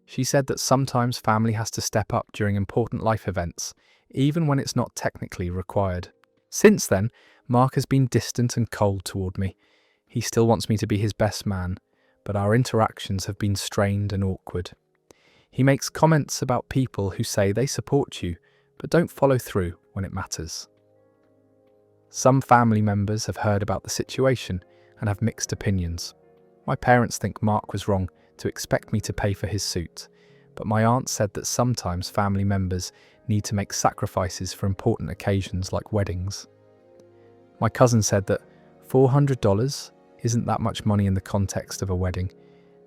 She said that sometimes family has to step up during important life events, even when it's not technically required. Since then, Mark has been distant and cold toward me. He still wants me to be his best man, but our interactions have been strained and awkward. He makes comments about people who say they support you, but don't follow through when it matters. Some family members have heard about the situation and have mixed opinions. My parents think Mark was wrong to expect me to pay for his suit, but my aunt said that sometimes family members need to make sacrifices for important occasions like weddings. My cousin said that $400 isn't that much money in the context of a wedding,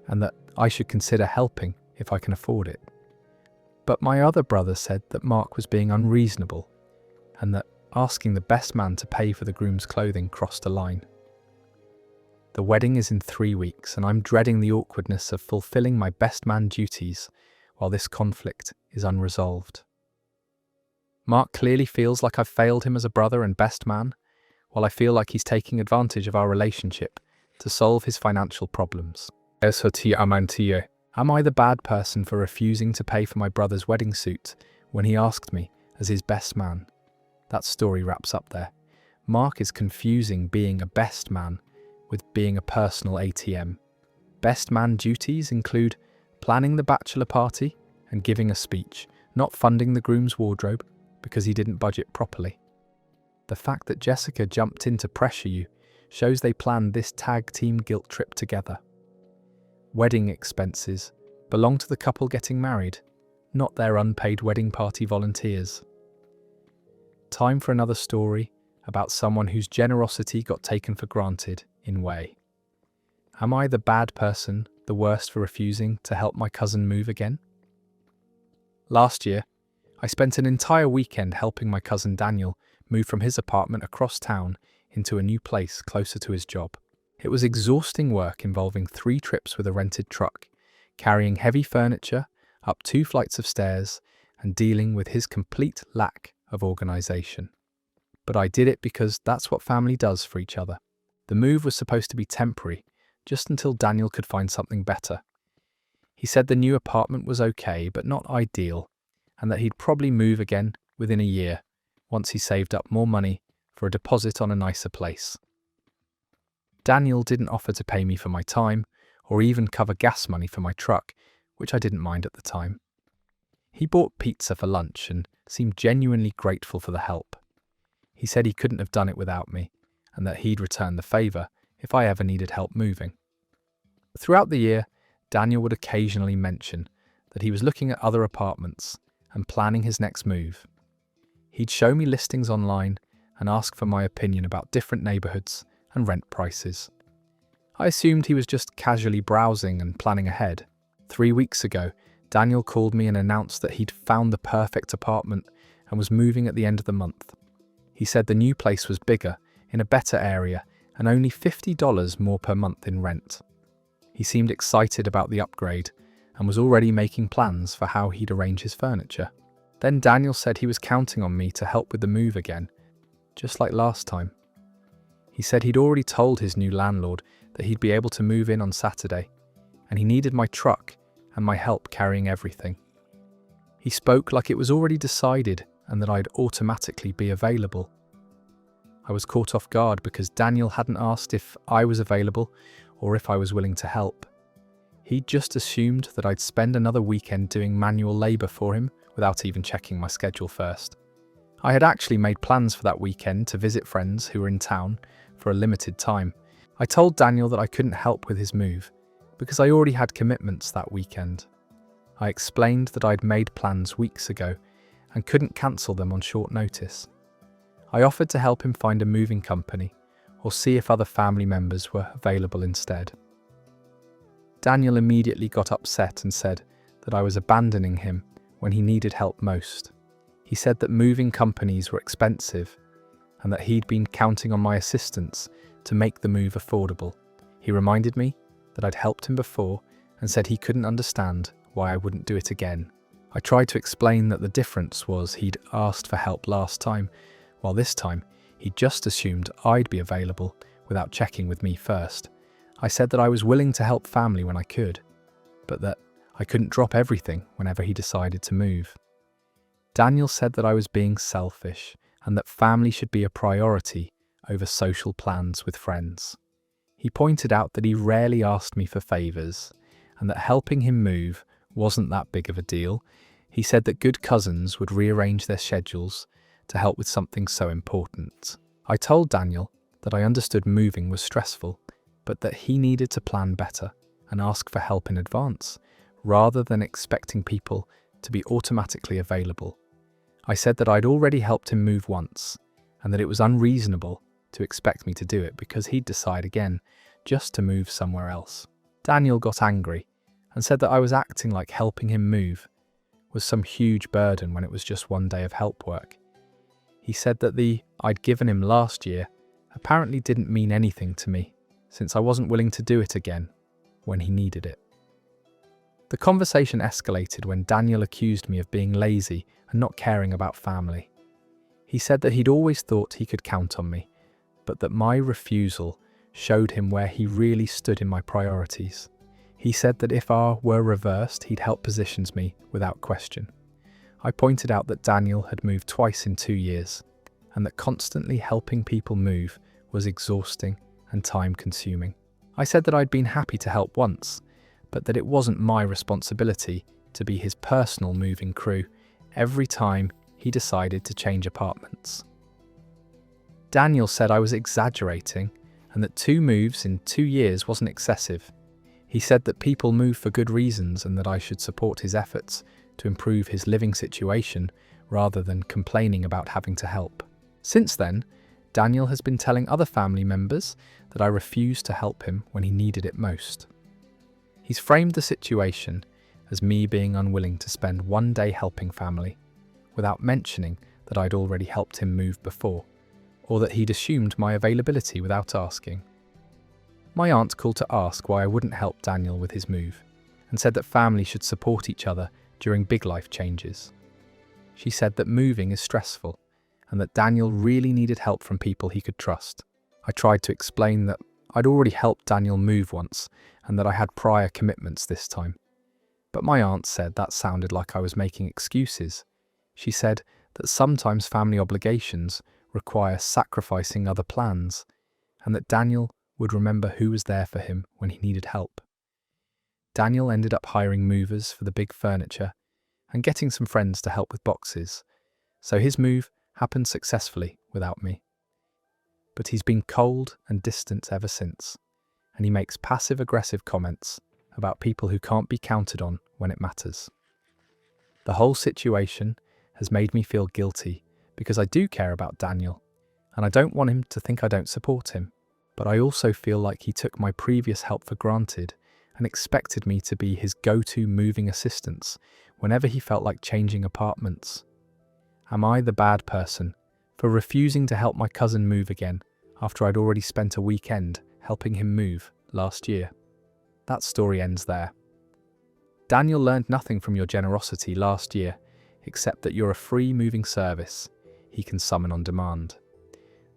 and that I should consider helping if I can afford it. But my other brother said that Mark was being unreasonable, and that asking the best man to pay for the groom's clothing crossed a line. The wedding is in 3 weeks, and I'm dreading the awkwardness of fulfilling my best man duties while this conflict is unresolved. Mark clearly feels like I've failed him as a brother and best man, while I feel like he's taking advantage of our relationship to solve his financial problems. Am I the bad person for refusing to pay for my brother's wedding suit when he asked me as his best man? That story wraps up there. Mark is confusing being a best man with being a personal ATM. Best man duties include planning the bachelor party and giving a speech, not funding the groom's wardrobe because he didn't budget properly. The fact that Jessica jumped in to pressure you shows they planned this tag team guilt trip together. Wedding expenses belong to the couple getting married, not their unpaid wedding party volunteers. Time for another story about someone whose generosity got taken for granted in way. Am I the bad person, the worst for refusing to help my cousin move again? Last year, I spent an entire weekend helping my cousin Daniel move from his apartment across town into a new place closer to his job. It was exhausting work involving 3 trips with a rented truck, carrying heavy furniture up 2 flights of stairs and dealing with his complete lack of organisation. But I did it because that's what family does for each other. The move was supposed to be temporary, just until Daniel could find something better. He said the new apartment was okay, but not ideal, and that he'd probably move again within a year, once he saved up more money for a deposit on a nicer place. Daniel didn't offer to pay me for my time, or even cover gas money for my truck, which I didn't mind at the time. He bought pizza for lunch and seemed genuinely grateful for the help. He said he couldn't have done it without me, and that he'd return the favour if I ever needed help moving. Throughout the year, Daniel would occasionally mention that he was looking at other apartments and planning his next move. He'd show me listings online and ask for my opinion about different neighbourhoods and rent prices. I assumed he was just casually browsing and planning ahead. 3 weeks ago, Daniel called me and announced that he'd found the perfect apartment and was moving at the end of the month. He said the new place was bigger, in a better area, and only $50 more per month in rent. He seemed excited about the upgrade and was already making plans for how he'd arrange his furniture. Then Daniel said he was counting on me to help with the move again, just like last time. He said he'd already told his new landlord that he'd be able to move in on Saturday, and he needed my truck and my help carrying everything. He spoke like it was already decided and that I'd automatically be available. I was caught off guard because Daniel hadn't asked if I was available or if I was willing to help. He'd just assumed that I'd spend another weekend doing manual labour for him without even checking my schedule first. I had actually made plans for that weekend to visit friends who were in town for a limited time. I told Daniel that I couldn't help with his move because I already had commitments that weekend. I explained that I'd made plans weeks ago and couldn't cancel them on short notice. I offered to help him find a moving company or see if other family members were available instead. Daniel immediately got upset and said that I was abandoning him when he needed help most. He said that moving companies were expensive and that he'd been counting on my assistance to make the move affordable. He reminded me that I'd helped him before and said he couldn't understand why I wouldn't do it again. I tried to explain that the difference was he'd asked for help last time, while this time he'd just assumed I'd be available without checking with me first. I said that I was willing to help family when I could, but that I couldn't drop everything whenever he decided to move. Daniel said that I was being selfish and that family should be a priority over social plans with friends. He pointed out that he rarely asked me for favours and that helping him move wasn't that big of a deal. He said that good cousins would rearrange their schedules to help with something so important. I told Daniel that I understood moving was stressful, but that he needed to plan better and ask for help in advance, rather than expecting people to be automatically available. I said that I'd already helped him move once, and that it was unreasonable to expect me to do it because he'd decide again just to move somewhere else. Daniel got angry and said that I was acting like helping him move was some huge burden when it was just one day of help work. He said that the I'd given him last year apparently didn't mean anything to me, since I wasn't willing to do it again when he needed it. The conversation escalated when Daniel accused me of being lazy and not caring about family. He said that he'd always thought he could count on me, but that my refusal showed him where he really stood in my priorities. He said that if R were reversed, he'd help positions me without question. I pointed out that Daniel had moved twice in 2 years, and that constantly helping people move was exhausting and time-consuming. I said that I'd been happy to help once, but that it wasn't my responsibility to be his personal moving crew every time he decided to change apartments. Daniel said I was exaggerating and that 2 moves in 2 years wasn't excessive. He said that people move for good reasons and that I should support his efforts to improve his living situation rather than complaining about having to help. Since then, Daniel has been telling other family members that I refused to help him when he needed it most. He's framed the situation as me being unwilling to spend one day helping family, without mentioning that I'd already helped him move before, or that he'd assumed my availability without asking. My aunt called to ask why I wouldn't help Daniel with his move, and said that family should support each other during big life changes. She said that moving is stressful, and that Daniel really needed help from people he could trust. I tried to explain that I'd already helped Daniel move once, and that I had prior commitments this time. But my aunt said that sounded like I was making excuses. She said that sometimes family obligations require sacrificing other plans, and that Daniel would remember who was there for him when he needed help. Daniel ended up hiring movers for the big furniture and getting some friends to help with boxes, so his move happened successfully without me. But he's been cold and distant ever since, and he makes passive-aggressive comments about people who can't be counted on when it matters. The whole situation has made me feel guilty because I do care about Daniel, and I don't want him to think I don't support him. But I also feel like he took my previous help for granted and expected me to be his go-to moving assistance whenever he felt like changing apartments. Am I the bad person for refusing to help my cousin move again after I'd already spent a weekend helping him move last year? That story ends there. Daniel learned nothing from your generosity last year, except that you're a free moving service he can summon on demand.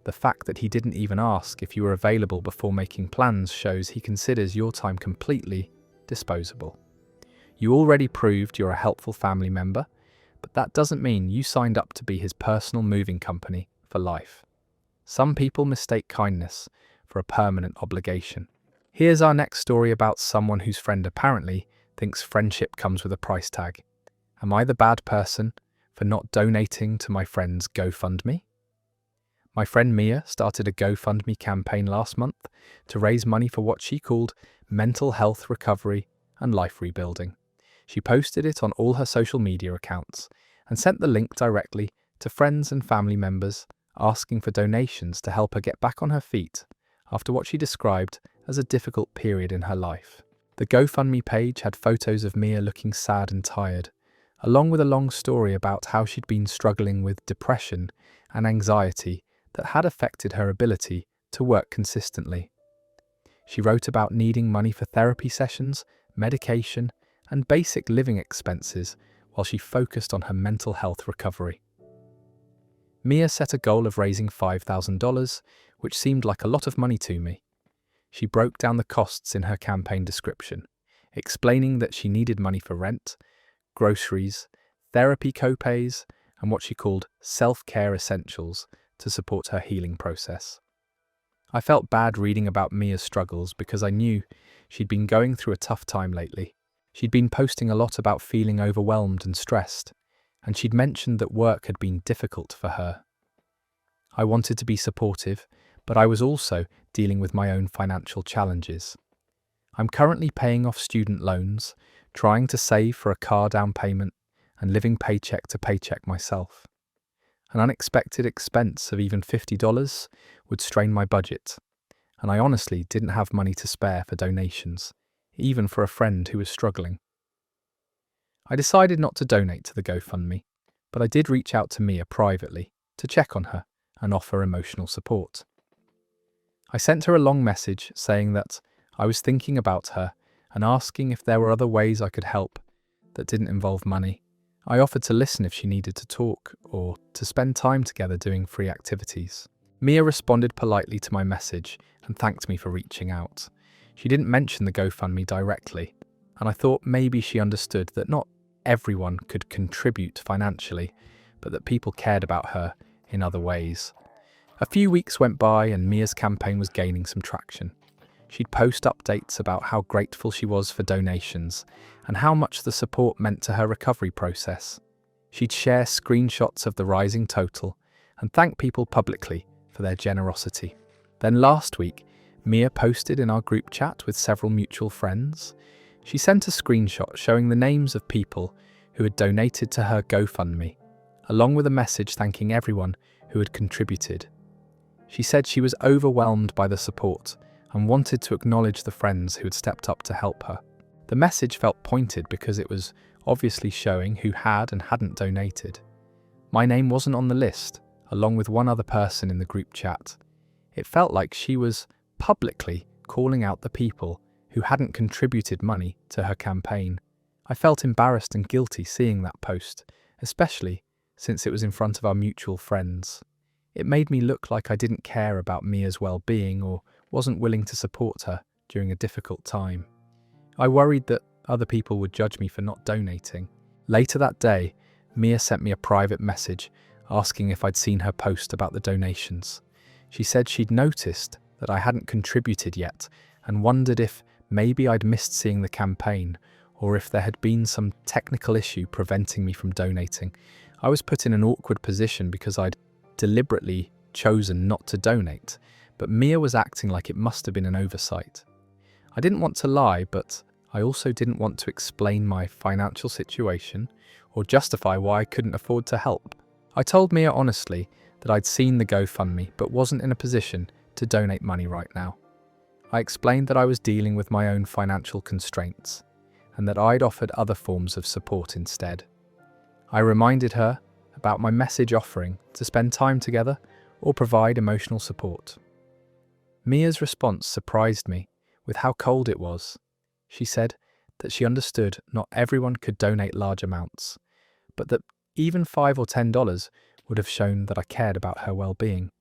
The fact that he didn't even ask if you were available before making plans shows he considers your time completely disposable. You already proved you're a helpful family member, but that doesn't mean you signed up to be his personal moving company for life. Some people mistake kindness for a permanent obligation. Here's our next story about someone whose friend apparently thinks friendship comes with a price tag. Am I the bad person for not donating to my friend's GoFundMe? My friend Mia started a GoFundMe campaign last month to raise money for what she called mental health recovery and life rebuilding. She posted it on all her social media accounts and sent the link directly to friends and family members, asking for donations to help her get back on her feet after what she described as a difficult period in her life. The GoFundMe page had photos of Mia looking sad and tired, along with a long story about how she'd been struggling with depression and anxiety that had affected her ability to work consistently. She wrote about needing money for therapy sessions, medication, and basic living expenses while she focused on her mental health recovery. Mia set a goal of raising $5,000, which seemed like a lot of money to me. She broke down the costs in her campaign description, explaining that she needed money for rent, groceries, therapy co-pays, and what she called self-care essentials to support her healing process. I felt bad reading about Mia's struggles because I knew she'd been going through a tough time lately. She'd been posting a lot about feeling overwhelmed and stressed, and she'd mentioned that work had been difficult for her. I wanted to be supportive, but I was also dealing with my own financial challenges. I'm currently paying off student loans, trying to save for a car down payment, and living paycheck to paycheck myself. An unexpected expense of even $50 would strain my budget, and I honestly didn't have money to spare for donations, even for a friend who was struggling. I decided not to donate to the GoFundMe, but I did reach out to Mia privately to check on her and offer emotional support. I sent her a long message saying that I was thinking about her and asking if there were other ways I could help that didn't involve money. I offered to listen if she needed to talk or to spend time together doing free activities. Mia responded politely to my message and thanked me for reaching out. She didn't mention the GoFundMe directly, and I thought maybe she understood that not everyone could contribute financially, but that people cared about her in other ways. A few weeks went by and Mia's campaign was gaining some traction. She'd post updates about how grateful she was for donations and how much the support meant to her recovery process. She'd share screenshots of the rising total and thank people publicly for their generosity. Then last week, Mia posted in our group chat with several mutual friends. She sent a screenshot showing the names of people who had donated to her GoFundMe, along with a message thanking everyone who had contributed. She said she was overwhelmed by the support and wanted to acknowledge the friends who had stepped up to help her. The message felt pointed because it was obviously showing who had and hadn't donated. My name wasn't on the list, along with one other person in the group chat. It felt like she was publicly calling out the people who hadn't contributed money to her campaign. I felt embarrassed and guilty seeing that post, especially since it was in front of our mutual friends. It made me look like I didn't care about Mia's well-being or wasn't willing to support her during a difficult time. I worried that other people would judge me for not donating. Later that day, Mia sent me a private message asking if I'd seen her post about the donations. She said she'd noticed that I hadn't contributed yet and wondered if maybe I'd missed seeing the campaign or if there had been some technical issue preventing me from donating. I was put in an awkward position because I'd deliberately chosen not to donate, but Mia was acting like it must have been an oversight. I didn't want to lie, but I also didn't want to explain my financial situation or justify why I couldn't afford to help. I told Mia honestly that I'd seen the GoFundMe but wasn't in a position to donate money right now. I explained that I was dealing with my own financial constraints and that I'd offered other forms of support instead. I reminded her about my message offering to spend time together or provide emotional support. Mia's response surprised me with how cold it was. She said that she understood not everyone could donate large amounts, but that even $5 or $10 would have shown that I cared about her well-being.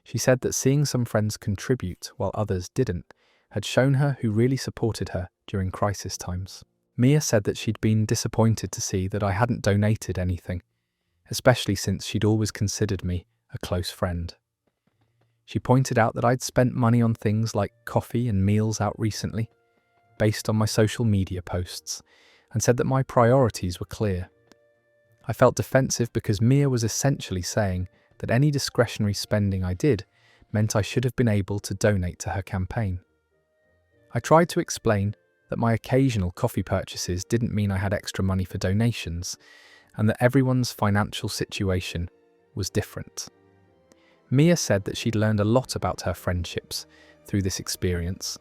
She said that seeing some friends contribute while others didn't had shown her who really supported her during crisis times. Mia said that she'd been disappointed to see that I hadn't donated anything, especially since she'd always considered me a close friend. She pointed out that I'd spent money on things like coffee and meals out recently, based on my social media posts, and said that my priorities were clear. I felt defensive because Mia was essentially saying that any discretionary spending I did meant I should have been able to donate to her campaign. I tried to explain that my occasional coffee purchases didn't mean I had extra money for donations, and that everyone's financial situation was different. Mia said that she'd learned a lot about her friendships through this experience,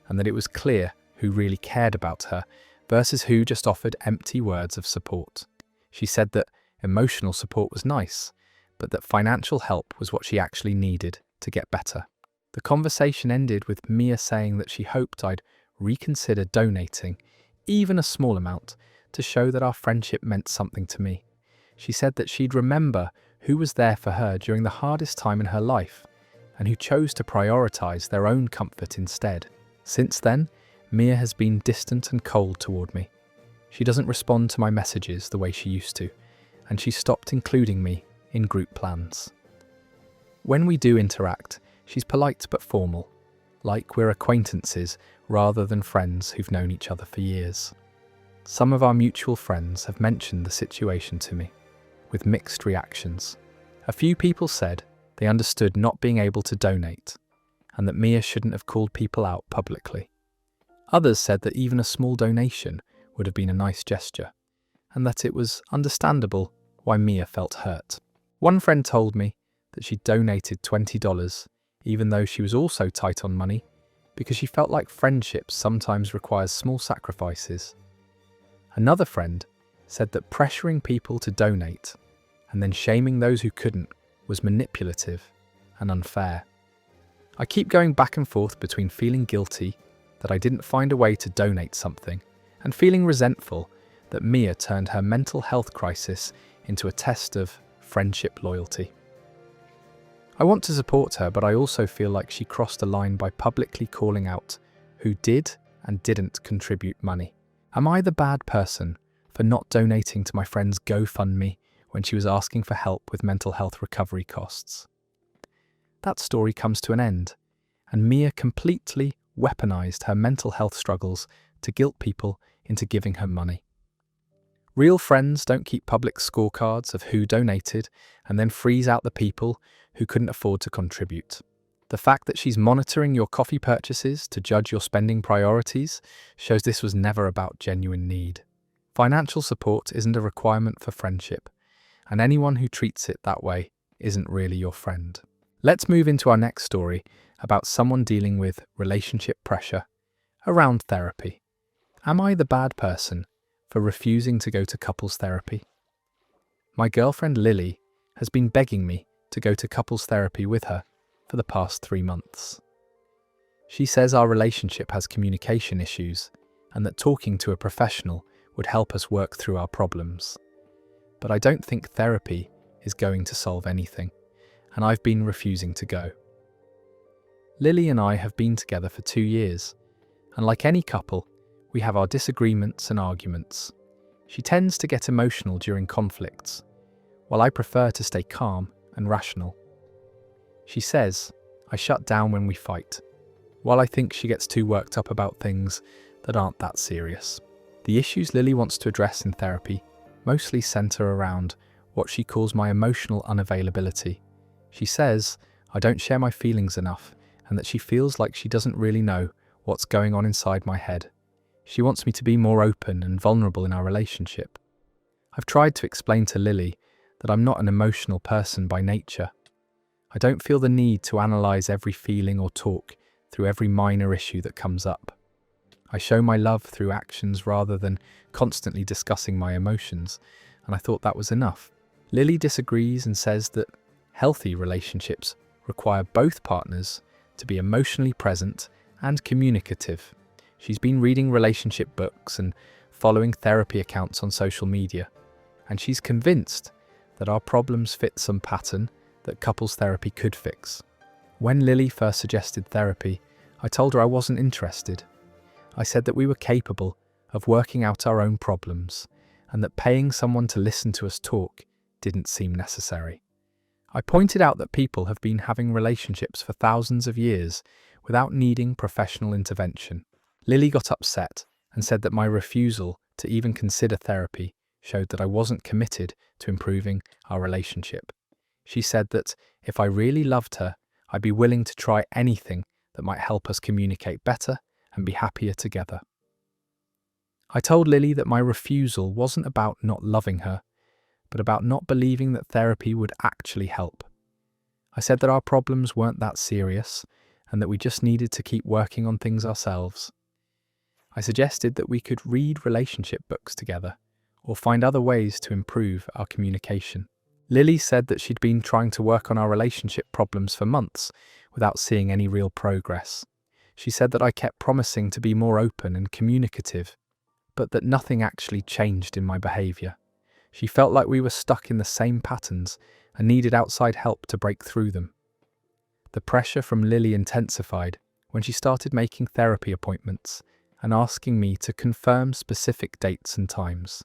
and that it was clear who really cared about her versus who just offered empty words of support. She said that emotional support was nice, but that financial help was what she actually needed to get better. The conversation ended with Mia saying that she hoped I'd reconsider donating, even a small amount, to show that our friendship meant something to me. She said that she'd remember who was there for her during the hardest time in her life, and who chose to prioritize their own comfort instead. Since then, Mia has been distant and cold toward me. She doesn't respond to my messages the way she used to, and she stopped including me in group plans. When we do interact, she's polite but formal, like we're acquaintances rather than friends who've known each other for years. Some of our mutual friends have mentioned the situation to me, with mixed reactions. A few people said they understood not being able to donate, and that Mia shouldn't have called people out publicly. Others said that even a small donation would have been a nice gesture, and that it was understandable why Mia felt hurt. One friend told me that she'd donated $20, even though she was also tight on money, because she felt like friendships sometimes requires small sacrifices. Another friend said that pressuring people to donate and then shaming those who couldn't was manipulative and unfair. I keep going back and forth between feeling guilty that I didn't find a way to donate something and feeling resentful that Mia turned her mental health crisis into a test of friendship loyalty. I want to support her, but I also feel like she crossed a line by publicly calling out who did and didn't contribute money. Am I the bad person for not donating to my friend's GoFundMe when she was asking for help with mental health recovery costs? That story comes to an end, and Mia completely weaponized her mental health struggles to guilt people into giving her money. Real friends don't keep public scorecards of who donated and then freeze out the people who couldn't afford to contribute. The fact that she's monitoring your coffee purchases to judge your spending priorities shows this was never about genuine need. Financial support isn't a requirement for friendship, and anyone who treats it that way isn't really your friend. Let's move into our next story about someone dealing with relationship pressure around therapy. Am I the bad person for refusing to go to couples therapy? My girlfriend Lily has been begging me to go to couples therapy with her for the past 3 months. She says our relationship has communication issues and that talking to a professional would help us work through our problems. But I don't think therapy is going to solve anything, and I've been refusing to go. Lily and I have been together for 2 years, and like any couple, we have our disagreements and arguments. She tends to get emotional during conflicts, while I prefer to stay calm and rational. She says I shut down when we fight, while I think she gets too worked up about things that aren't that serious. The issues Lily wants to address in therapy mostly center around what she calls my emotional unavailability. She says I don't share my feelings enough and that she feels like she doesn't really know what's going on inside my head. She wants me to be more open and vulnerable in our relationship. I've tried to explain to Lily that I'm not an emotional person by nature. I don't feel the need to analyze every feeling or talk through every minor issue that comes up. I show my love through actions rather than constantly discussing my emotions, and I thought that was enough. Lily disagrees and says that healthy relationships require both partners to be emotionally present and communicative. She's been reading relationship books and following therapy accounts on social media, and she's convinced that our problems fit some pattern that couples therapy could fix. When Lily first suggested therapy, I told her I wasn't interested. I said that we were capable of working out our own problems and that paying someone to listen to us talk didn't seem necessary. I pointed out that people have been having relationships for thousands of years without needing professional intervention. Lily got upset and said that my refusal to even consider therapy showed that I wasn't committed to improving our relationship. She said that if I really loved her, I'd be willing to try anything that might help us communicate better and be happier together. I told Lily that my refusal wasn't about not loving her, but about not believing that therapy would actually help. I said that our problems weren't that serious and that we just needed to keep working on things ourselves. I suggested that we could read relationship books together or find other ways to improve our communication. Lily said that she'd been trying to work on our relationship problems for months without seeing any real progress. She said that I kept promising to be more open and communicative, but that nothing actually changed in my behaviour. She felt like we were stuck in the same patterns and needed outside help to break through them. The pressure from Lily intensified when she started making therapy appointments and asking me to confirm specific dates and times.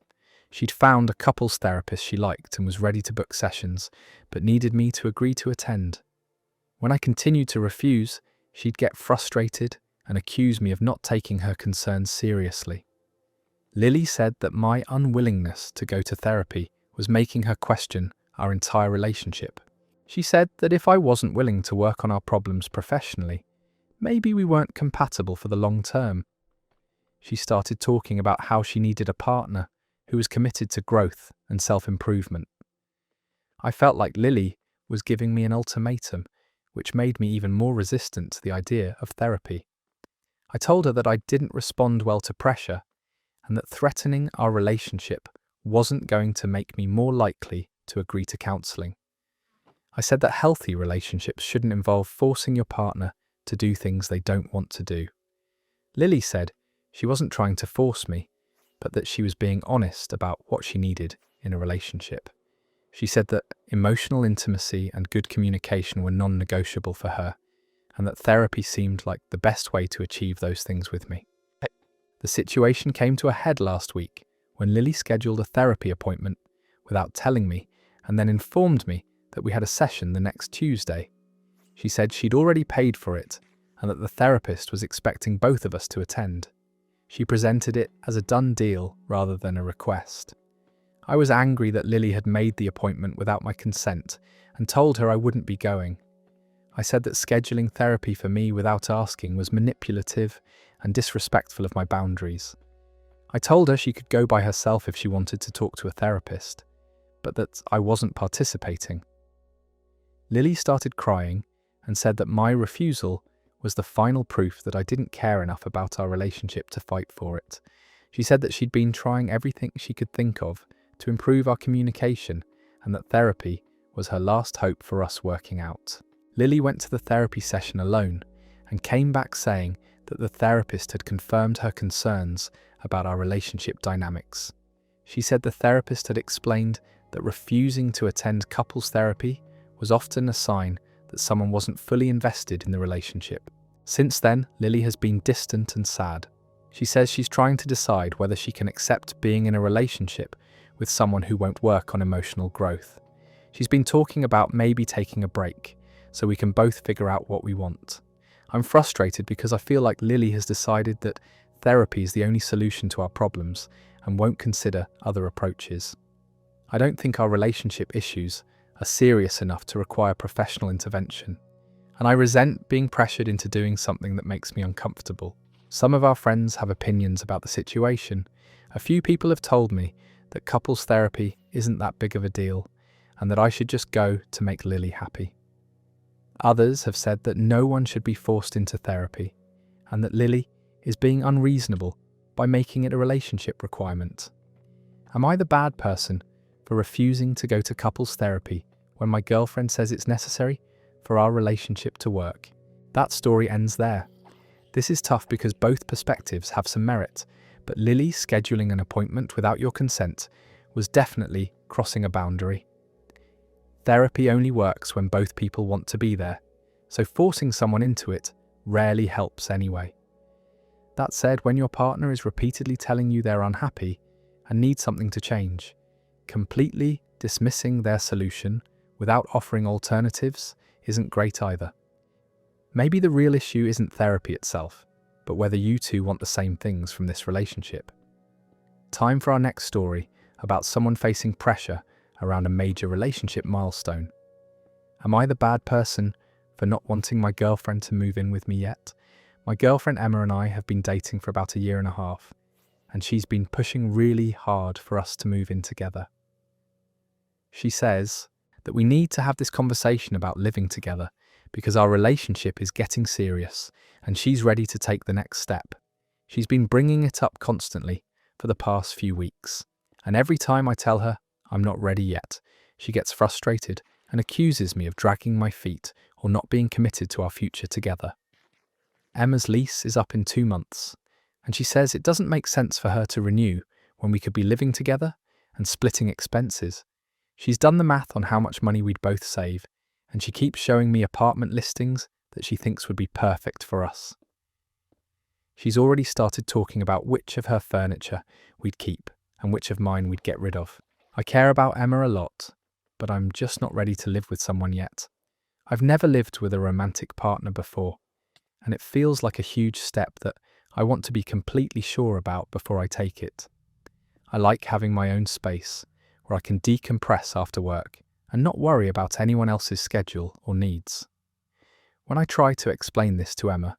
She'd found a couples therapist she liked and was ready to book sessions, but needed me to agree to attend. When I continued to refuse, she'd get frustrated and accuse me of not taking her concerns seriously. Lily said that my unwillingness to go to therapy was making her question our entire relationship. She said that if I wasn't willing to work on our problems professionally, maybe we weren't compatible for the long term. She started talking about how she needed a partner who was committed to growth and self-improvement. I felt like Lily was giving me an ultimatum, which made me even more resistant to the idea of therapy. I told her that I didn't respond well to pressure and that threatening our relationship wasn't going to make me more likely to agree to counselling. I said that healthy relationships shouldn't involve forcing your partner to do things they don't want to do. Lily said she wasn't trying to force me, but that she was being honest about what she needed in a relationship. She said that emotional intimacy and good communication were non-negotiable for her, and that therapy seemed like the best way to achieve those things with me. The situation came to a head last week when Lily scheduled a therapy appointment without telling me and then informed me that we had a session the next Tuesday. She said she'd already paid for it and that the therapist was expecting both of us to attend. She presented it as a done deal rather than a request. I was angry that Lily had made the appointment without my consent and told her I wouldn't be going. I said that scheduling therapy for me without asking was manipulative and disrespectful of my boundaries. I told her she could go by herself if she wanted to talk to a therapist, but that I wasn't participating. Lily started crying and said that my refusal was the final proof that I didn't care enough about our relationship to fight for it. She said that she'd been trying everything she could think of to improve our communication and that therapy was her last hope for us working out. Lily went to the therapy session alone and came back saying that the therapist had confirmed her concerns about our relationship dynamics. She said the therapist had explained that refusing to attend couples therapy was often a sign that someone wasn't fully invested in the relationship. Since then, Lily has been distant and sad. She says she's trying to decide whether she can accept being in a relationship with someone who won't work on emotional growth. She's been talking about maybe taking a break so we can both figure out what we want. I'm frustrated because I feel like Lily has decided that therapy is the only solution to our problems and won't consider other approaches. I don't think our relationship issues are serious enough to require professional intervention, and I resent being pressured into doing something that makes me uncomfortable. Some of our friends have opinions about the situation. A few people have told me that couples therapy isn't that big of a deal and that I should just go to make Lily happy. Others have said that no one should be forced into therapy and that Lily is being unreasonable by making it a relationship requirement. Am I the bad person for refusing to go to couples therapy when my girlfriend says it's necessary for our relationship to work? That story ends there. This is tough because both perspectives have some merit, but Lily scheduling an appointment without your consent was definitely crossing a boundary. Therapy only works when both people want to be there, so forcing someone into it rarely helps anyway. That said, when your partner is repeatedly telling you they're unhappy and need something to change, completely dismissing their solution without offering alternatives isn't great either. Maybe the real issue isn't therapy itself, but whether you two want the same things from this relationship. Time for our next story about someone facing pressure around a major relationship milestone. Am I the bad person for not wanting my girlfriend to move in with me yet? My girlfriend Emma and I have been dating for about 1.5 years, and she's been pushing really hard for us to move in together. She says that we need to have this conversation about living together because our relationship is getting serious and she's ready to take the next step. She's been bringing it up constantly for the past few weeks, and every time I tell her I'm not ready yet, she gets frustrated and accuses me of dragging my feet or not being committed to our future together. Emma's lease is up in 2 months, and she says it doesn't make sense for her to renew when we could be living together and splitting expenses. She's done the math on how much money we'd both save, and she keeps showing me apartment listings that she thinks would be perfect for us. She's already started talking about which of her furniture we'd keep and which of mine we'd get rid of. I care about Emma a lot, but I'm just not ready to live with someone yet. I've never lived with a romantic partner before, and it feels like a huge step that I want to be completely sure about before I take it. I like having my own space where I can decompress after work and not worry about anyone else's schedule or needs. When I try to explain this to Emma,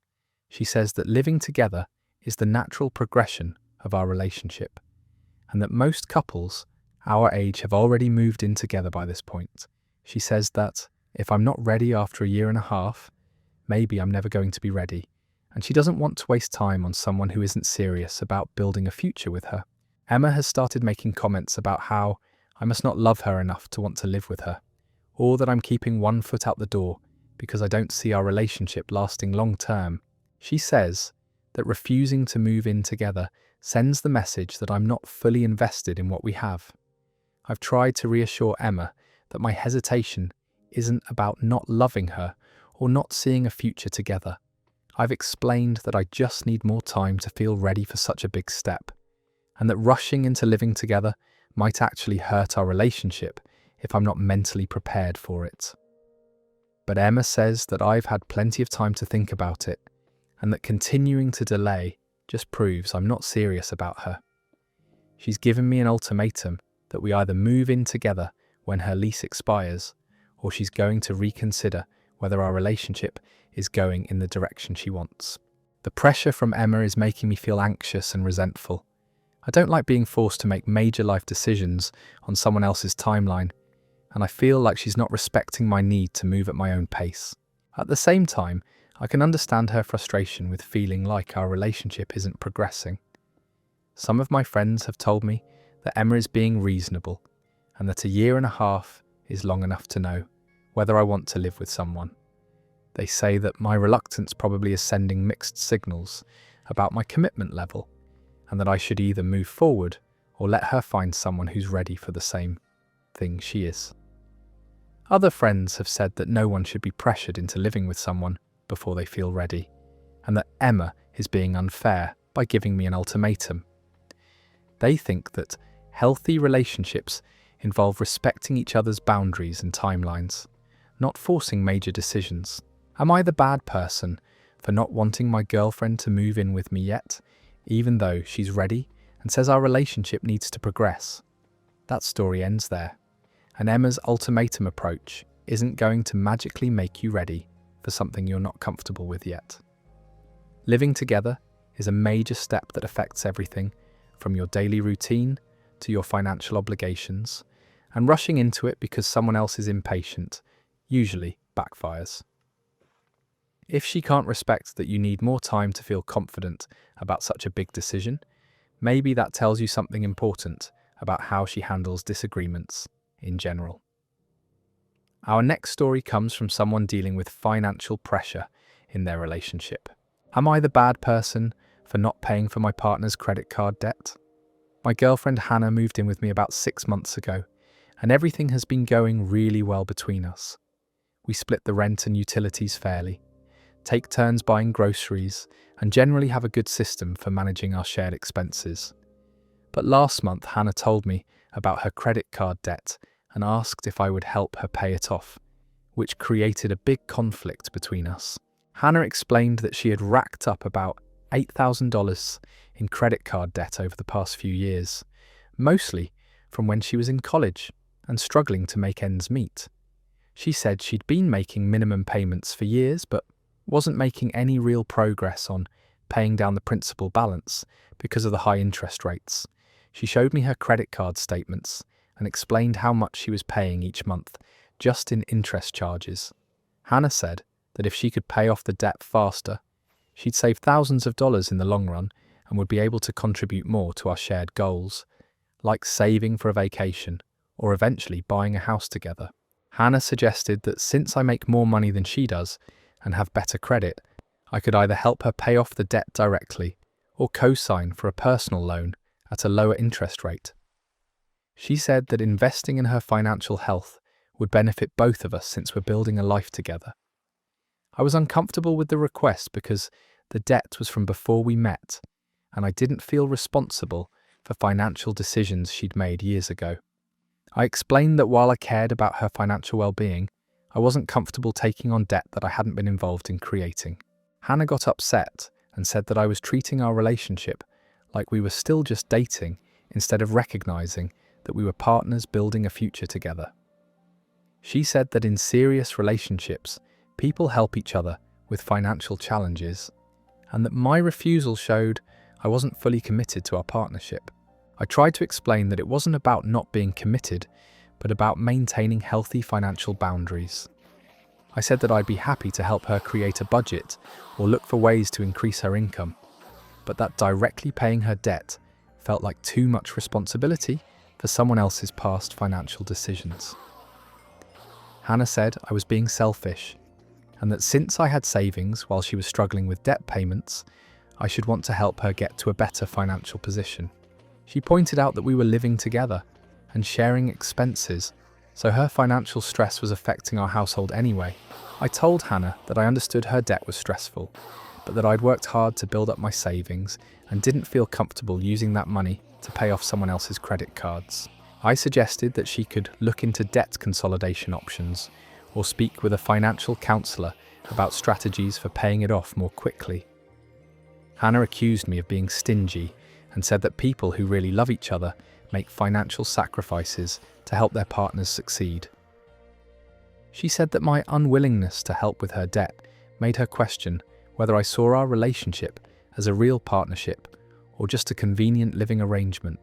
she says that living together is the natural progression of our relationship, and that most couples our age have already moved in together by this point. She says that if I'm not ready after 1.5 years, maybe I'm never going to be ready, and she doesn't want to waste time on someone who isn't serious about building a future with her. Emma has started making comments about how I must not love her enough to want to live with her, or that I'm keeping one foot out the door because I don't see our relationship lasting long term. She says that refusing to move in together sends the message that I'm not fully invested in what we have. I've tried to reassure Emma that my hesitation isn't about not loving her or not seeing a future together. I've explained that I just need more time to feel ready for such a big step, and that rushing into living together might actually hurt our relationship if I'm not mentally prepared for it. But Emma says that I've had plenty of time to think about it, and that continuing to delay just proves I'm not serious about her. She's given me an ultimatum that we either move in together when her lease expires, or she's going to reconsider whether our relationship is going in the direction she wants. The pressure from Emma is making me feel anxious and resentful. I don't like being forced to make major life decisions on someone else's timeline, and I feel like she's not respecting my need to move at my own pace. At the same time, I can understand her frustration with feeling like our relationship isn't progressing. Some of my friends have told me that Emma is being reasonable, and that 1.5 years is long enough to know whether I want to live with someone. They say that my reluctance probably is sending mixed signals about my commitment level, and that I should either move forward or let her find someone who's ready for the same thing she is. Other friends have said that no one should be pressured into living with someone before they feel ready, and that Emma is being unfair by giving me an ultimatum. They think that healthy relationships involve respecting each other's boundaries and timelines, not forcing major decisions. Am I the bad person for not wanting my girlfriend to move in with me yet, even though she's ready and says our relationship needs to progress? That story ends there, and Emma's ultimatum approach isn't going to magically make you ready for something you're not comfortable with yet. Living together is a major step that affects everything from your daily routine to your financial obligations, and rushing into it because someone else is impatient usually backfires. If she can't respect that you need more time to feel confident about such a big decision, maybe that tells you something important about how she handles disagreements in general. Our next story comes from someone dealing with financial pressure in their relationship. Am I the bad person for not paying for my partner's credit card debt? My girlfriend Hannah moved in with me about 6 months ago, and everything has been going really well between us. We split the rent and utilities fairly, take turns buying groceries, and generally have a good system for managing our shared expenses. But last month, Hannah told me about her credit card debt and asked if I would help her pay it off, which created a big conflict between us. Hannah explained that she had racked up about $8,000 in credit card debt over the past few years, mostly from when she was in college and struggling to make ends meet. She said she'd been making minimum payments for years, but wasn't making any real progress on paying down the principal balance because of the high interest rates. She showed me her credit card statements and explained how much she was paying each month just in interest charges. Hannah said that if she could pay off the debt faster, she'd save thousands of dollars in the long run and would be able to contribute more to our shared goals, like saving for a vacation or eventually buying a house together. Hannah suggested that since I make more money than she does and have better credit, I could either help her pay off the debt directly or co-sign for a personal loan at a lower interest rate. She said that investing in her financial health would benefit both of us since we're building a life together. I was uncomfortable with the request because the debt was from before we met, and I didn't feel responsible for financial decisions she'd made years ago. I explained that while I cared about her financial well-being, I wasn't comfortable taking on debt that I hadn't been involved in creating. Hannah got upset and said that I was treating our relationship like we were still just dating instead of recognizing that we were partners building a future together. She said that in serious relationships, people help each other with financial challenges, and that my refusal showed I wasn't fully committed to our partnership. I tried to explain that it wasn't about not being committed, but about maintaining healthy financial boundaries. I said that I'd be happy to help her create a budget or look for ways to increase her income, but that directly paying her debt felt like too much responsibility for someone else's past financial decisions. Hannah said I was being selfish, and that since I had savings while she was struggling with debt payments, I should want to help her get to a better financial position. She pointed out that we were living together and sharing expenses so her financial stress was affecting our household anyway. I told Hannah that I understood her debt was stressful, but that I'd worked hard to build up my savings and didn't feel comfortable using that money to pay off someone else's credit cards. I suggested that she could look into debt consolidation options or speak with a financial counsellor about strategies for paying it off more quickly. Hannah accused me of being stingy and said that people who really love each other make financial sacrifices to help their partners succeed. She said that my unwillingness to help with her debt made her question whether I saw our relationship as a real partnership or just a convenient living arrangement.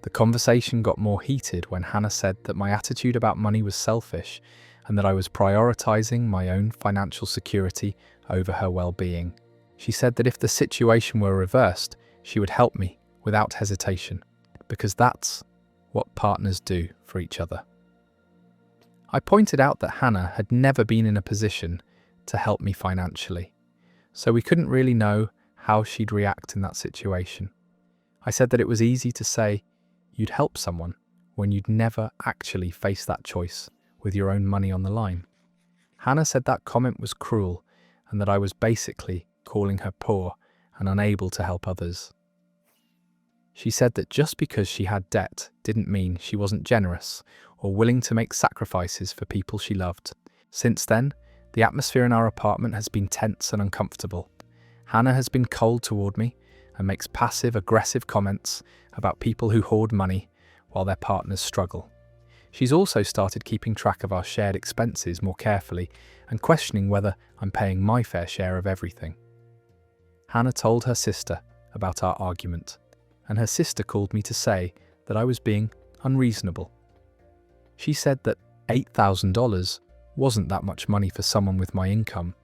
The conversation got more heated when Hannah said that my attitude about money was selfish and that I was prioritizing my own financial security over her well-being. She said that if the situation were reversed, she would help me without hesitation, because that's what partners do for each other. I pointed out that Hannah had never been in a position to help me financially, so we couldn't really know how she'd react in that situation. I said that it was easy to say you'd help someone when you'd never actually face that choice with your own money on the line. Hannah said that comment was cruel and that I was basically calling her poor and unable to help others. She said that just because she had debt didn't mean she wasn't generous or willing to make sacrifices for people she loved. Since then, the atmosphere in our apartment has been tense and uncomfortable. Hannah has been cold toward me and makes passive-aggressive comments about people who hoard money while their partners struggle. She's also started keeping track of our shared expenses more carefully and questioning whether I'm paying my fair share of everything. Hannah told her sister about our argument, and her sister called me to say that I was being unreasonable. She said that $8,000 wasn't that much money for someone with my income,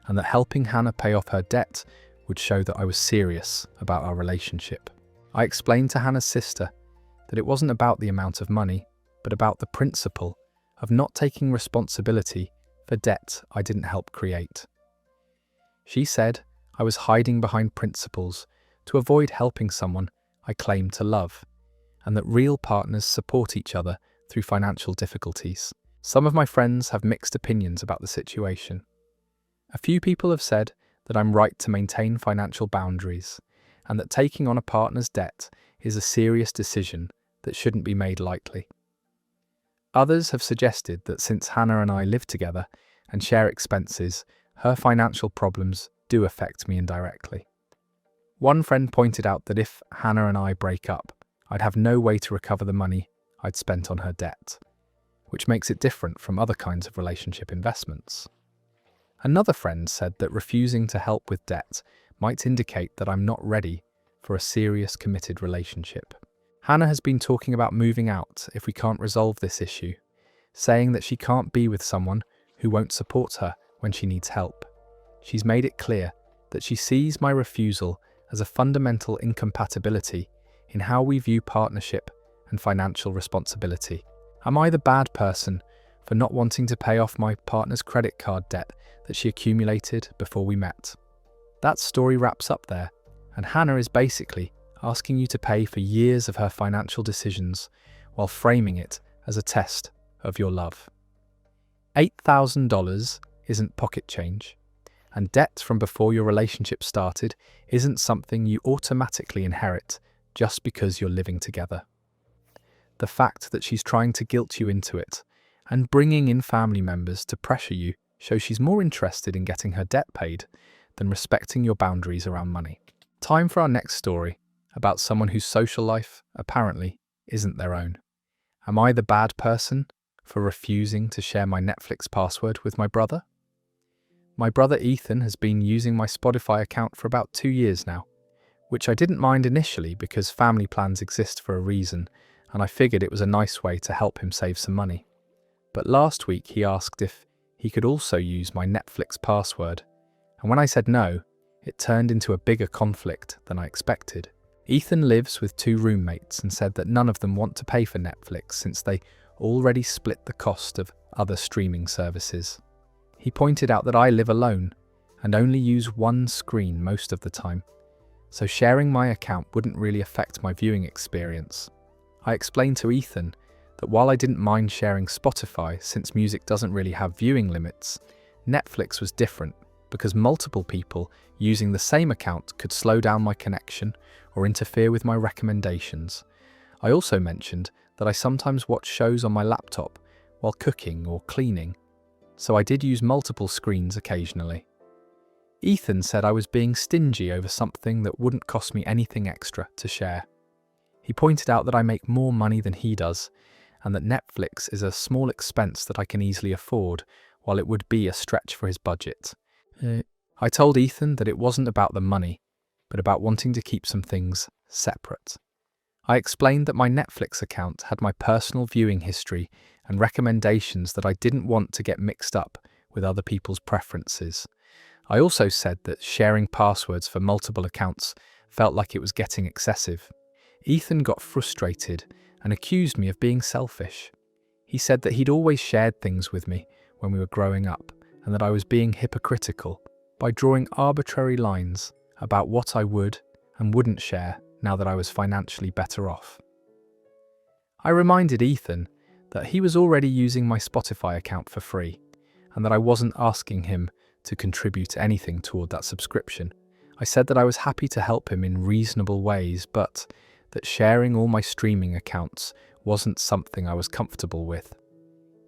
and that helping Hannah pay off her debt would show that I was serious about our relationship. I explained to Hannah's sister that it wasn't about the amount of money, but about the principle of not taking responsibility for debt I didn't help create. She said I was hiding behind principles to avoid helping someone I claimed to love, and that real partners support each other through financial difficulties. Some of my friends have mixed opinions about the situation. A few people have said that I'm right to maintain financial boundaries, and that taking on a partner's debt is a serious decision that shouldn't be made lightly. Others have suggested that since Hannah and I live together and share expenses, her financial problems do affect me indirectly. One friend pointed out that if Hannah and I break up, I'd have no way to recover the money I'd spent on her debt, which makes it different from other kinds of relationship investments. Another friend said that refusing to help with debt might indicate that I'm not ready for a serious, committed relationship. Hannah has been talking about moving out if we can't resolve this issue, saying that she can't be with someone who won't support her when she needs help. She's made it clear that she sees my refusal as a fundamental incompatibility in how we view partnership and financial responsibility. Am I the bad person for not wanting to pay off my partner's credit card debt that she accumulated before we met? That story wraps up there, and Hannah is basically asking you to pay for years of her financial decisions while framing it as a test of your love. $8,000 isn't pocket change, and debt from before your relationship started isn't something you automatically inherit just because you're living together. The fact that she's trying to guilt you into it and bringing in family members to pressure you shows she's more interested in getting her debt paid than respecting your boundaries around money. Time for our next story about someone whose social life apparently isn't their own. Am I the bad person for refusing to share my Netflix password with my brother? My brother Ethan has been using my Spotify account for about 2 years now, which I didn't mind initially because family plans exist for a reason, and I figured it was a nice way to help him save some money. But last week he asked if he could also use my Netflix password, and when I said no, it turned into a bigger conflict than I expected. Ethan lives with 2 roommates and said that none of them want to pay for Netflix since they already split the cost of other streaming services. He pointed out that I live alone and only use one screen most of the time, so sharing my account wouldn't really affect my viewing experience. I explained to Ethan that while I didn't mind sharing Spotify since music doesn't really have viewing limits, Netflix was different because multiple people using the same account could slow down my connection or interfere with my recommendations. I also mentioned that I sometimes watch shows on my laptop while cooking or cleaning, so I did use multiple screens occasionally. Ethan said I was being stingy over something that wouldn't cost me anything extra to share. He pointed out that I make more money than he does, and that Netflix is a small expense that I can easily afford, while it would be a stretch for his budget. I told Ethan that it wasn't about the money, but about wanting to keep some things separate. I explained that my Netflix account had my personal viewing history and recommendations that I didn't want to get mixed up with other people's preferences. I also said that sharing passwords for multiple accounts felt like it was getting excessive. Ethan got frustrated and accused me of being selfish. He said that he'd always shared things with me when we were growing up, and that I was being hypocritical by drawing arbitrary lines about what I would and wouldn't share now that I was financially better off. I reminded Ethan that he was already using my Spotify account for free, and that I wasn't asking him to contribute anything toward that subscription. I said that I was happy to help him in reasonable ways, but that sharing all my streaming accounts wasn't something I was comfortable with.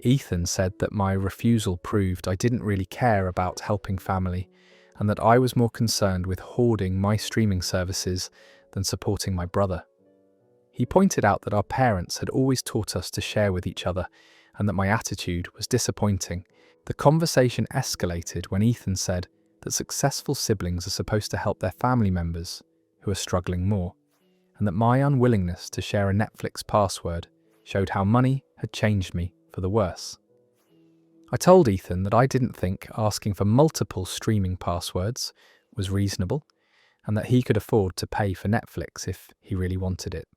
Ethan said that my refusal proved I didn't really care about helping family, and that I was more concerned with hoarding my streaming services than supporting my brother. He pointed out that our parents had always taught us to share with each other, and that my attitude was disappointing. The conversation escalated when Ethan said that successful siblings are supposed to help their family members who are struggling more, and that my unwillingness to share a Netflix password showed how money had changed me for the worse. I told Ethan that I didn't think asking for multiple streaming passwords was reasonable, and that he could afford to pay for Netflix if he really wanted it.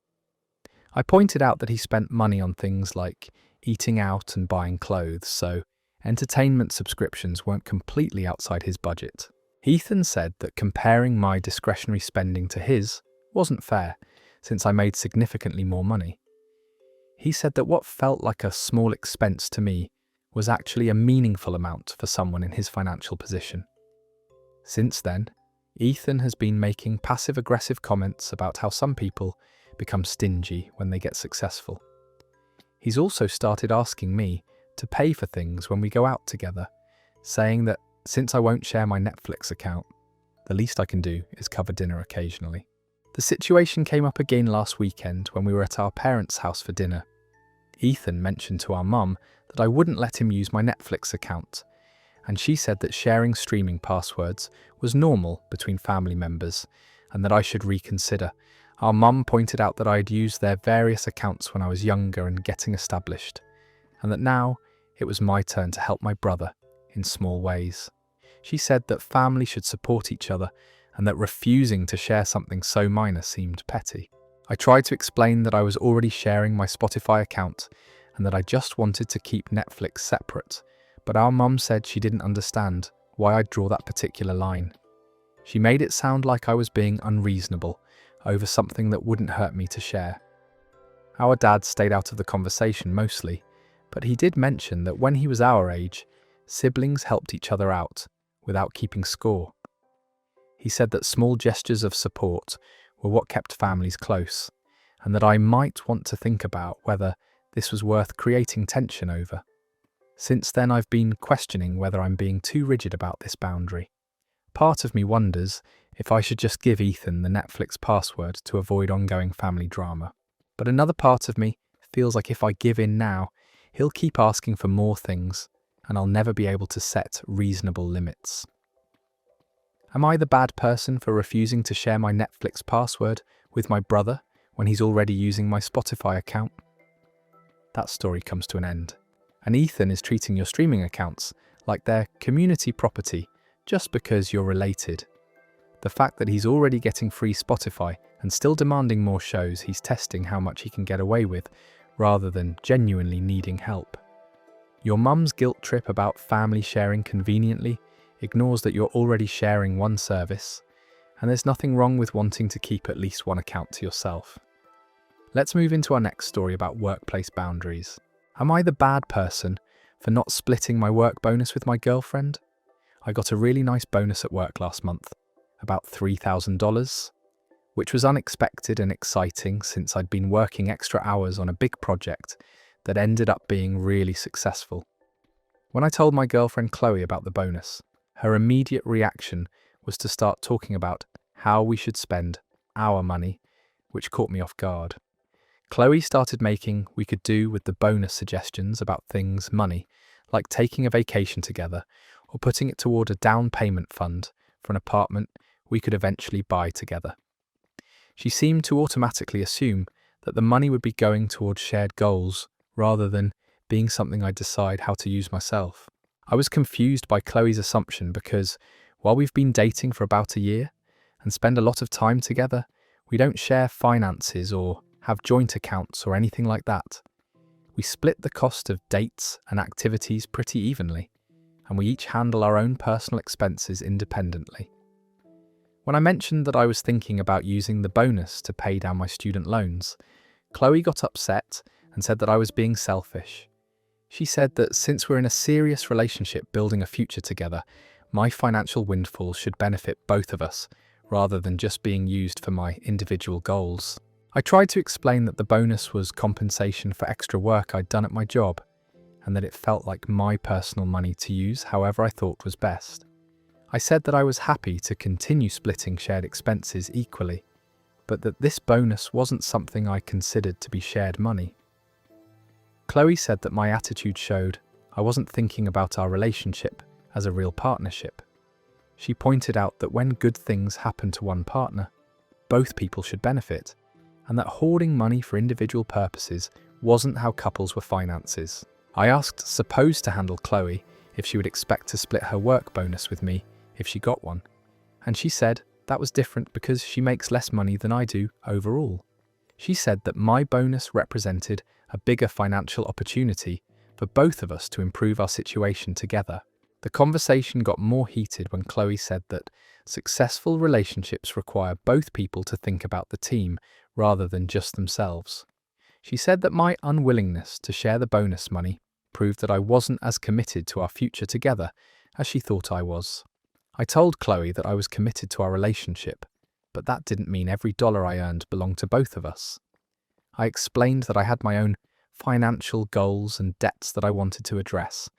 I pointed out that he spent money on things like eating out and buying clothes, so entertainment subscriptions weren't completely outside his budget. Ethan said that comparing my discretionary spending to his wasn't fair, since I made significantly more money. He said that what felt like a small expense to me was actually a meaningful amount for someone in his financial position. Since then, Ethan has been making passive-aggressive comments about how some people become stingy when they get successful. He's also started asking me to pay for things when we go out together, saying that since I won't share my Netflix account, the least I can do is cover dinner occasionally. The situation came up again last weekend when we were at our parents' house for dinner. Ethan mentioned to our mum that I wouldn't let him use my Netflix account, and she said that sharing streaming passwords was normal between family members and that I should reconsider. Our mum pointed out that I had used their various accounts when I was younger and getting established, and that now it was my turn to help my brother in small ways. She said that family should support each other and that refusing to share something so minor seemed petty. I tried to explain that I was already sharing my Spotify account and that I just wanted to keep Netflix separate, but our mum said she didn't understand why I'd draw that particular line. She made it sound like I was being unreasonable over something that wouldn't hurt me to share. Our dad stayed out of the conversation mostly, but he did mention that when he was our age, siblings helped each other out without keeping score. He said that small gestures of support were what kept families close, and that I might want to think about whether this was worth creating tension over. Since then, I've been questioning whether I'm being too rigid about this boundary. Part of me wonders if I should just give Ethan the Netflix password to avoid ongoing family drama. But another part of me feels like if I give in now, he'll keep asking for more things, and I'll never be able to set reasonable limits. Am I the bad person for refusing to share my Netflix password with my brother when he's already using my Spotify account? That story comes to an end, and Ethan is treating your streaming accounts like they're community property just because you're related. The fact that he's already getting free Spotify and still demanding more shows he's testing how much he can get away with, rather than genuinely needing help. Your mum's guilt trip about family sharing conveniently ignores that you're already sharing one service, and there's nothing wrong with wanting to keep at least one account to yourself. Let's move into our next story about workplace boundaries. Am I the bad person for not splitting my work bonus with my girlfriend? I got a really nice bonus at work last month, about $3,000, which was unexpected and exciting since I'd been working extra hours on a big project that ended up being really successful. When I told my girlfriend Chloe about the bonus, her immediate reaction was to start talking about how we should spend our money, which caught me off guard. Chloe started making we could do with the bonus suggestions about things money, like taking a vacation together or putting it toward a down payment fund for an apartment we could eventually buy together. She seemed to automatically assume that the money would be going towards shared goals rather than being something I'd decide how to use myself. I was confused by Chloe's assumption because while we've been dating for about a year and spend a lot of time together, we don't share finances or have joint accounts or anything like that. We split the cost of dates and activities pretty evenly, and we each handle our own personal expenses independently. When I mentioned that I was thinking about using the bonus to pay down my student loans, Chloe got upset and said that I was being selfish. She said that since we're in a serious relationship building a future together, my financial windfall should benefit both of us, rather than just being used for my individual goals. I tried to explain that the bonus was compensation for extra work I'd done at my job, and that it felt like my personal money to use however I thought was best. I said that I was happy to continue splitting shared expenses equally, but that this bonus wasn't something I considered to be shared money. Chloe said that my attitude showed I wasn't thinking about our relationship as a real partnership. She pointed out that when good things happen to one partner, both people should benefit, and that hoarding money for individual purposes wasn't how couples were finances. I asked Suppose to handle Chloe if she would expect to split her work bonus with me if she got one, and she said that was different because she makes less money than I do overall. She said that my bonus represented a bigger financial opportunity for both of us to improve our situation together. The conversation got more heated when Chloe said that successful relationships require both people to think about the team rather than just themselves. She said that my unwillingness to share the bonus money proved that I wasn't as committed to our future together as she thought I was. I told Chloe that I was committed to our relationship, but that didn't mean every dollar I earned belonged to both of us. I explained that I had my own financial goals and debts that I wanted to address,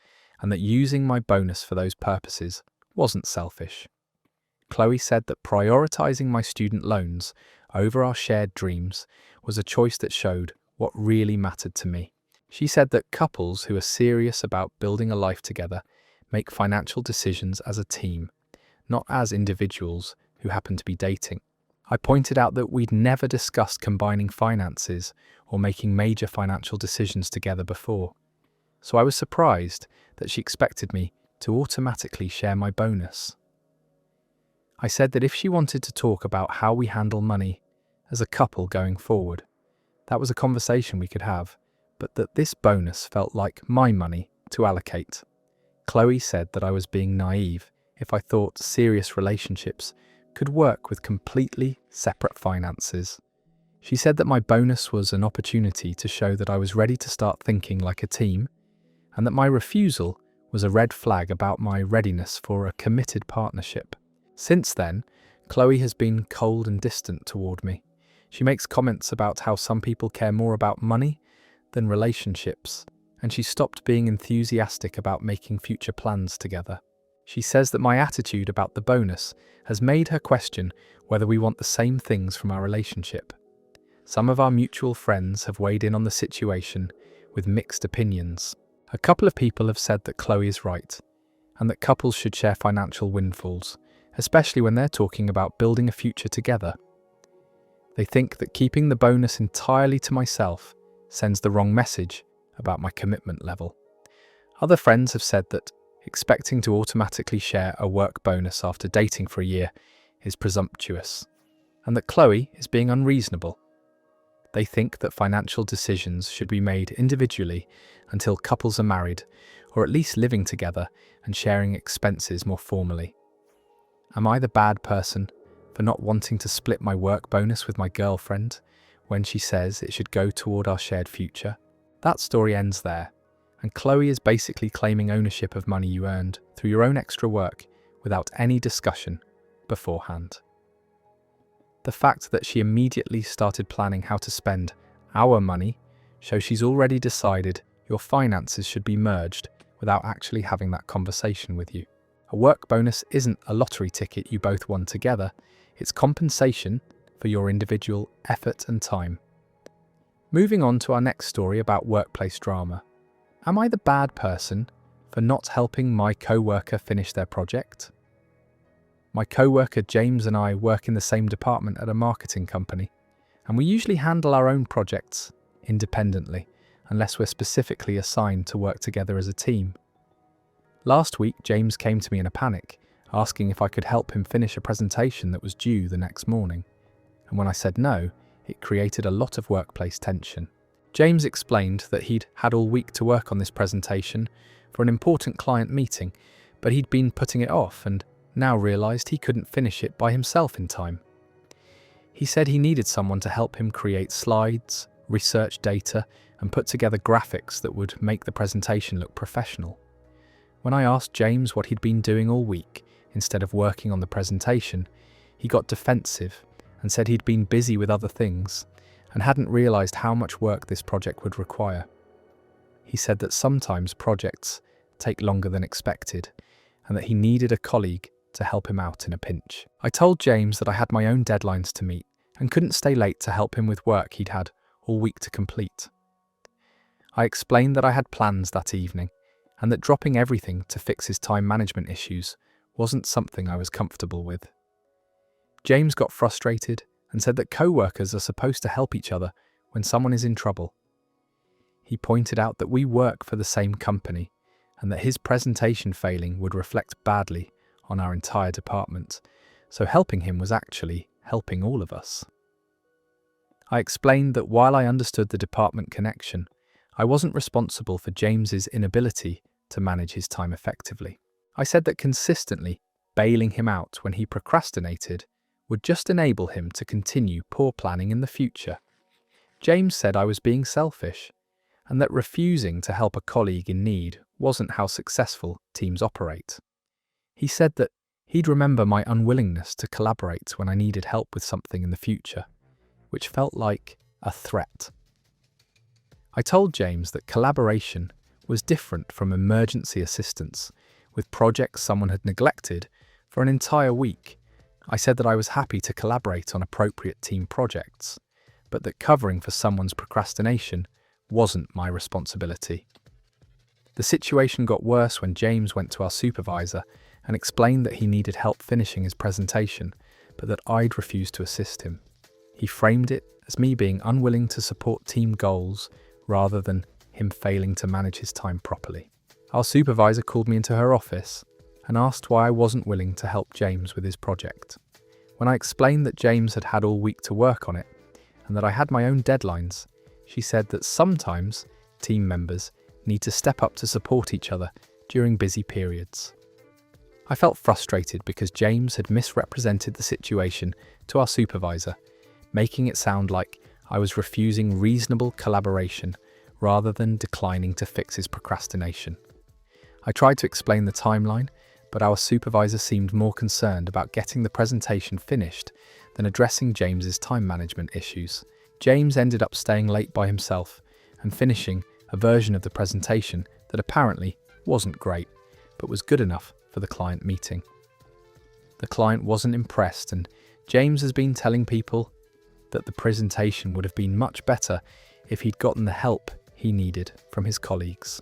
and that using my bonus for those purposes wasn't selfish. Chloe said that prioritizing my student loans over our shared dreams was a choice that showed what really mattered to me. She said that couples who are serious about building a life together make financial decisions as a team, not as individuals who happen to be dating. I pointed out that we'd never discussed combining finances or making major financial decisions together before, so I was surprised that she expected me to automatically share my bonus. I said that if she wanted to talk about how we handle money as a couple going forward, that was a conversation we could have, but that this bonus felt like my money to allocate. Chloe said that I was being naive if I thought serious relationships could work with completely separate finances. She said that my bonus was an opportunity to show that I was ready to start thinking like a team, and that my refusal was a red flag about my readiness for a committed partnership. Since then, Chloe has been cold and distant toward me. She makes comments about how some people care more about money than relationships, and she stopped being enthusiastic about making future plans together. She says that my attitude about the bonus has made her question whether we want the same things from our relationship. Some of our mutual friends have weighed in on the situation with mixed opinions. A couple of people have said that Chloe is right, and that couples should share financial windfalls, especially when they're talking about building a future together. They think that keeping the bonus entirely to myself sends the wrong message about my commitment level. Other friends have said that expecting to automatically share a work bonus after dating for a year is presumptuous, and that Chloe is being unreasonable. They think that financial decisions should be made individually until couples are married, or at least living together and sharing expenses more formally. Am I the bad person for not wanting to split my work bonus with my girlfriend when she says it should go toward our shared future. That story ends there, and Chloe is basically claiming ownership of money you earned through your own extra work without any discussion beforehand. The fact that she immediately started planning how to spend our money shows she's already decided your finances should be merged without actually having that conversation with you. A work bonus isn't a lottery ticket you both won together, it's compensation for your individual effort and time. Moving on to our next story about workplace drama. Am I the bad person for not helping my coworker finish their project? My coworker James and I work in the same department at a marketing company, and we usually handle our own projects independently, unless we're specifically assigned to work together as a team. Last week, James came to me in a panic, asking if I could help him finish a presentation that was due the next morning. And when I said no, it created a lot of workplace tension. James explained that he'd had all week to work on this presentation for an important client meeting, but he'd been putting it off and now realised he couldn't finish it by himself in time. He said he needed someone to help him create slides, research data, and put together graphics that would make the presentation look professional. When I asked James what he'd been doing all week instead of working on the presentation, he got defensive and said he'd been busy with other things and hadn't realised how much work this project would require. He said that sometimes projects take longer than expected and that he needed a colleague to help him out in a pinch. I told James that I had my own deadlines to meet and couldn't stay late to help him with work he'd had all week to complete. I explained that I had plans that evening and that dropping everything to fix his time management issues wasn't something I was comfortable with. James got frustrated and said that co-workers are supposed to help each other when someone is in trouble. He pointed out that we work for the same company and that his presentation failing would reflect badly on our entire department, so helping him was actually helping all of us. I explained that while I understood the department connection, I wasn't responsible for James's inability to manage his time effectively. I said that consistently bailing him out when he procrastinated would just enable him to continue poor planning in the future. James said I was being selfish, and that refusing to help a colleague in need wasn't how successful teams operate. He said that he'd remember my unwillingness to collaborate when I needed help with something in the future, which felt like a threat. I told James that collaboration was different from emergency assistance with projects someone had neglected for an entire week. I said that I was happy to collaborate on appropriate team projects, but that covering for someone's procrastination wasn't my responsibility. The situation got worse when James went to our supervisor and explained that he needed help finishing his presentation, but that I'd refused to assist him. He framed it as me being unwilling to support team goals rather than him failing to manage his time properly. Our supervisor called me into her office and asked why I wasn't willing to help James with his project. When I explained that James had had all week to work on it and that I had my own deadlines, she said that sometimes team members need to step up to support each other during busy periods. I felt frustrated because James had misrepresented the situation to our supervisor, making it sound like I was refusing reasonable collaboration rather than declining to fix his procrastination. I tried to explain the timeline, but our supervisor seemed more concerned about getting the presentation finished than addressing James's time management issues. James ended up staying late by himself and finishing a version of the presentation that apparently wasn't great, but was good enough for the client meeting. The client wasn't impressed, and James has been telling people that the presentation would have been much better if he'd gotten the help he needed from his colleagues.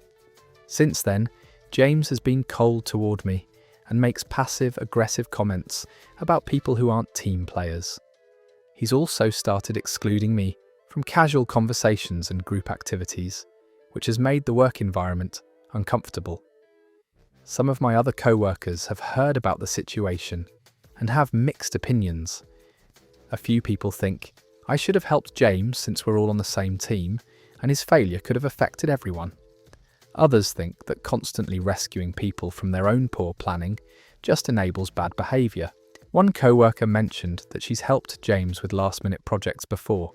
Since then, James has been cold toward me and makes passive-aggressive comments about people who aren't team players. He's also started excluding me from casual conversations and group activities, which has made the work environment uncomfortable. Some of my other co-workers have heard about the situation and have mixed opinions. A few people think I should have helped James since we're all on the same team, and his failure could have affected everyone. Others think that constantly rescuing people from their own poor planning just enables bad behaviour. One co-worker mentioned that she's helped James with last-minute projects before,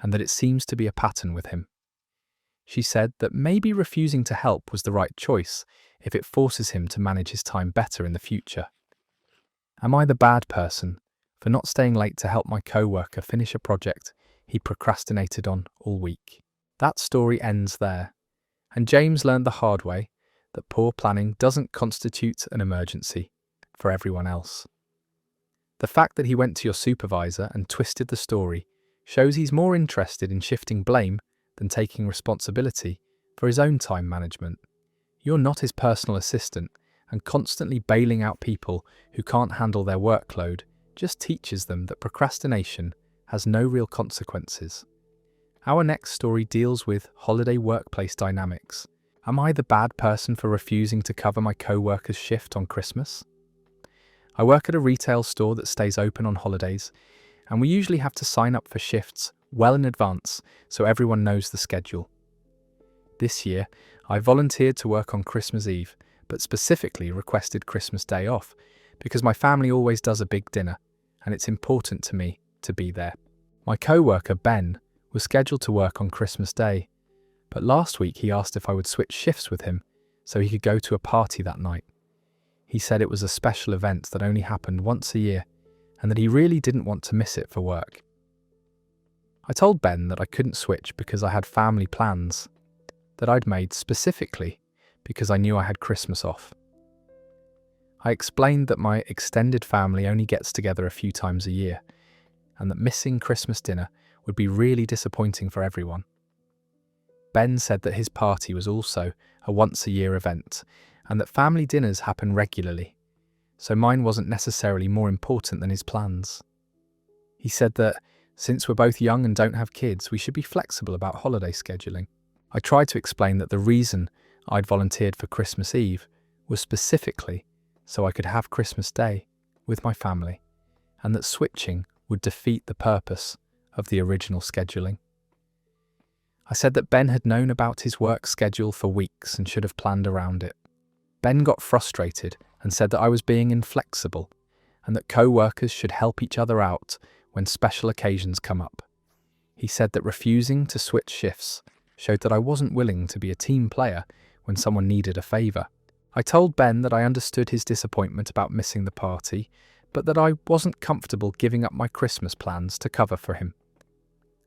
and that it seems to be a pattern with him. She said that maybe refusing to help was the right choice if it forces him to manage his time better in the future. Am I the bad person for not staying late to help my coworker finish a project he procrastinated on all week? That story ends there, and James learned the hard way that poor planning doesn't constitute an emergency for everyone else. The fact that he went to your supervisor and twisted the story shows he's more interested in shifting blame than taking responsibility for his own time management. You're not his personal assistant, and constantly bailing out people who can't handle their workload just teaches them that procrastination has no real consequences. Our next story deals with holiday workplace dynamics. Am I the bad person for refusing to cover my co-worker's shift on Christmas? I work at a retail store that stays open on holidays, and we usually have to sign up for shifts well in advance so everyone knows the schedule. This year, I volunteered to work on Christmas Eve, but specifically requested Christmas Day off because my family always does a big dinner, and it's important to me to be there. My co-worker, Ben, was scheduled to work on Christmas Day, but last week he asked if I would switch shifts with him so he could go to a party that night. He said it was a special event that only happened once a year, and that he really didn't want to miss it for work. I told Ben that I couldn't switch because I had family plans that I'd made specifically because I knew I had Christmas off. I explained that my extended family only gets together a few times a year, and that missing Christmas dinner would be really disappointing for everyone. Ben said that his party was also a once-a-year event, and that family dinners happen regularly, so mine wasn't necessarily more important than his plans. He said that, since we're both young and don't have kids, we should be flexible about holiday scheduling. I tried to explain that the reason I'd volunteered for Christmas Eve was specifically so I could have Christmas Day with my family, and that switching would defeat the purpose of the original scheduling. I said that Ben had known about his work schedule for weeks and should have planned around it. Ben got frustrated and said that I was being inflexible, and that co-workers should help each other out when special occasions come up. He said that refusing to switch shifts showed that I wasn't willing to be a team player when someone needed a favour. I told Ben that I understood his disappointment about missing the party, but that I wasn't comfortable giving up my Christmas plans to cover for him.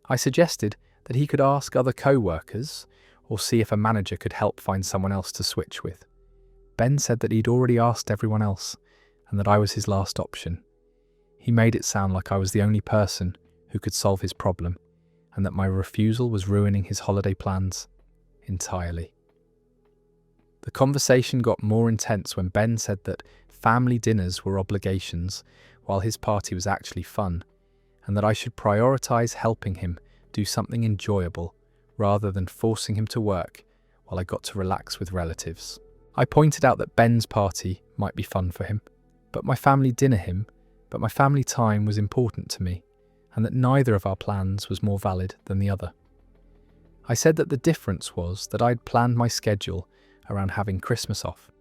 I suggested that he could ask other co-workers or see if a manager could help find someone else to switch with. Ben said that he'd already asked everyone else and that I was his last option. He made it sound like I was the only person who could solve his problem, and that my refusal was ruining his holiday plans entirely. The conversation got more intense when Ben said that family dinners were obligations while his party was actually fun, and that I should prioritise helping him do something enjoyable rather than forcing him to work while I got to relax with relatives. I pointed out that Ben's party might be fun for him, but my family time was important to me, and that neither of our plans was more valid than the other. I said that the difference was that I'd planned my schedule around having Christmas off,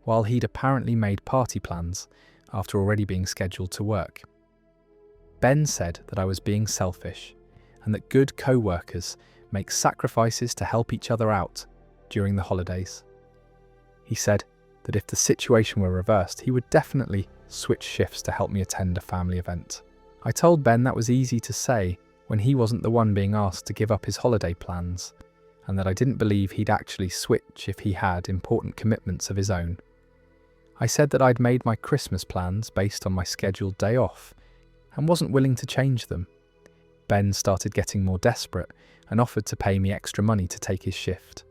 while he'd apparently made party plans after already being scheduled to work. Ben said that I was being selfish, and that good co-workers make sacrifices to help each other out during the holidays. He said that if the situation were reversed, he would definitely switch shifts to help me attend a family event. I told Ben that was easy to say when he wasn't the one being asked to give up his holiday plans, and that I didn't believe he'd actually switch if he had important commitments of his own. I said that I'd made my Christmas plans based on my scheduled day off, and wasn't willing to change them. Ben started getting more desperate and offered to pay me extra money to take his shift.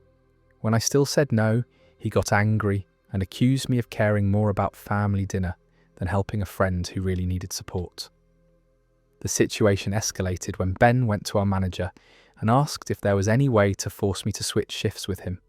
When I still said no, he got angry and accused me of caring more about family dinner than helping a friend who really needed support. The situation escalated when Ben went to our manager and asked if there was any way to force me to switch shifts with him.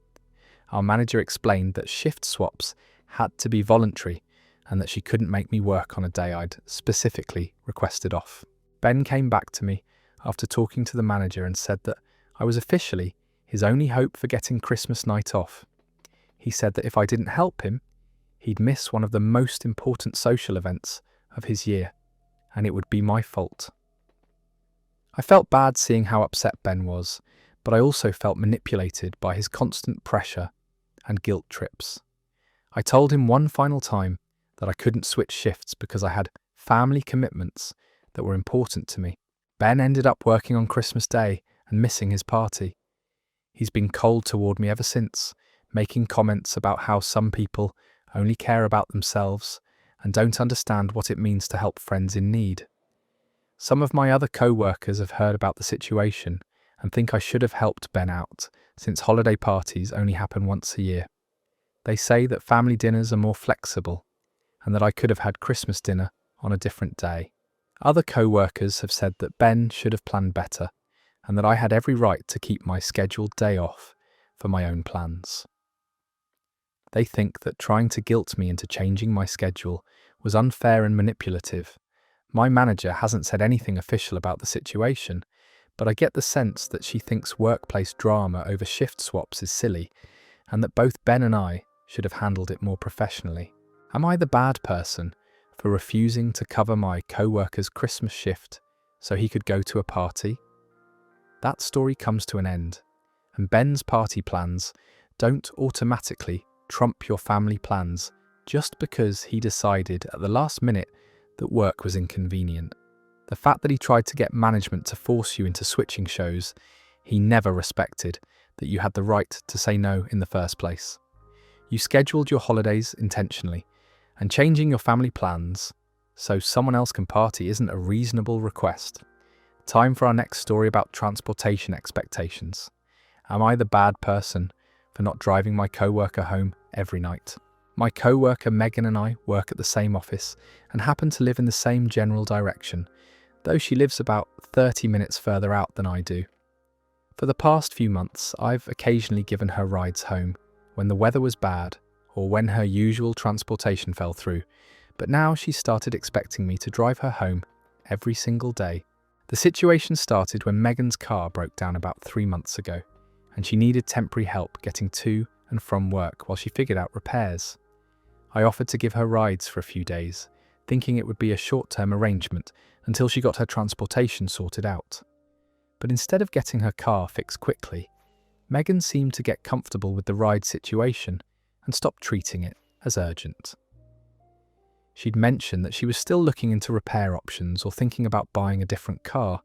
Our manager explained that shift swaps had to be voluntary and that she couldn't make me work on a day I'd specifically requested off. Ben came back to me after talking to the manager and said that I was officially his only hope for getting Christmas night off. He said that if I didn't help him, he'd miss one of the most important social events of his year, and it would be my fault. I felt bad seeing how upset Ben was, but I also felt manipulated by his constant pressure and guilt trips. I told him one final time that I couldn't switch shifts because I had family commitments that were important to me. Ben ended up working on Christmas Day and missing his party. He's been cold toward me ever since, making comments about how some people only care about themselves and don't understand what it means to help friends in need. Some of my other co-workers have heard about the situation and think I should have helped Ben out, since holiday parties only happen once a year. They say that family dinners are more flexible and that I could have had Christmas dinner on a different day. Other co-workers have said that Ben should have planned better and that I had every right to keep my scheduled day off for my own plans. They think that trying to guilt me into changing my schedule was unfair and manipulative. My manager hasn't said anything official about the situation, but I get the sense that she thinks workplace drama over shift swaps is silly and that both Ben and I should have handled it more professionally. Am I the bad person for refusing to cover my co-worker's Christmas shift so he could go to a party? That story comes to an end, and Ben's party plans don't automatically trump your family plans just because he decided at the last minute that work was inconvenient. The fact that he tried to get management to force you into switching shows he never respected that you had the right to say no in the first place. You scheduled your holidays intentionally, and changing your family plans so someone else can party isn't a reasonable request. Time for our next story about transportation expectations. Am I the bad person for not driving my co-worker home every night? My co-worker Megan and I work at the same office and happen to live in the same general direction, though she lives about 30 minutes further out than I do. For the past few months, I've occasionally given her rides home when the weather was bad or when her usual transportation fell through, but now she started expecting me to drive her home every single day. The situation started when Megan's car broke down about 3 months ago, and she needed temporary help getting to and from work while she figured out repairs. I offered to give her rides for a few days, thinking it would be a short-term arrangement until she got her transportation sorted out. But instead of getting her car fixed quickly, Megan seemed to get comfortable with the ride situation and stopped treating it as urgent. She'd mentioned that she was still looking into repair options or thinking about buying a different car,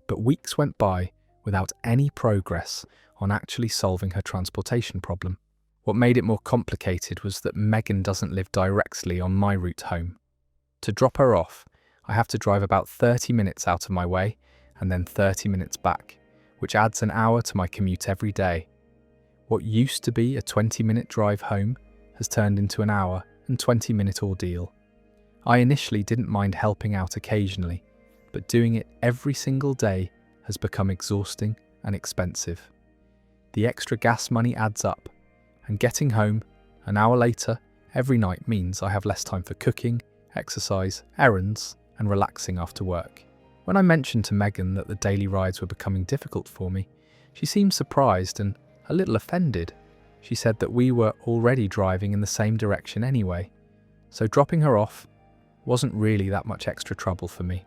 but weeks went by without any progress on actually solving her transportation problem. What made it more complicated was that Megan doesn't live directly on my route home. To drop her off, I have to drive about 30 minutes out of my way and then 30 minutes back, which adds an hour to my commute every day. What used to be a 20-minute drive home has turned into an hour and 20-minute ordeal. I initially didn't mind helping out occasionally, but doing it every single day has become exhausting and expensive. The extra gas money adds up, and getting home an hour later every night means I have less time for cooking, exercise, errands, and relaxing after work. When I mentioned to Megan that the daily rides were becoming difficult for me, she seemed surprised and a little offended. She said that we were already driving in the same direction anyway, so dropping her off wasn't really that much extra trouble for me.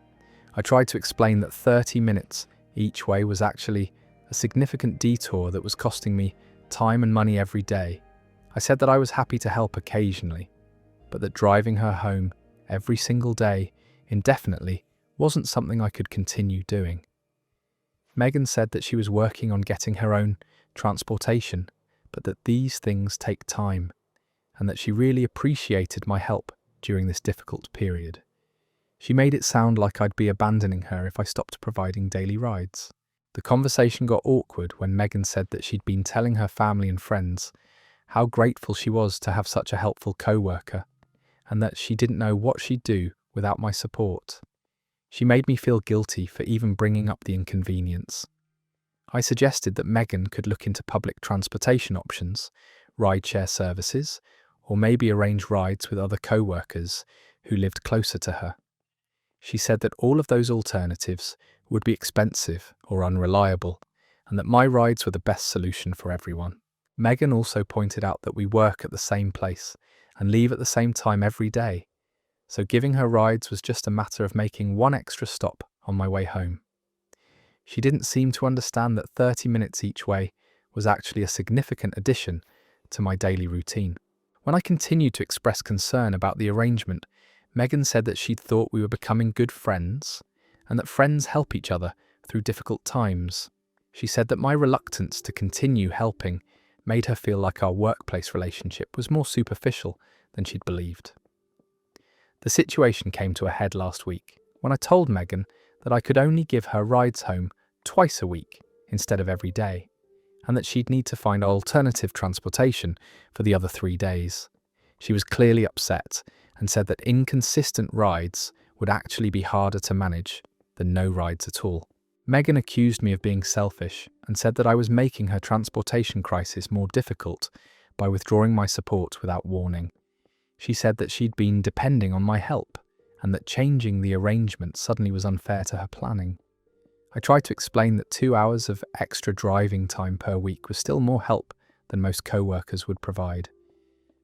I tried to explain that 30 minutes each way was actually a significant detour that was costing me time and money every day. I said that I was happy to help occasionally, but that driving her home every single day indefinitely wasn't something I could continue doing. Megan said that she was working on getting her own transportation, but that these things take time, and that she really appreciated my help during this difficult period. She made it sound like I'd be abandoning her if I stopped providing daily rides. The conversation got awkward when Megan said that she'd been telling her family and friends how grateful she was to have such a helpful co-worker, and that she didn't know what she'd do without my support. She made me feel guilty for even bringing up the inconvenience. I suggested that Megan could look into public transportation options, rideshare services, or maybe arrange rides with other co-workers who lived closer to her. She said that all of those alternatives would be expensive or unreliable, and that my rides were the best solution for everyone. Megan also pointed out that we work at the same place and leave at the same time every day, so giving her rides was just a matter of making one extra stop on my way home. She didn't seem to understand that 30 minutes each way was actually a significant addition to my daily routine. When I continued to express concern about the arrangement, Megan said that she'd thought we were becoming good friends and that friends help each other through difficult times. She said that my reluctance to continue helping made her feel like our workplace relationship was more superficial than she'd believed. The situation came to a head last week when I told Megan that I could only give her rides home twice a week instead of every day, and that she'd need to find alternative transportation for the other 3 days. She was clearly upset and said that inconsistent rides would actually be harder to manage than no rides at all. Megan accused me of being selfish and said that I was making her transportation crisis more difficult by withdrawing my support without warning. She said that she'd been depending on my help and that changing the arrangement suddenly was unfair to her planning. I tried to explain that 2 hours of extra driving time per week was still more help than most co-workers would provide.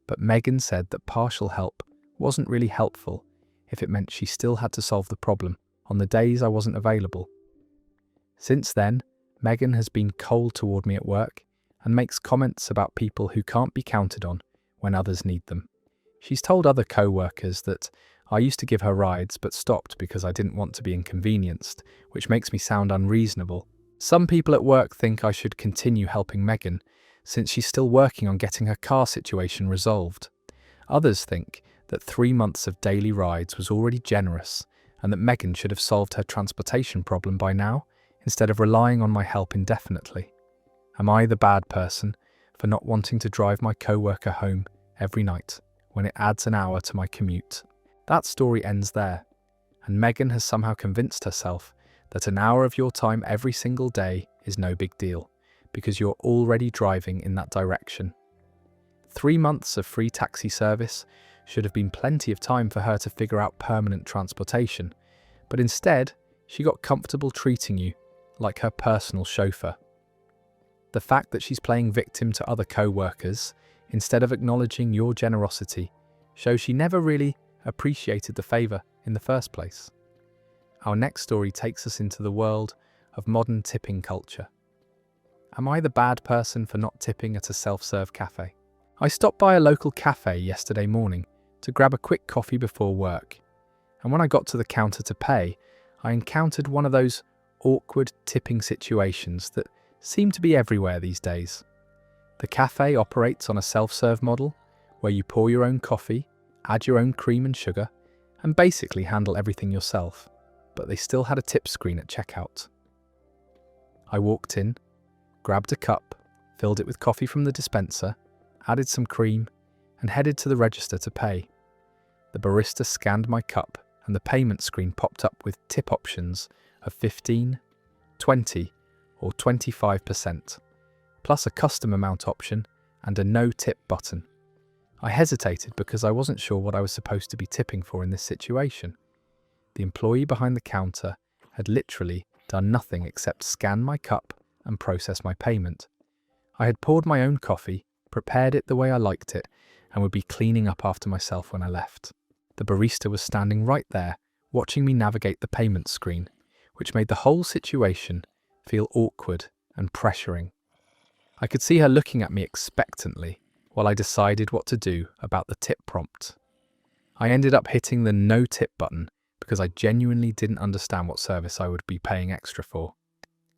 But Megan said that partial help wasn't really helpful if it meant she still had to solve the problem on the days I wasn't available. Since then, Megan has been cold toward me at work and makes comments about people who can't be counted on when others need them. She's told other co-workers that I used to give her rides but stopped because I didn't want to be inconvenienced, which makes me sound unreasonable. Some people at work think I should continue helping Megan since she's still working on getting her car situation resolved. Others think that 3 months of daily rides was already generous and that Megan should have solved her transportation problem by now instead of relying on my help indefinitely. Am I the bad person for not wanting to drive my co-worker home every night when it adds an hour to my commute? That story ends there, and Megan has somehow convinced herself that an hour of your time every single day is no big deal because you're already driving in that direction. 3 months of free taxi service should have been plenty of time for her to figure out permanent transportation, but instead she got comfortable treating you like her personal chauffeur. The fact that she's playing victim to other co-workers instead of acknowledging your generosity shows she never really appreciated the favour in the first place. Our next story takes us into the world of modern tipping culture. Am I the bad person for not tipping at a self-serve cafe? I stopped by a local cafe yesterday morning to grab a quick coffee before work, and when I got to the counter to pay, I encountered one of those awkward tipping situations that seem to be everywhere these days. The cafe operates on a self-serve model where you pour your own coffee, add your own cream and sugar, and basically handle everything yourself, but they still had a tip screen at checkout. I walked in, grabbed a cup, filled it with coffee from the dispenser, added some cream, and headed to the register to pay. The barista scanned my cup and the payment screen popped up with tip options of 15, 20, or 25%, plus a custom amount option and a no tip button. I hesitated because I wasn't sure what I was supposed to be tipping for in this situation. The employee behind the counter had literally done nothing except scan my cup and process my payment. I had poured my own coffee, prepared it the way I liked it, and would be cleaning up after myself when I left. The barista was standing right there, watching me navigate the payment screen, which made the whole situation feel awkward and pressuring. I could see her looking at me expectantly while I decided what to do about the tip prompt. I ended up hitting the no tip button because I genuinely didn't understand what service I would be paying extra for.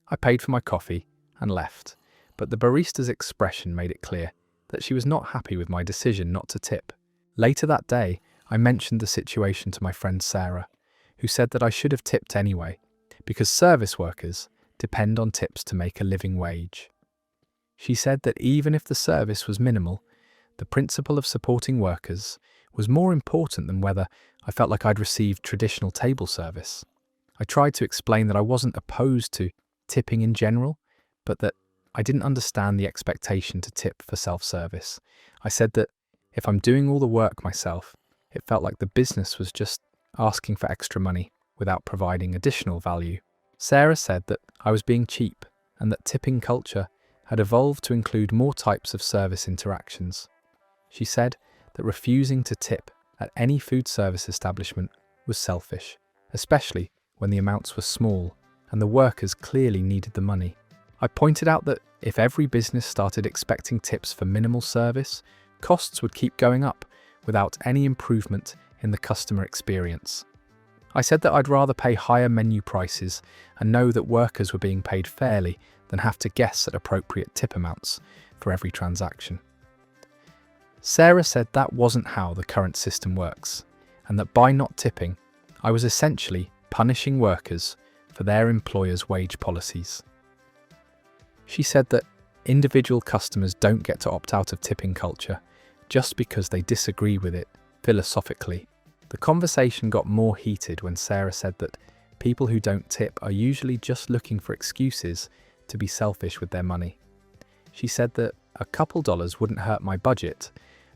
I paid for my coffee and left, but the barista's expression made it clear that she was not happy with my decision not to tip. Later that day, I mentioned the situation to my friend Sarah, who said that I should have tipped anyway, because service workers depend on tips to make a living wage. She said that even if the service was minimal, the principle of supporting workers was more important than whether I felt like I'd received traditional table service. I tried to explain that I wasn't opposed to tipping in general, but that I didn't understand the expectation to tip for self-service. I said that if I'm doing all the work myself, it felt like the business was just asking for extra money without providing additional value. Sarah said that I was being cheap and that tipping culture had evolved to include more types of service interactions. She said that refusing to tip at any food service establishment was selfish, especially when the amounts were small and the workers clearly needed the money. I pointed out that if every business started expecting tips for minimal service, costs would keep going up without any improvement in the customer experience. I said that I'd rather pay higher menu prices and know that workers were being paid fairly than have to guess at appropriate tip amounts for every transaction. Sarah said that wasn't how the current system works, and that by not tipping, I was essentially punishing workers for their employers' wage policies. She said that individual customers don't get to opt out of tipping culture just because they disagree with it philosophically. The conversation got more heated when Sarah said that people who don't tip are usually just looking for excuses to be selfish with their money. She said that a couple dollars wouldn't hurt my budget,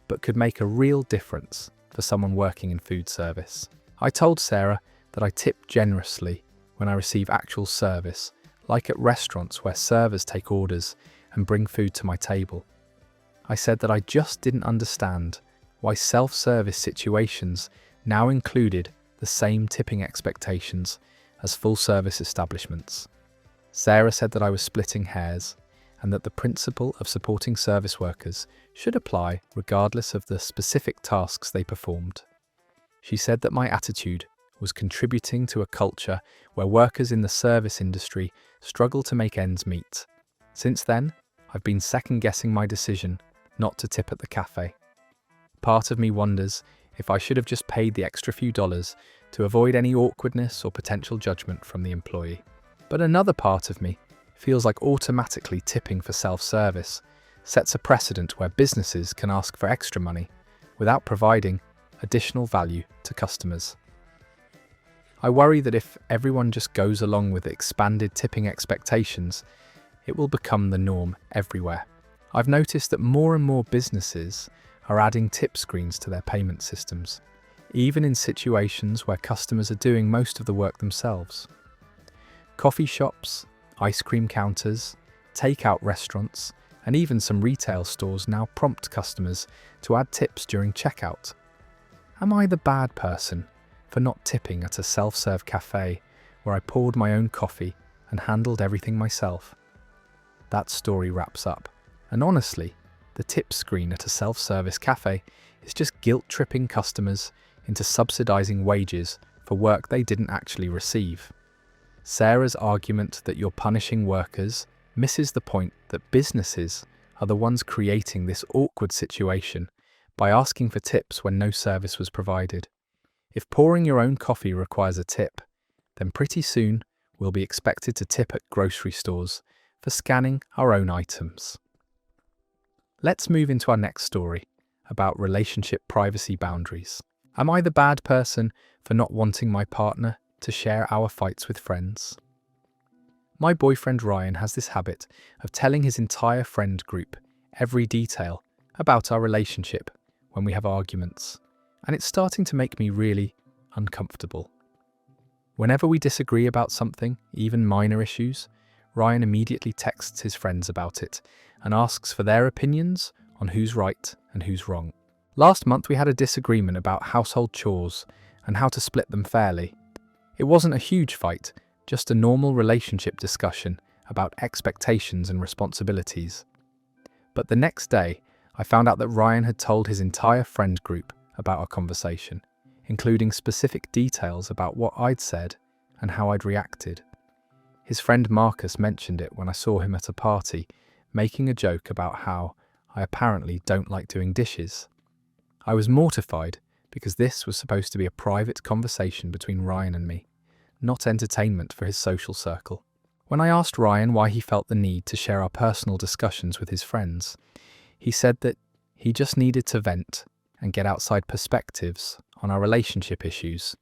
but could make a real difference for someone working in food service. I told Sarah that I tip generously when I receive actual service, like at restaurants where servers take orders and bring food to my table. I said that I just didn't understand why self-service situations now included the same tipping expectations as full-service establishments. Sarah said that I was splitting hairs and that the principle of supporting service workers should apply regardless of the specific tasks they performed. She said that my attitude was contributing to a culture where workers in the service industry struggle to make ends meet. Since then, I've been second-guessing my decision not to tip at the cafe. Part of me wonders if I should have just paid the extra few dollars to avoid any awkwardness or potential judgment from the employee. But another part of me feels like automatically tipping for self-service sets a precedent where businesses can ask for extra money without providing additional value to customers. I worry that if everyone just goes along with expanded tipping expectations, it will become the norm everywhere. I've noticed that more and more businesses are adding tip screens to their payment systems, even in situations where customers are doing most of the work themselves. Coffee shops, ice cream counters, takeout restaurants, and even some retail stores now prompt customers to add tips during checkout. Am I the bad person for not tipping at a self-serve cafe where I poured my own coffee and handled everything myself? That story wraps up, and honestly, the tip screen at a self-service cafe is just guilt-tripping customers into subsidizing wages for work they didn't actually receive. Sarah's argument that you're punishing workers misses the point that businesses are the ones creating this awkward situation by asking for tips when no service was provided. If pouring your own coffee requires a tip, then pretty soon we'll be expected to tip at grocery stores for scanning our own items. Let's move into our next story about relationship privacy boundaries. Am I the bad person for not wanting my partner to share our fights with friends? My boyfriend Ryan has this habit of telling his entire friend group every detail about our relationship when we have arguments, and it's starting to make me really uncomfortable. Whenever we disagree about something, even minor issues, Ryan immediately texts his friends about it and asks for their opinions on who's right and who's wrong. Last month we had a disagreement about household chores and how to split them fairly. It wasn't a huge fight, just a normal relationship discussion about expectations and responsibilities. But the next day, I found out that Ryan had told his entire friend group about our conversation, including specific details about what I'd said and how I'd reacted. His friend Marcus mentioned it when I saw him at a party, making a joke about how I apparently don't like doing dishes. I was mortified because this was supposed to be a private conversation between Ryan and me, not entertainment for his social circle. When I asked Ryan why he felt the need to share our personal discussions with his friends, he said that he just needed to vent and get outside perspectives on our relationship issues.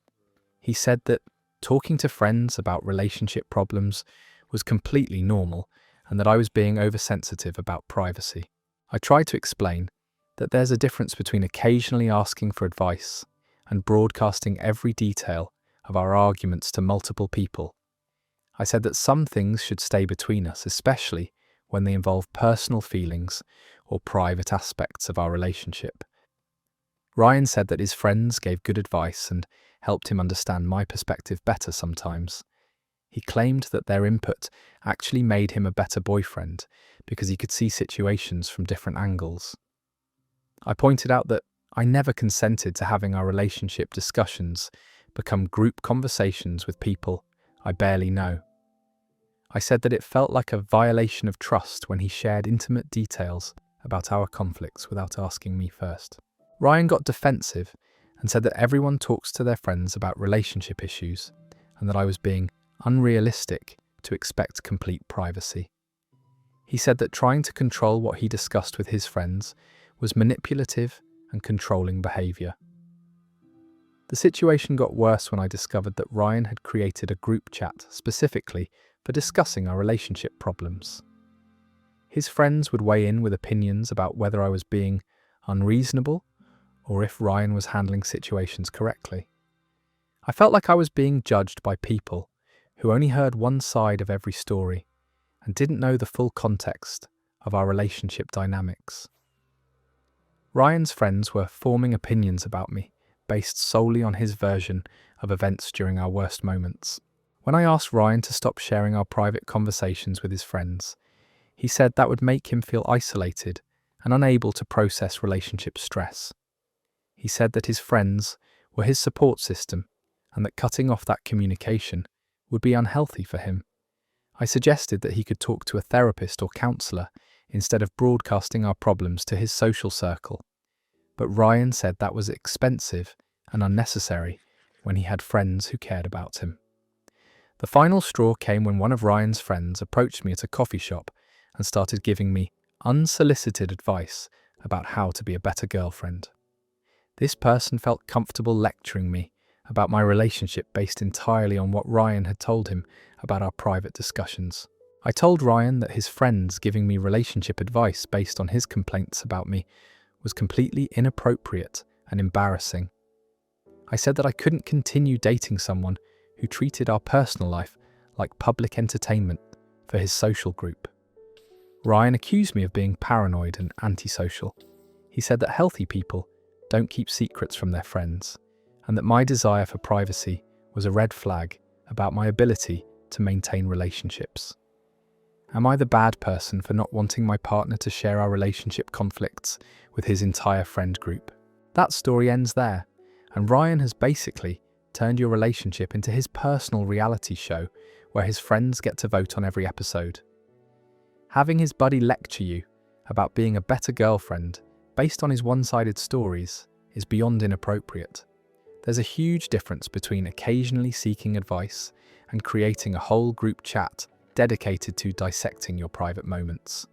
He said that talking to friends about relationship problems was completely normal and that I was being oversensitive about privacy. I tried to explain that there's a difference between occasionally asking for advice and broadcasting every detail of our arguments to multiple people. I said that some things should stay between us, especially when they involve personal feelings or private aspects of our relationship. Ryan said that his friends gave good advice and helped him understand my perspective better sometimes. He claimed that their input actually made him a better boyfriend because he could see situations from different angles. I pointed out that I never consented to having our relationship discussions become group conversations with people I barely know. I said that it felt like a violation of trust when he shared intimate details about our conflicts without asking me first. Ryan got defensive and said that everyone talks to their friends about relationship issues and that I was being unrealistic to expect complete privacy. He said that trying to control what he discussed with his friends was manipulative and controlling behaviour. The situation got worse when I discovered that Ryan had created a group chat specifically for discussing our relationship problems. His friends would weigh in with opinions about whether I was being unreasonable or if Ryan was handling situations correctly. I felt like I was being judged by people who only heard one side of every story and didn't know the full context of our relationship dynamics. Ryan's friends were forming opinions about me based solely on his version of events during our worst moments. When I asked Ryan to stop sharing our private conversations with his friends, he said that would make him feel isolated and unable to process relationship stress. He said that his friends were his support system and that cutting off that communication would be unhealthy for him. I suggested that he could talk to a therapist or counsellor instead of broadcasting our problems to his social circle. But Ryan said that was expensive and unnecessary when he had friends who cared about him. The final straw came when one of Ryan's friends approached me at a coffee shop and started giving me unsolicited advice about how to be a better girlfriend. This person felt comfortable lecturing me about my relationship based entirely on what Ryan had told him about our private discussions. I told Ryan that his friends giving me relationship advice based on his complaints about me was completely inappropriate and embarrassing. I said that I couldn't continue dating someone who treated our personal life like public entertainment for his social group. Ryan accused me of being paranoid and antisocial. He said that healthy people don't keep secrets from their friends, and that my desire for privacy was a red flag about my ability to maintain relationships. Am I the bad person for not wanting my partner to share our relationship conflicts with his entire friend group? That story ends there, and Ryan has basically turned your relationship into his personal reality show where his friends get to vote on every episode. Having his buddy lecture you about being a better girlfriend based on his one-sided stories is beyond inappropriate. There's a huge difference between occasionally seeking advice and creating a whole group chat dedicated to dissecting your private moments.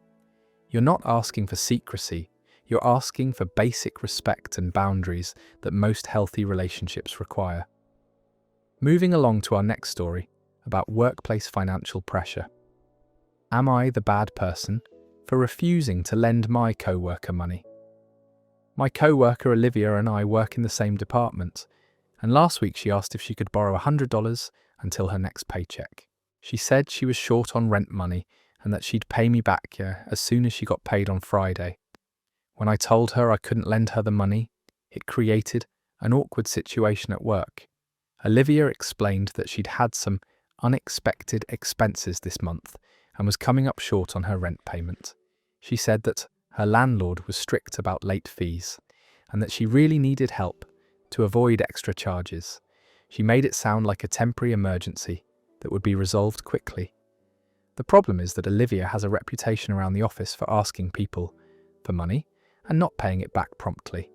You're not asking for secrecy, you're asking for basic respect and boundaries that most healthy relationships require. Moving along to our next story about workplace financial pressure. Am I the bad person for refusing to lend my coworker money? My coworker Olivia and I work in the same department, and last week she asked if she could borrow $100 until her next paycheck. She said she was short on rent money and that she'd pay me back as soon as she got paid on Friday. When I told her I couldn't lend her the money, it created an awkward situation at work. Olivia explained that she'd had some unexpected expenses this month and was coming up short on her rent payment. She said that her landlord was strict about late fees and that she really needed help to avoid extra charges. She made it sound like a temporary emergency that would be resolved quickly. The problem is that Olivia has a reputation around the office for asking people for money and not paying it back promptly.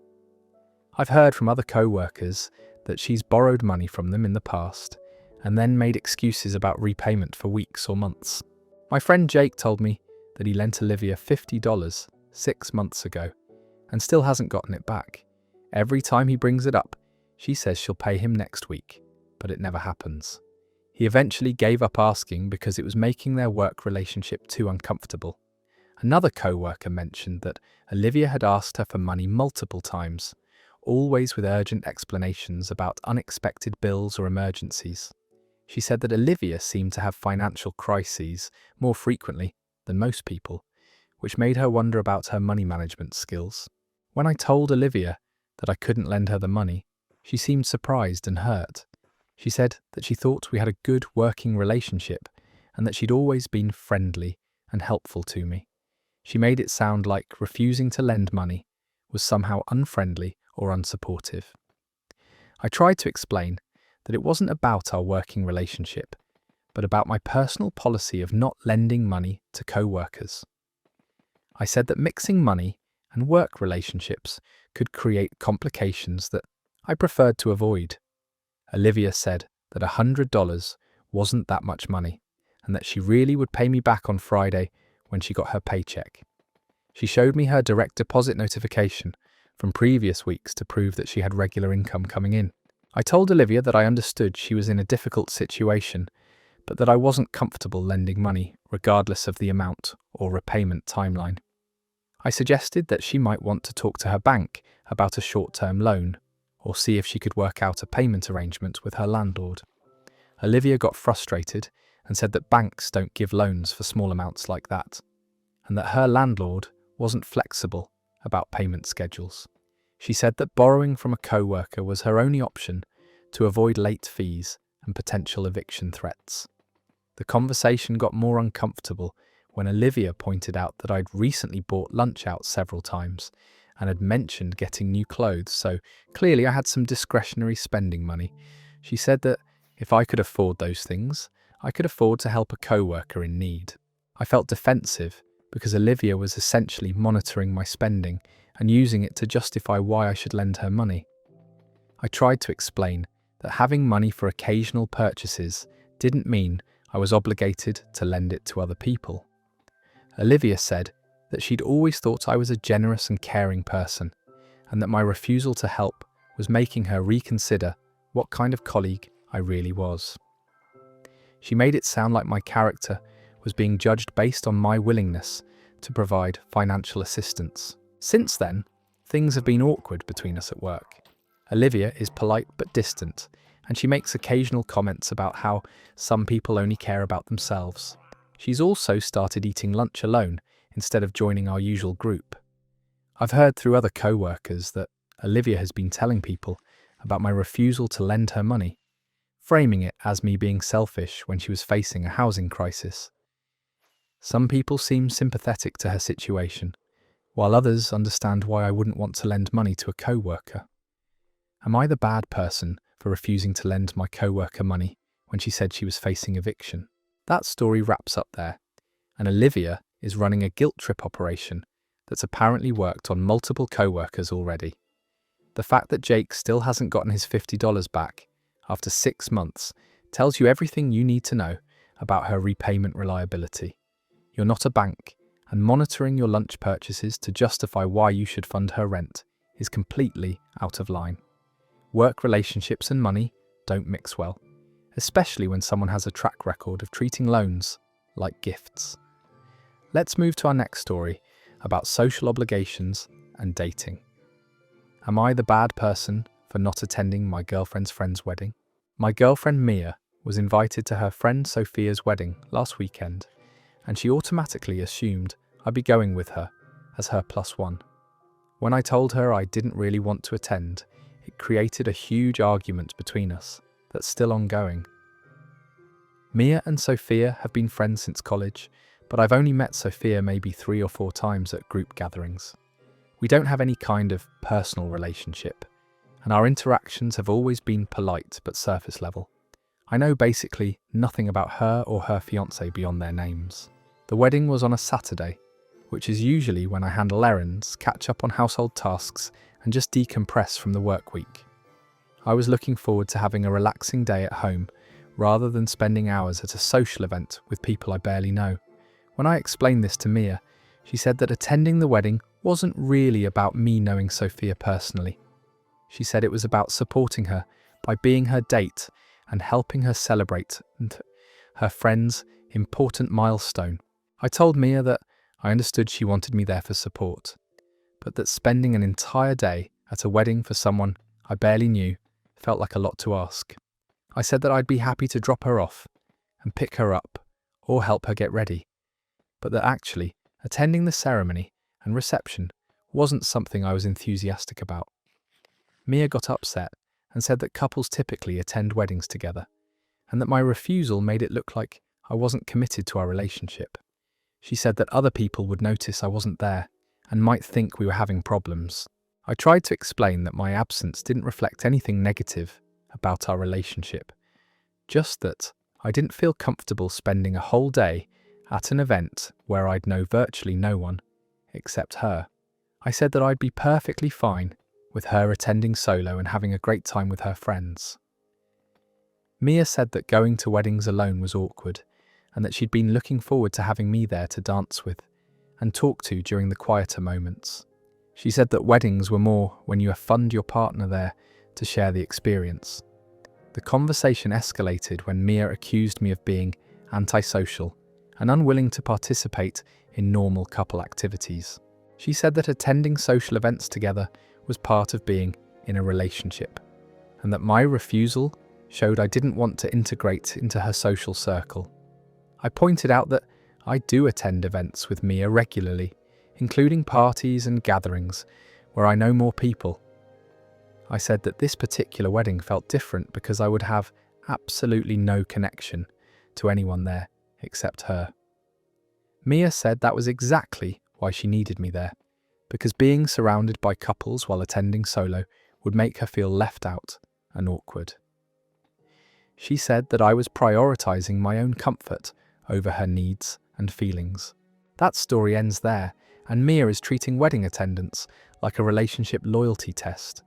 I've heard from other co-workers that she's borrowed money from them in the past and then made excuses about repayment for weeks or months. My friend Jake told me that he lent Olivia $50 6 months ago and still hasn't gotten it back. Every time he brings it up, she says she'll pay him next week, but it never happens. He eventually gave up asking because it was making their work relationship too uncomfortable. Another co-worker mentioned that Olivia had asked her for money multiple times, always with urgent explanations about unexpected bills or emergencies. She said that Olivia seemed to have financial crises more frequently than most people, which made her wonder about her money management skills. When I told Olivia that I couldn't lend her the money, she seemed surprised and hurt. She said that she thought we had a good working relationship and that she'd always been friendly and helpful to me. She made it sound like refusing to lend money was somehow unfriendly or unsupportive. I tried to explain that it wasn't about our working relationship, but about my personal policy of not lending money to co-workers. I said that mixing money and work relationships could create complications that I preferred to avoid. Olivia said that $100 wasn't that much money and that she really would pay me back on Friday when she got her paycheck. She showed me her direct deposit notification from previous weeks to prove that she had regular income coming in. I told Olivia that I understood she was in a difficult situation, but that I wasn't comfortable lending money regardless of the amount or repayment timeline. I suggested that she might want to talk to her bank about a short-term loan or see if she could work out a payment arrangement with her landlord. Olivia got frustrated and said that banks don't give loans for small amounts like that, and that her landlord wasn't flexible about payment schedules. She said that borrowing from a co-worker was her only option to avoid late fees and potential eviction threats. The conversation got more uncomfortable when Olivia pointed out that I'd recently bought lunch out several times and had mentioned getting new clothes, so clearly I had some discretionary spending money. She said that if I could afford those things, I could afford to help a co-worker in need. I felt defensive because Olivia was essentially monitoring my spending and using it to justify why I should lend her money. I tried to explain that having money for occasional purchases didn't mean I was obligated to lend it to other people. Olivia said that she'd always thought I was a generous and caring person, and that my refusal to help was making her reconsider what kind of colleague I really was. She made it sound like my character was being judged based on my willingness to provide financial assistance. Since then, things have been awkward between us at work. Olivia is polite but distant, and she makes occasional comments about how some people only care about themselves. She's also started eating lunch alone instead of joining our usual group. I've heard through other co-workers that Olivia has been telling people about my refusal to lend her money, framing it as me being selfish when she was facing a housing crisis. Some people seem sympathetic to her situation, while others understand why I wouldn't want to lend money to a co-worker. Am I the bad person for refusing to lend my co-worker money when she said she was facing eviction? That story wraps up there, and Olivia is running a guilt trip operation that's apparently worked on multiple co-workers already. The fact that Jake still hasn't gotten his $50 back after 6 months tells you everything you need to know about her repayment reliability. You're not a bank, and monitoring your lunch purchases to justify why you should fund her rent is completely out of line. Work relationships and money don't mix well, especially when someone has a track record of treating loans like gifts. Let's move to our next story about social obligations and dating. Am I the bad person for not attending my girlfriend's friend's wedding? My girlfriend Mia was invited to her friend Sophia's wedding last weekend, and she automatically assumed I'd be going with her as her +1. When I told her I didn't really want to attend, it created a huge argument between us that's still ongoing. Mia and Sophia have been friends since college, but I've only met Sophia maybe 3 or 4 times at group gatherings. We don't have any kind of personal relationship, and our interactions have always been polite but surface level. I know basically nothing about her or her fiancé beyond their names. The wedding was on a Saturday, which is usually when I handle errands, catch up on household tasks, and just decompress from the work week. I was looking forward to having a relaxing day at home, rather than spending hours at a social event with people I barely know. When I explained this to Mia, she said that attending the wedding wasn't really about me knowing Sophia personally. She said it was about supporting her by being her date and helping her celebrate her friend's important milestone. I told Mia that I understood she wanted me there for support, but that spending an entire day at a wedding for someone I barely knew felt like a lot to ask. I said that I'd be happy to drop her off and pick her up or help her get ready, but that actually attending the ceremony and reception wasn't something I was enthusiastic about. Mia got upset and said that couples typically attend weddings together, and that my refusal made it look like I wasn't committed to our relationship. She said that other people would notice I wasn't there and might think we were having problems. I tried to explain that my absence didn't reflect anything negative about our relationship, just that I didn't feel comfortable spending a whole day at an event where I'd know virtually no one except her. I said that I'd be perfectly fine with her attending solo and having a great time with her friends. Mia said that going to weddings alone was awkward and that she'd been looking forward to having me there to dance with and talk to during the quieter moments. She said that weddings were more when you fund your partner there to share the experience. The conversation escalated when Mia accused me of being antisocial and unwilling to participate in normal couple activities. She said that attending social events together was part of being in a relationship, and that my refusal showed I didn't want to integrate into her social circle. I pointed out that I do attend events with Mia regularly, including parties and gatherings where I know more people. I said that this particular wedding felt different because I would have absolutely no connection to anyone there except her. Mia said that was exactly why she needed me there, because being surrounded by couples while attending solo would make her feel left out and awkward. She said that I was prioritizing my own comfort over her needs and feelings. That story ends there, and Mia is treating wedding attendance like a relationship loyalty test.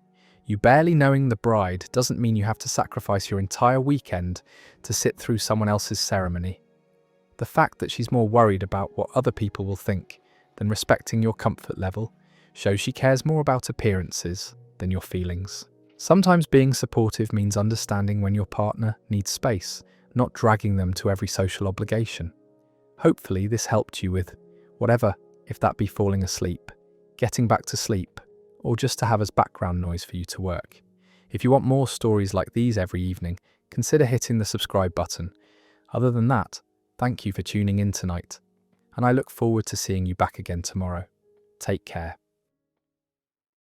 You barely knowing the bride doesn't mean you have to sacrifice your entire weekend to sit through someone else's ceremony. The fact that she's more worried about what other people will think than respecting your comfort level shows she cares more about appearances than your feelings. Sometimes being supportive means understanding when your partner needs space, not dragging them to every social obligation. Hopefully this helped you with whatever, if that be falling asleep, getting back to sleep, or just to have as background noise for you to work. If you want more stories like these every evening, consider hitting the subscribe button. Other than that, thank you for tuning in tonight, and I look forward to seeing you back again tomorrow. Take care.